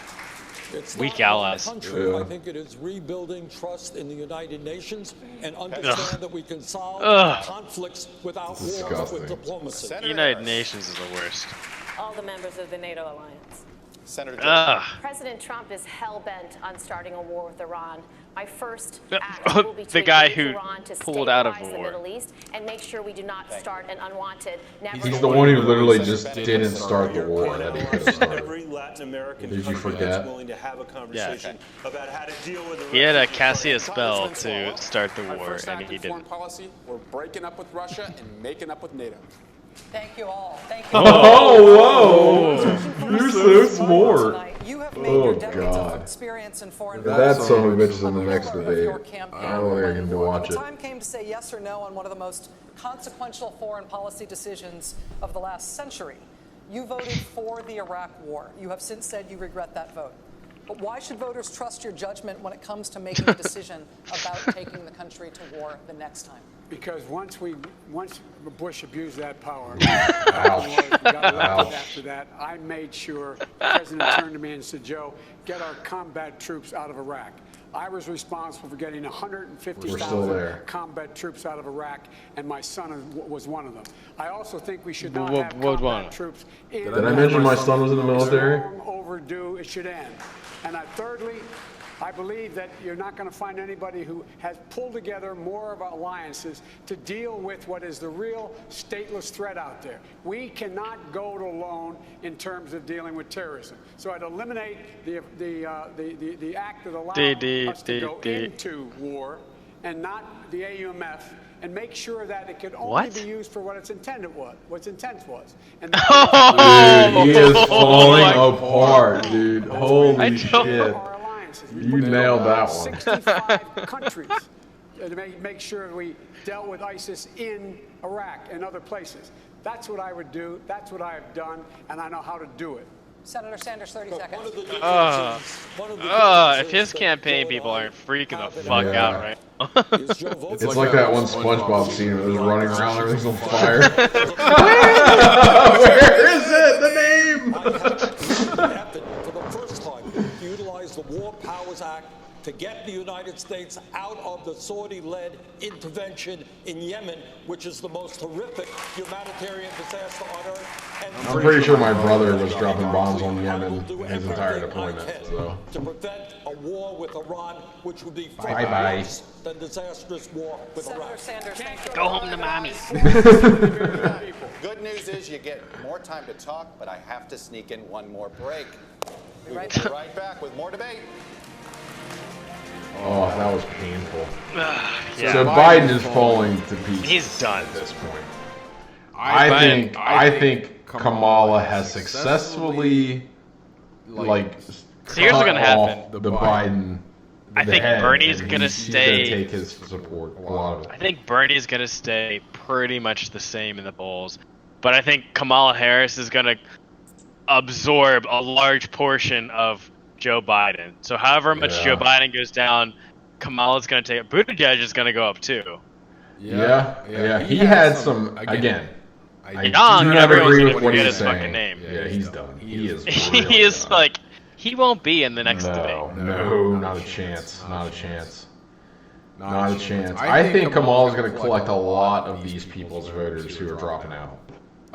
It's Weak not allies. about country. I think it is rebuilding trust in the United Nations and understand that we can solve conflicts without war, but with diplomacy. United Nations is the worst. All the members of the NATO alliance. Senator President Trump is hell-bent on starting a war with Iran. My first The act will be to guy engage who Iran to pulled out of stabilize the war. Middle East and make sure we do not start an unwanted, He's the one who literally just didn't start the war that he could have started. Every Latin American Did you country forget? that's willing to have a conversation about how to deal with the He had a refugee Cassius crisis. bell to start the Our war, first and act he in foreign didn't. policy, we're breaking up with Russia and making up with NATO. Thank you all. Thank you. Oh, whoa! You're so smart. You have made Oh, your decades of God. experience in foreign That policy son of a bitch is in the a next pillar of debate. your I campaign. don't think I can watch The it. time came to say yes or no on one of the most consequential foreign policy decisions of the last century. You voted for the Iraq War. You have since said you regret that vote. But why should voters trust your judgment when it comes to making a decision about taking the country to war the next time? Because once Bush abused that power, Ouch. got elected after that, I made sure the president turned to me and said, Joe, get our combat troops out of Iraq. I was responsible for getting We're still 150,000 there. combat troops out of Iraq, and my son was one of them. I also think we should not What- have what one? combat troops in Did I mention my son was in the military? It's long overdue. It should end. And thirdly, I believe that you're not going to find anybody who has pulled together more of alliances to deal with what is the real stateless threat out there. We cannot go it alone in terms of dealing with terrorism. So I'd eliminate the act that allowed us to go into war and not the AUMF, and make sure that it could only be used for what its intent was. And Dude, he is falling apart, dude. Holy shit. You nailed that one. 65 countries to make sure we dealt with ISIS in Iraq and other places. That's what I would do. That's what I have done, and I know how to do it. Senator Sanders, 30 seconds. If his campaign people aren't freaking the fuck out right now. It's like that one SpongeBob scene where they're running around, everything's on fire. Where is it? The name! For the first time, to utilize the War Powers Act to get the United States out of the Saudi-led intervention in Yemen, which is the most horrific humanitarian disaster on earth. And I'm pretty sure my brother was dropping bombs on Yemen his entire deployment. So. To prevent a war with Iran, which would be far Bye-bye. worse than disastrous war with Iraq. Senator Sanders, thank you. Go home to mommy. Good news is you get more time to talk, but I have to sneak in one more break. We will be right back with more debate. Oh, that was painful. Yeah. So Biden is falling to pieces. He's done at this point. I think Kamala has successfully So here's what's gonna happen. The Biden. I think Bernie's gonna stay. He's gonna take his support. A lot of it. I think Bernie's gonna stay pretty much the same in the polls, but I think Kamala Harris is gonna absorb a large portion of Joe Biden. So however much Joe Biden goes down, Kamala's going to take it. Buttigieg is going to go up too. Yeah. He had some, again, I do not agree with what forget he's his fucking saying. name. Yeah, he's done. He is He is like, he won't be in the next debate. No, not a chance. Not a chance. Not a chance. I think Kamala's going to collect a lot of these people's voters who are dropping out.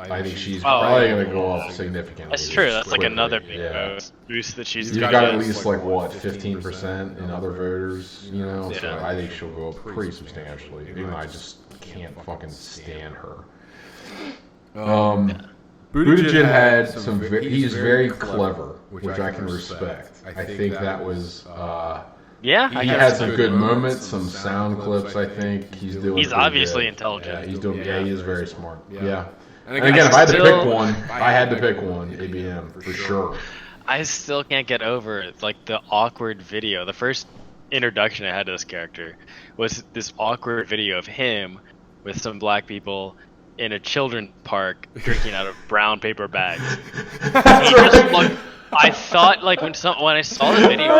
I think she's probably going to go up significantly. That's true. That's quickly. like another big boost that she's got. Got at least like what 15% in other voters, you know. So I think she'll go up pretty substantially. Even though I just can't fucking stand her. Buttigieg had some. He's very clever, which I can respect. I think that was. He had some good moments, some sound clips. I think he's doing. He's obviously intelligent. Yeah, he's doing. Yeah, he is very smart. Yeah. And again, if I had to pick one, ABM, for sure. I still can't get over like the awkward video. The first introduction I had to this character was this awkward video of him with some black people in a children's park drinking out of brown paper bags. I thought like when I saw the video,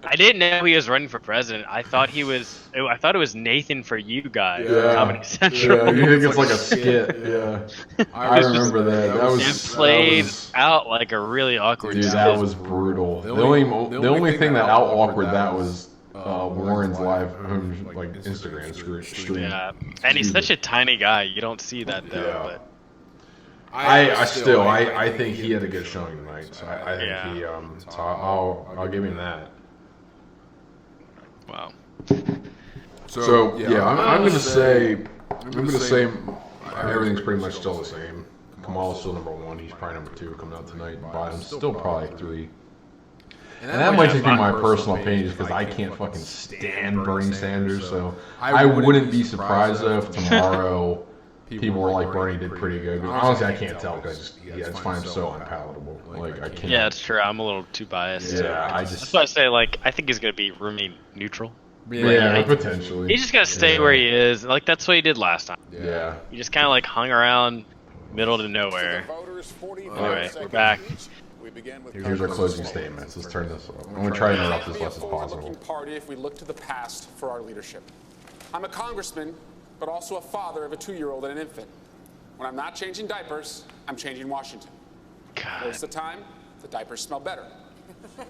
I didn't know he was running for president. I thought it was Nathan for You Guys, Comedy Central. Yeah, you think it's like a skit? Yeah, I remember that. That was played out like a really awkward. Dude, that was brutal. The only thing that out awkward that was Warren's live Instagram stream. Yeah, and he's such a tiny guy. You don't see that though. Yeah. But. I think he had a good showing tonight. So I think he so I'll give him that. Wow. So I'm gonna say everything's pretty much still the same. Kamala's still number 1. He's probably number 2 coming out tonight. Biden's still probably 3. And that might just be my personal opinion, just because I can't fucking stand Bernie Sanders. So I wouldn't be surprised though if tomorrow. People were like, Bernie did pretty good. But honestly, I can't tell because I just find him so unpalatable. Like, I can't. Yeah, it's true. I'm a little too biased. Yeah, that's why I say, like, I think he's going to remain neutral. Yeah, potentially. He's just going to stay where he is. Like, that's what he did last time. Yeah. He just kind of, like, hung around middle to nowhere. Anyway, we're back. Here's our closing statements. Let's turn this off. I'm going to try to interrupt as less as possible. Party if we look to the past for our leadership. I'm a congressman, but also a father of a 2-year-old and an infant. When I'm not changing diapers, I'm changing Washington. Most of the time, the diapers smell better.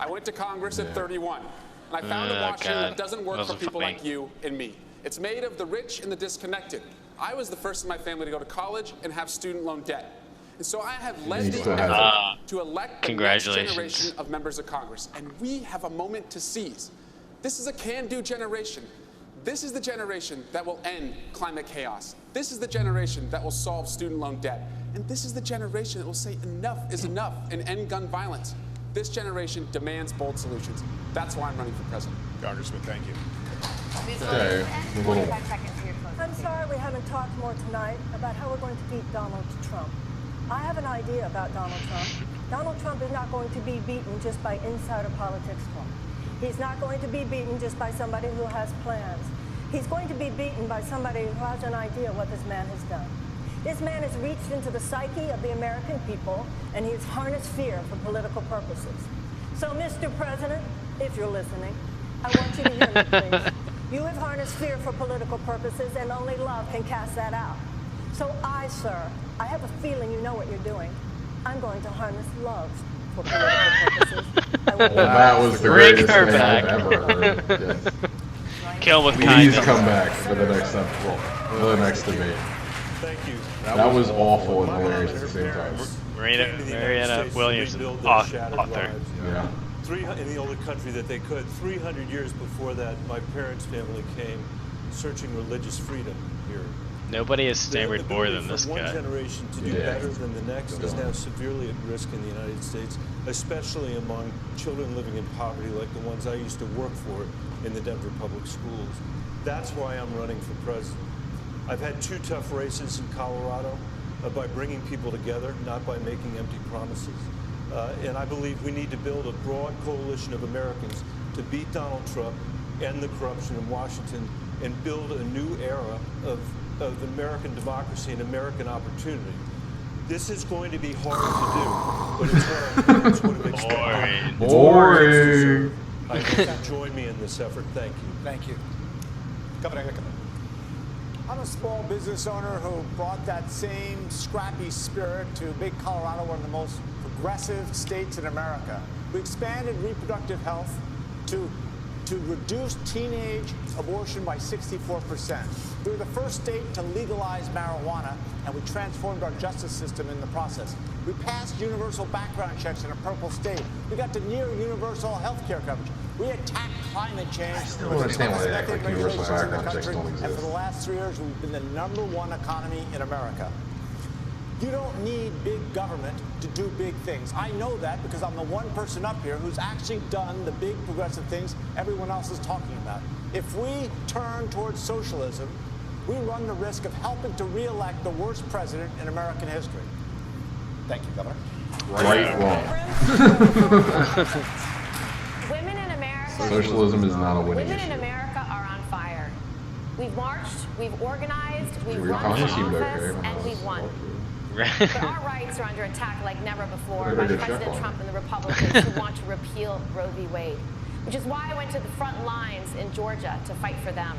I went to Congress at 31, and I found a Washington that doesn't work for people like you and me. It's made of the rich and the disconnected. I was the first in my family to go to college and have student loan debt. And so I have led the effort to elect the next generation of members of Congress. And we have a moment to seize. This is a can-do generation. This is the generation that will end climate chaos. This is the generation that will solve student loan debt. And this is the generation that will say enough is enough and end gun violence. This generation demands bold solutions. That's why I'm running for president. Congressman, thank you. I'm sorry we haven't talked more tonight about how we're going to beat Donald Trump. I have an idea about Donald Trump. Donald Trump is not going to be beaten just by insider politics talk. He's not going to be beaten just by somebody who has plans. He's going to be beaten by somebody who has an idea what this man has done. This man has reached into the psyche of the American people, and he has harnessed fear for political purposes. So, Mr. President, if you're listening, I want you to hear me, please. You have harnessed fear for political purposes, and only love can cast that out. So sir, I have a feeling you know what you're doing. I'm going to harness love for political purposes. That was the greatest thing I've ever heard. Yes. Kill with Please kindness. come back for the next debate. Thank you. That was awful and hilarious at the same time. Mariana Williams, author. Yeah. In the only country that they could. 300 years before that, my parents' family came searching religious freedom here. Nobody has stammered more than this one guy. Generation to do better than the next is now severely at risk in the United States, especially among children living in poverty like the ones I used to work for in the Denver public schools. That's why I'm running for president. I've had 2 tough races in Colorado by bringing people together, not by making empty promises. And I believe we need to build a broad coalition of Americans to beat Donald Trump, end the corruption in Washington, and build a new era of American democracy and American opportunity. This is going to be hard to do, but it's what our parents would have expected. Boring. I hope you join me in this effort. Thank you. Thank you. I'm a small business owner who brought that same scrappy spirit to big Colorado, one of the most progressive states in America. We expanded reproductive health to reduce teenage abortion by 64%. We were the first state to legalize marijuana, and we transformed our justice system in the process. We passed universal background checks in a purple state. We got to near universal health care coverage. We attacked climate change. I still don't understand why they act like universal background checks don't exist. And for the last 3 years, we've been the #1 economy in America. You don't need big government to do big things. I know that because I'm the one person up here who's actually done the big progressive things everyone else is talking about. If we turn towards socialism, we run the risk of helping to re-elect the worst president in American history. Thank you, Governor. Right, wrong. Women in America. Socialism is not a winning Women issue. in America are on fire. We've marched, we've organized, we've run Congress for seemed office, okay. and we've won. But our rights are under attack like never before by President Trump and the Republicans who want to repeal Roe v. Wade, which is why I went to the front lines in Georgia to fight for them.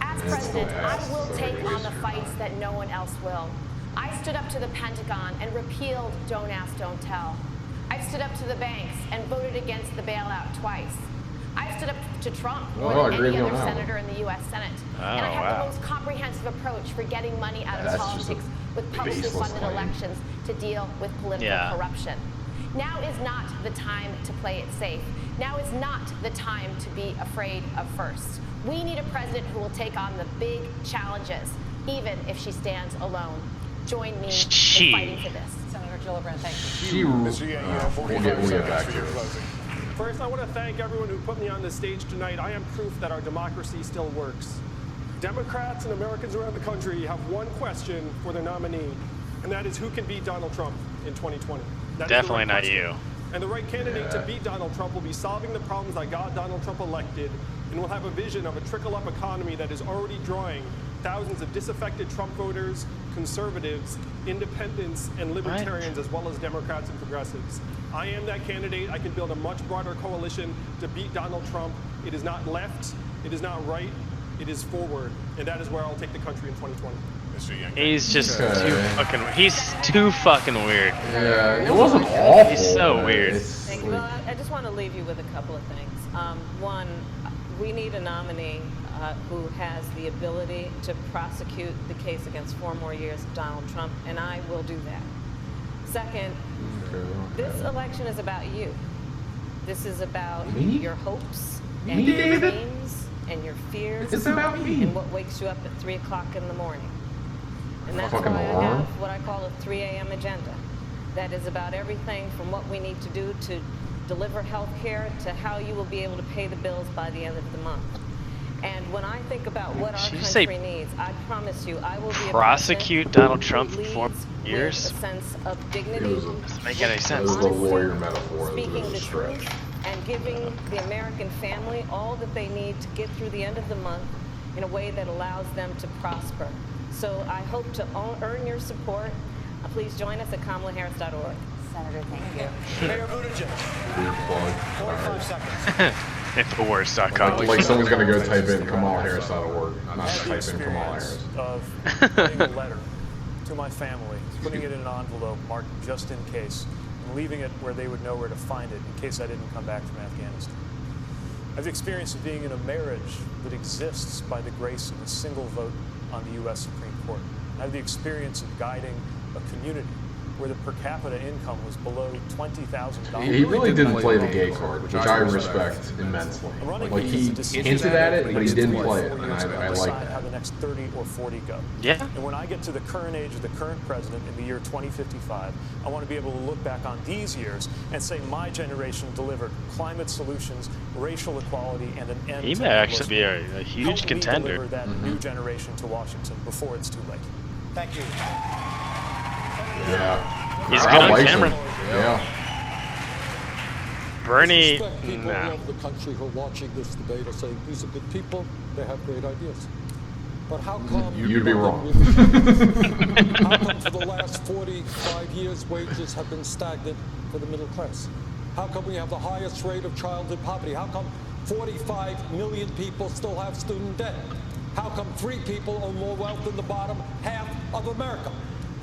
As president, I will take on the fights that no one else will. I stood up to the Pentagon and repealed Don't Ask, Don't Tell. I've stood up to the banks and voted against the bailout twice. I've stood up to Trump more than any other senator in the U.S. Senate. And I have the most comprehensive approach for getting money out of politics with publicly funded elections to deal with political corruption. Now is not the time to play it safe. Now is not the time to be afraid of firsts. We need a president who will take on the big challenges, even if she stands alone. Join me in fighting for this. Senator Gillibrand, thank you. We'll get back to it. First, I want to thank everyone who put me on this stage tonight. I am proof that our democracy still works. Democrats and Americans around the country have one question for their nominee, and that is who can beat Donald Trump in 2020. Definitely not you. And the right candidate to beat Donald Trump will be solving the problems that got Donald Trump elected, and will have a vision of a trickle-up economy that is already drawing thousands of disaffected Trump voters, conservatives, independents, and libertarians, as well as Democrats and progressives. I am that candidate. I can build a much broader coalition to beat Donald Trump. It is not left, it is not right, it is forward, and that is where I'll take the country in 2020. He's just he's too fucking weird. Yeah, it wasn't awful. He's so weird. Well, I just want to leave you with a couple of things. One, we need a nominee who has the ability to prosecute the case against 4 more years of Donald Trump, and I will do that. Second, this election is about you. This is about your hopes and your dreams and your fears. It's about me. And what wakes you up at 3 o'clock in the morning. And that's why I have what I call a 3 a.m. agenda. That is about everything from what we need to do to deliver health care to how you will be able to pay the bills by the end of the month. And when I think about what our country needs, I promise you, I will be prosecute Donald Trump for 4 years. A sense of dignity. Doesn't make any sense. That was the warrior metaphor. Speaking the truth and giving the American family all that they need to get through the end of the month in a way that allows them to prosper. So I hope to earn your support. Please join us at KamalaHarris.org. Senator, thank you. Mayor Buttigieg. 45 seconds. Infowars.com. Like someone's gonna go type in KamalaHarris.org, not type in Kamala Harris. Of writing a letter to my family, putting it in an envelope marked just in case, and leaving it where they would know where to find it in case I didn't come back from Afghanistan. I have the experience of being in a marriage that exists by the grace of a single vote on the U.S. Supreme Court. I have the experience of guiding a community where the per capita income was below $20,000. He really didn't play the gay card, which I respect immensely. Like he hinted at it, but he didn't play it, and I like that. How the next 30 or 40 go. Yeah. And when I get to the current age of the current president in the year 2055, I want to be able to look back on these years and say my generation delivered climate solutions, racial equality, and an end. He to may actually be a Help huge me contender. deliver that new generation to Washington before it's too late. Thank you. Yeah. He's good on like camera. him. Yeah. Bernie, People all over the country who are watching this debate are saying these are good people, they have great ideas. But how come You'd be wrong. How come for the last 45 years wages have been stagnant for the middle class? How come we have the highest rate of childhood poverty? How come 45 million people still have student debt? How come 3 people own more wealth than the bottom half of America?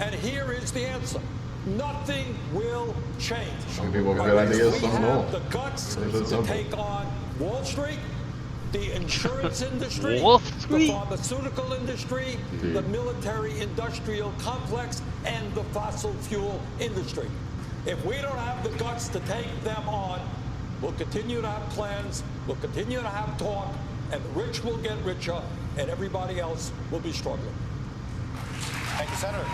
And here is the answer. Nothing will change. Some people have good ideas, some We don't. have the guts to take on Wall Street, the insurance industry, Wall the Street. pharmaceutical industry, the military-industrial complex, and the fossil fuel industry. If we don't have the guts to take them on, we'll continue to have plans, we'll continue to have talk, and the rich will get richer, and everybody else will be struggling. Thank you, Senator.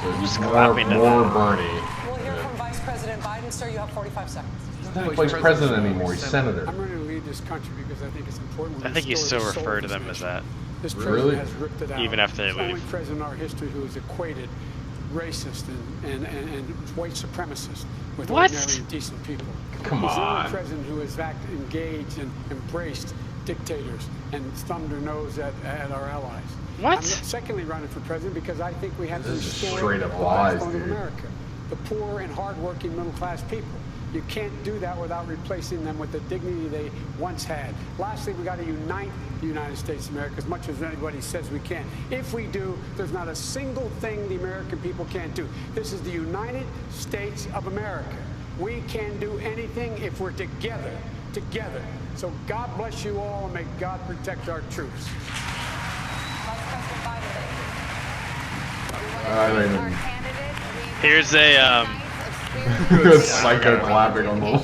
More Bernie. We'll hear from Vice President Biden. Sir, you have 45 seconds. He's not vice president anymore. He's senator. I'm ready to lead this country because I think it's important. I think you still refer to them as that. This president Really? has ripped it out. Even after they It's the only leave. president in our history who has equated racist and white supremacists with What? ordinary and decent people. Come He's the on. only president who has engaged and embraced dictators and thumbed their nose at our allies. What? I'm secondly running for president because I think we have to This is restore straight up the lies, backbone of dude. America, the poor and hardworking middle-class people. You can't do that without replacing them with the dignity they once had. Lastly, we got to unite the United States of America as much as anybody says we can. If we do, there's not a single thing the American people can't do. This is the United States of America. We can do anything if we're together. So God bless you all and may God protect our troops. I don't even. Here's a Psycho clapping on the.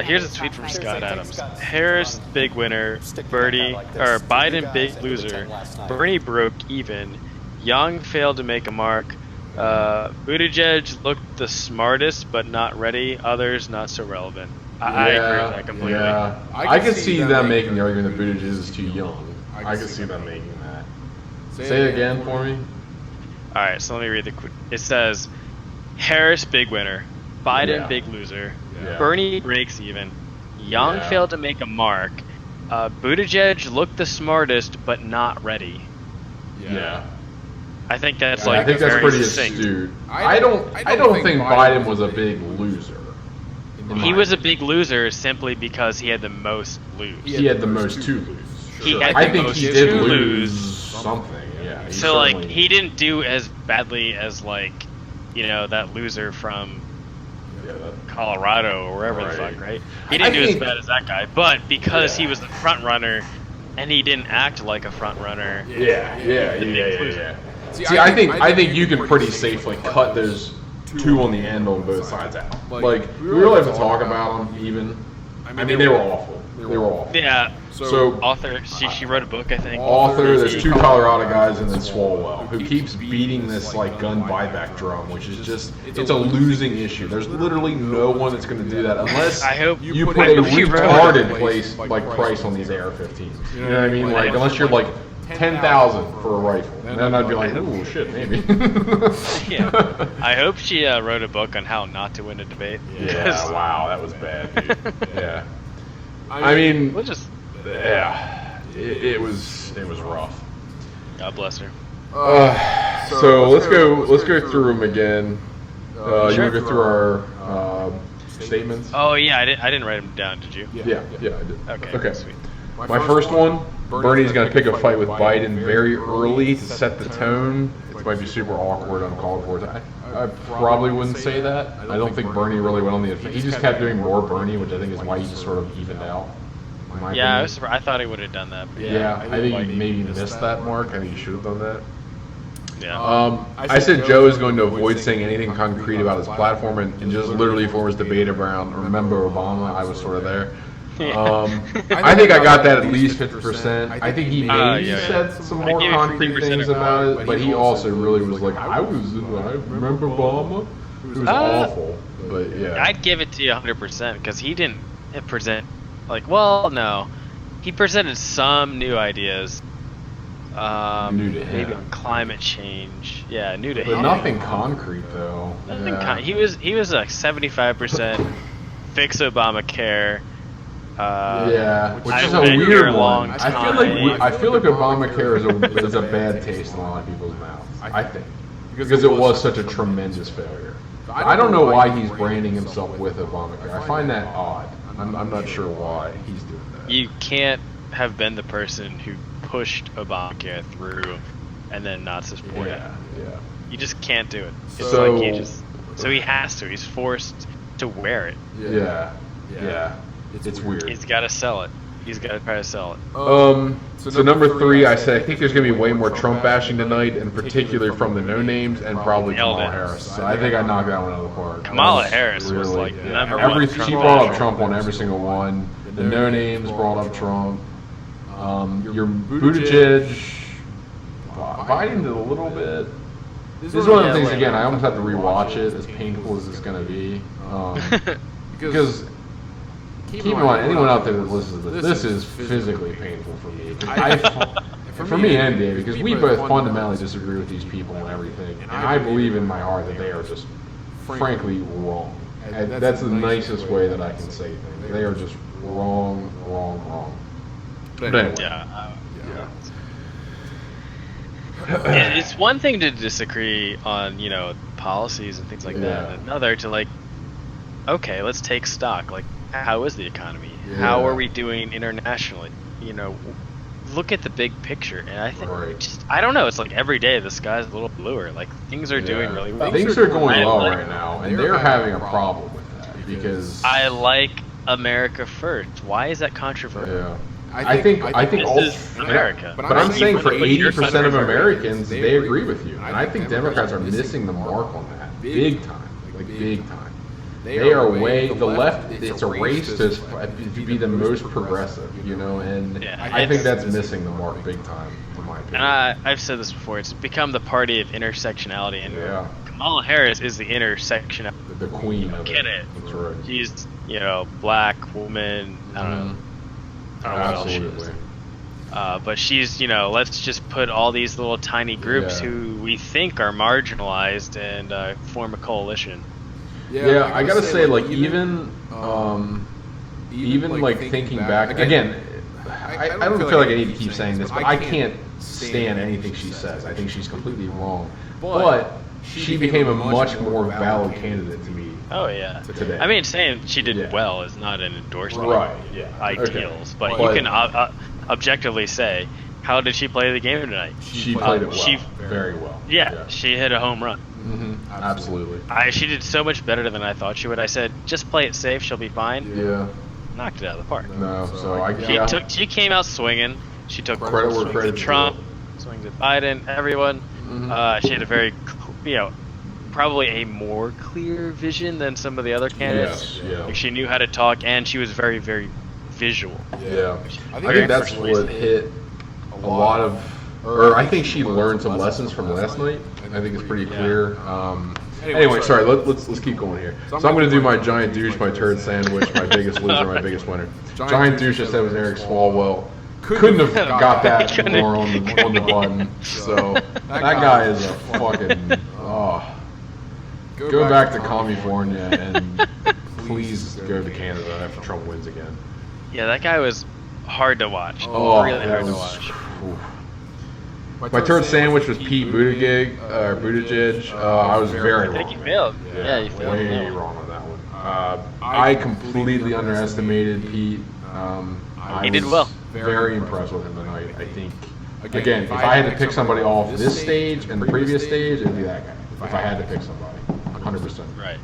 Here's a tweet from Scott Adams. Harris big winner, Biden big loser. Bernie broke even. Young failed to make a mark. Buttigieg looked the smartest but not ready. Others not so relevant. I agree with that completely. Yeah, I could see them making the argument that Buttigieg is too young. I could see them making that. Say it again for me. All right, so let me read it says, Harris big winner, Biden Yeah. big loser, Yeah. Bernie breaks even, Young Yeah. failed to make a mark, Buttigieg looked the smartest but not ready. Yeah. I think that's I think that's very pretty succinct. astute. I don't think Biden was a big loser. He was a big loser simply because he had the most lose. He had the most to lose. He had I the think most he did to lose something. Yeah. So like he didn't do as badly as that loser from Colorado or wherever the fuck, right? He didn't do as bad as that guy, but because he was the front runner and he didn't act like a front runner. Yeah. See, I think you can pretty safely cut those two on the end on both sides out. Like we really have to talk about them. Even, I mean, they were awful. They were awful. Yeah. So author, she wrote a book, I think. There's two Colorado guys and then Swalwell, who keeps beating this gun buyback drum, which is just, it's a losing issue. There's literally no one that's going to do that unless you put a retarded price on these AR-15s. You know what I mean? Like unless you're like 10,000 for a rifle, and then I'd be like, oh shit, maybe. Yeah. I hope she wrote a book on how not to win a debate. Yeah. Wow, that was bad, dude. Yeah. I mean, we'll just. Yeah, it was rough. God bless her. So let's go through them again. You want to go through our statements? Oh yeah, I didn't write them down. Did you? Yeah, I did. Okay. Sweet. My first one, Bernie's going to pick a fight with Biden very early to set the tone. It might be super awkward, uncalled for. I probably wouldn't say that. I don't think Bernie really went on the offensive. He just kept doing more Bernie, which I think is why he just sort of evened out. Yeah, I thought he would have done that. Yeah, I think he maybe missed that mark. I think he should have done that. Yeah. I said Joe is going to avoid saying anything concrete about his platform and just literally for his debate around Remember Obama. I was sort of there. I think I got that at least 50%. I think he maybe said some more concrete things about it, but he also really was like, I remember Obama. It was awful, but yeah. I'd give it to you 100% because he didn't present no, he presented some new ideas. New to him. Maybe on climate change. Yeah, new to but him. Nothing concrete though. He was like 75% fix Obamacare. Which is a weird one. I feel like Obamacare is a bad taste in a lot of people's mouths. I think because it was such a tremendous failure. I don't know why he's branding himself with Obamacare. I find that odd. I'm not sure why he's doing that. You can't have been the person who pushed Obamacare through and then not support it. Yeah. You just can't do it. It's so he has to. He's forced to wear it. Yeah. It's weird. He's got to sell it. He's got to try to sell it. So number 3, I said I think there's going to be way more Trump bashing tonight, in particular from the no-names and probably Kamala Harris. So I think I knocked that one out of the park. Kamala Harris was like number one. She brought up Trump on every single one. The no-names brought up Trump. Your Buttigieg, Biden did a little bit. This is one of the things, again, I almost have to rewatch it, as painful as it's going to be. Because keep in mind, anyone out there that listens to this is physically painful for me. For me and Dave, because we both fundamentally disagree with these people and everything. And I believe in my heart that they are just, frankly, wrong. And that's the nicest way that I can say things. They are just wrong. But anyway. It's one thing to disagree on, policies and things like that. And another to okay, let's take stock. How is the economy? How are we doing internationally? Look at the big picture. And I think I don't know. It's like every day the sky's a little bluer. Things are doing really well. Things are going well right now, and they're having a problem with that because I like America first. Why is that controversial? Yeah. I think all America. But I'm saying for 80% of Americans, they agree with you, and I think Democrats are missing the mark on that big time, big time. They are way the left. It's a race to be the most progressive, and I think that's missing the mark big time, in my opinion. And I've said this before. It's become the party of intersectionality, and Kamala Harris is the intersection, the queen of it. That's right. She's black woman. I don't know. Absolutely. But she's, let's just put all these little tiny groups who we think are marginalized and form a coalition. Yeah, I gotta say, even thinking back, again, I don't feel like I need to keep saying this, but I can't stand anything she says. I think she's completely wrong. But she became a much more valid candidate to me. Oh yeah. Today. I mean, saying she did well is not an endorsement of ideals, but you can objectively say, how did she play the game tonight? She played it well, very well. Yeah, she hit a home run. Mm-hmm. Absolutely. She did so much better than I thought she would. I said, just play it safe, she'll be fine. Yeah. Knocked it out of the park. No, so she came out swinging. She took credit where credit to Trump, swings at Biden, everyone. She had a very, probably a more clear vision than some of the other candidates. She knew how to talk, and she was very, very visual. Yeah. I think that's what hit a lot of, or I think she learned some lessons from last night. I think it's pretty clear. Anyway, sorry, let's keep going here. So I'm going to do my giant douche, my turd sandwich, my biggest loser, my biggest winner. Giant douche, I said, was Eric Swalwell. Couldn't have got that more on the button. So that guy is a fucking, go back to California and please go to Canada after Trump wins again. Yeah, that guy was hard to watch. Really hard to watch. My third sandwich was Pete Buttigieg. I was very wrong. I think you failed. Yeah, you failed. Way wrong on that one. I completely underestimated Pete. He did well. Very impressed with him tonight. I think, again, if I had to pick somebody off this stage and the previous stage, it'd be that guy. If I had to pick somebody, 100%. Right.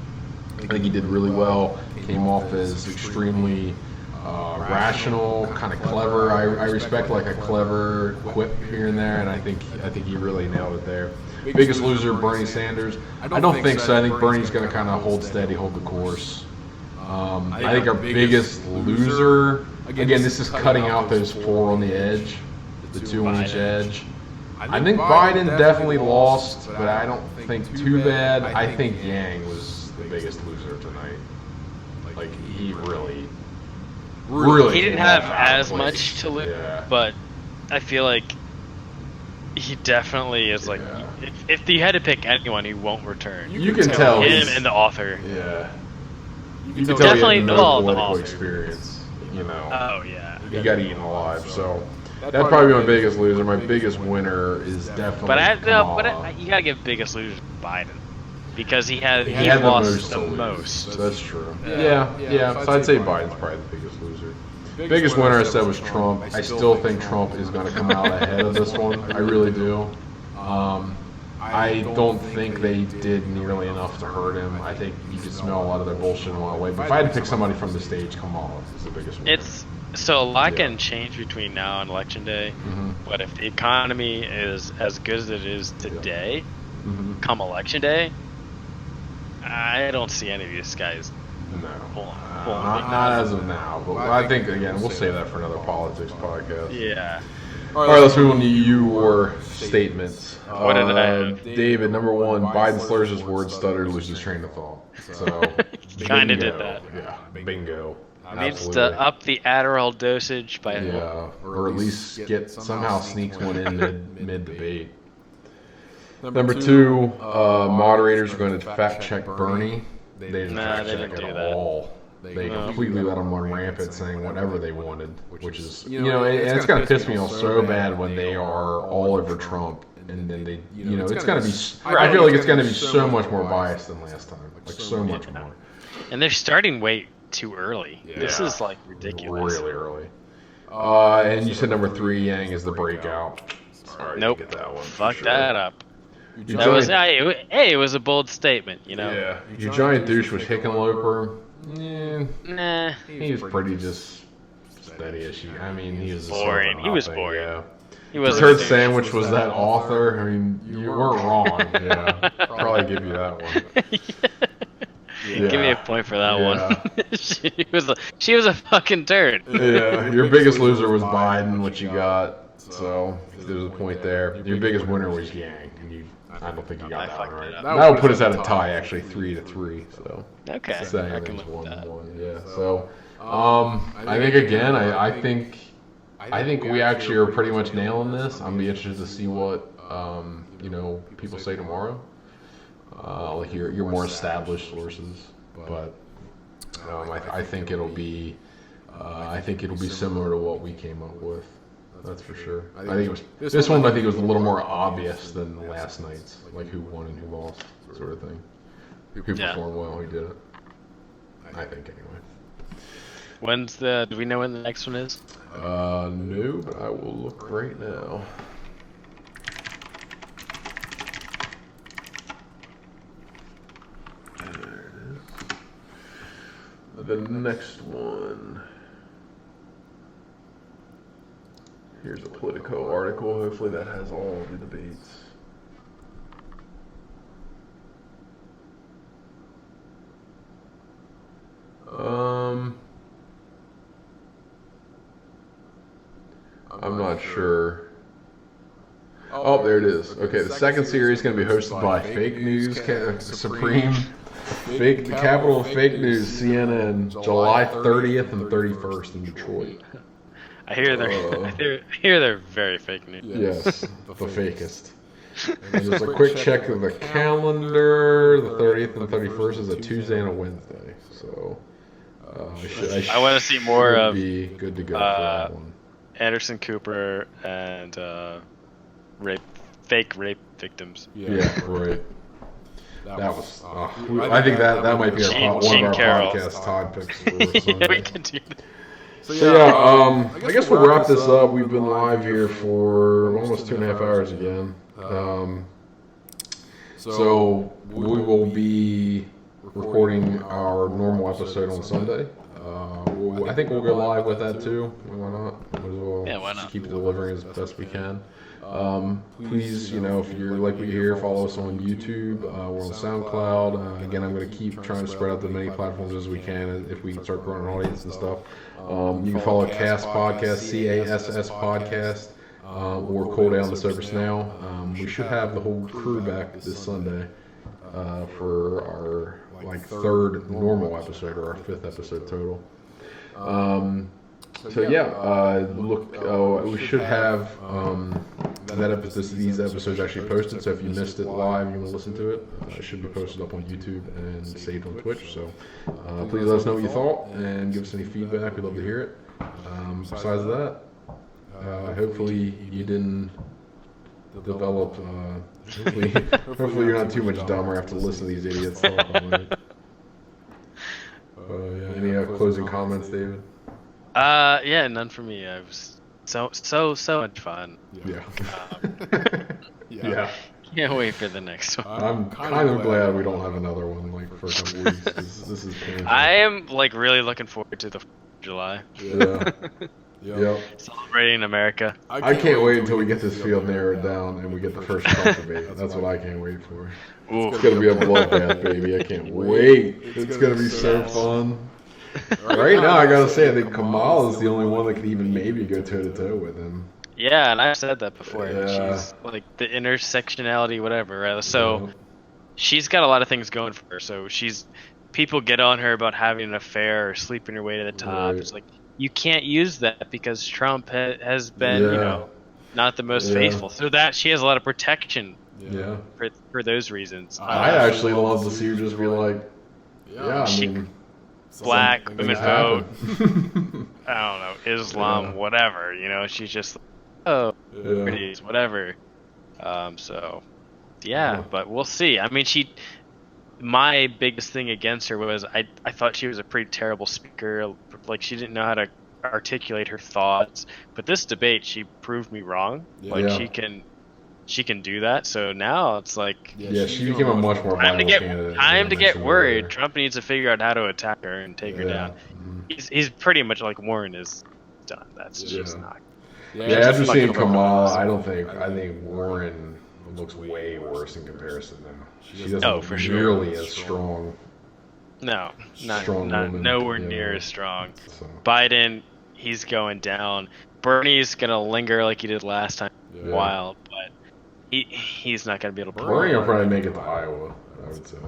I think he did really well. Came off as extremely rational, kind of clever. I respect like a clever quip here and there, and I think he really nailed it there. Biggest loser, Bernie Sanders. I don't think so. I think Bernie's going to kind of hold steady, hold the course. I think our biggest loser, again, this is cutting out those 4 on the edge, the 2 on each edge. I think Biden definitely lost, but I don't think too bad. I think Yang was the biggest loser tonight. Like he really. He didn't have as much to lose, but I feel like he definitely is like. If you had to pick anyone who won't return, you can tell him and the author. Yeah. You can tell definitely he had no political experience. You know. Oh yeah. He got eaten alive, so. That'd probably be my biggest loser. My biggest winner is definitely. But you gotta give biggest loser to Biden because he lost the most. That's true. Yeah. So I'd say Biden's probably the biggest loser. Biggest winner I said was Trump. I still think Trump is going to come out ahead of this one. I really do. I don't think they did nearly enough to hurt him. I think you could smell a lot of their bullshit along the way. But if I had to pick somebody from the stage, Kamala is the biggest winner. So a lot can change between now and Election Day, but if the economy is as good as it is today, come Election Day, I don't see any of these guys. No, not as of now. But I think again, we'll save that for another politics podcast. Yeah. All right, let's move on to your statements. What did I have? David, number 1, Biden slurs his words, stutter, loses train of thought. So kind of did that. Yeah, bingo. Needs to up the Adderall dosage by or at least somehow sneaks one in mid debate. Number 2, moderators are going to fact check Bernie. They didn't fact check at all. They completely let them run rampant, saying whatever they wanted, which is and it's going to piss me off so bad when they are all over Trump, and then they it's going to be. I feel like it's going to be so much more biased than last time, like so much more. And they're starting way too early. Yeah. This is like ridiculous. Really early. And you said number 3, Yang is the breakout. Sorry, nope. Get that one. Fuck that up. It was a bold statement, you know. Yeah. Your giant douche was Hickenlooper. Nah. He was pretty just steady as she. I mean, he was boring. He was boring. Yeah. He was. Third sandwich was that author. I mean, you weren't wrong. Yeah. Probably give you that one. Yeah. Give me a point for that one. she was a fucking turd. Yeah, your biggest loser was Biden, which you got. So there's a point there. Your biggest winner was Yang, and I don't think you got that one right. That would put us at a tie, actually, 3-3. So okay, I can live with that. 1-1. Yeah. So I think again, I think we actually are pretty much nailing this. I'm be interested to see what people say tomorrow. Like your more established sources, but I think it'll be similar to what we came up with. That's for sure. I think it was this one. I think it was a little more obvious than last night's, like who won and who lost, sort of thing. Who performed well, who didn't. I think anyway. Do we know when the next one is? No, but I will look right now. The next one. Here's a Politico article. Hopefully that has all the debates. I'm not sure. Oh, there it is. Okay, the second series is going to be hosted by Fake News Supreme. The capital of fake news, CNN, July 30th and 31st in Detroit. I hear they're very fake news. Yes, the fakest. And there's a quick check of the calendar. The 30th and 31st is a Tuesday and a Wednesday. So I want to see more of be good to go for that one. Anderson Cooper and fake rape victims. Yeah, right. That was. I think that might be one of our podcast topics. Yeah, we can do that. So yeah, I guess we'll wrap this up. We've been live here for almost 2.5 hours again. So we will be recording our normal episode on Sunday. I think we'll go live with that too. Why not? Might as well why not? just keep delivering as best we can. Please, if you're like we hear, follow us on YouTube. We're on SoundCloud. Again, I'm going to keep trying to spread out to as many platforms as we can if we start growing an audience and stuff. You can follow CASS Podcast, CASS Podcast, or Cool Down the Sober Snail. We should have the whole crew back this Sunday for our third normal episode, or our 5th episode total. We should have these episodes actually posted. So if you missed it live, you want to listen to it. It should be posted up on YouTube and saved on Twitch. So please let us know what you thought and give us any feedback. We'd love to hear it. Besides that, hopefully you didn't develop. Hopefully you're not too much dumber after listening to these idiots talk all night. Any closing comments, David? Yeah, none for me. It was so much fun. Yeah. Yeah. Can't wait for the next one. I'm kind of glad we don't have another one for a couple weeks. This is painful. I am really looking forward to the 4th of July. Yeah. Yep. Celebrating America. I can't wait until we get this field narrowed down and we get the first Trump debate. That's what I can't wait for. Ooh. It's gonna be a bloodbath, baby. I can't wait. It's gonna be so fun. Right now, I gotta say, I think Kamala is the only one that could even maybe go toe to toe with him. Yeah, and I've said that before. Yeah. She's the intersectionality, whatever. Right? So she's got a lot of things going for her. So people get on her about having an affair or sleeping her way to the top. Right. It's like, you can't use that because Trump has been, not the most faithful. So that she has a lot of protection. Yeah. For those reasons. I'd actually love to see her just be like, black, women vote. I don't know, Islam, whatever. She's just pretty, whatever. But we'll see. I mean, my biggest thing against her was I thought she was a pretty terrible speaker. She didn't know how to articulate her thoughts. But this debate, she proved me wrong. She can do that. So now it's like, she became a much more viable candidate. Time to get worried. Trump needs to figure out how to attack her and take her down. He's pretty much like Warren is done. That's just not. After seeing Kamala, I think Warren looks way worse in comparison now. She doesn't look nearly as strong. No, not woman. Nowhere near as strong. So. Biden, he's going down. Bernie's gonna linger like he did last time a while, but he's not gonna be able to. Bernie will probably make it to Iowa, I would say.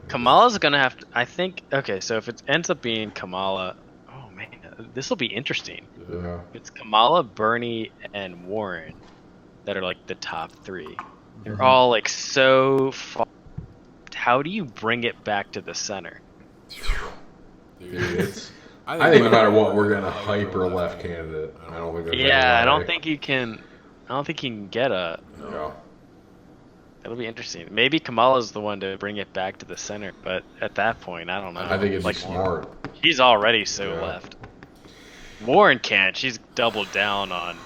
Kamala's gonna have to. I think. Okay, so if it ends up being Kamala, oh man, this will be interesting. Yeah. It's Kamala, Bernie, and Warren that are the top 3. They're all so far. How do you bring it back to the center? Dude, I think no matter what, we're gonna hype or left candidate. I don't think. I don't think you can. I don't think you can get a. No. It'll be interesting. Maybe Kamala's the one to bring it back to the center, but at that point, I don't know. I think it's smart. He's already so left. Warren can't. She's doubled down on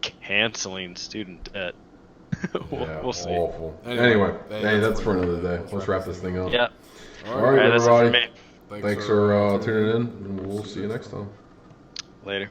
canceling student debt. we'll see. Awful. Anyway, that's for another day. Let's wrap this thing up. Yeah. All right, everybody. Thanks for tuning in, and we'll see you next time. Later.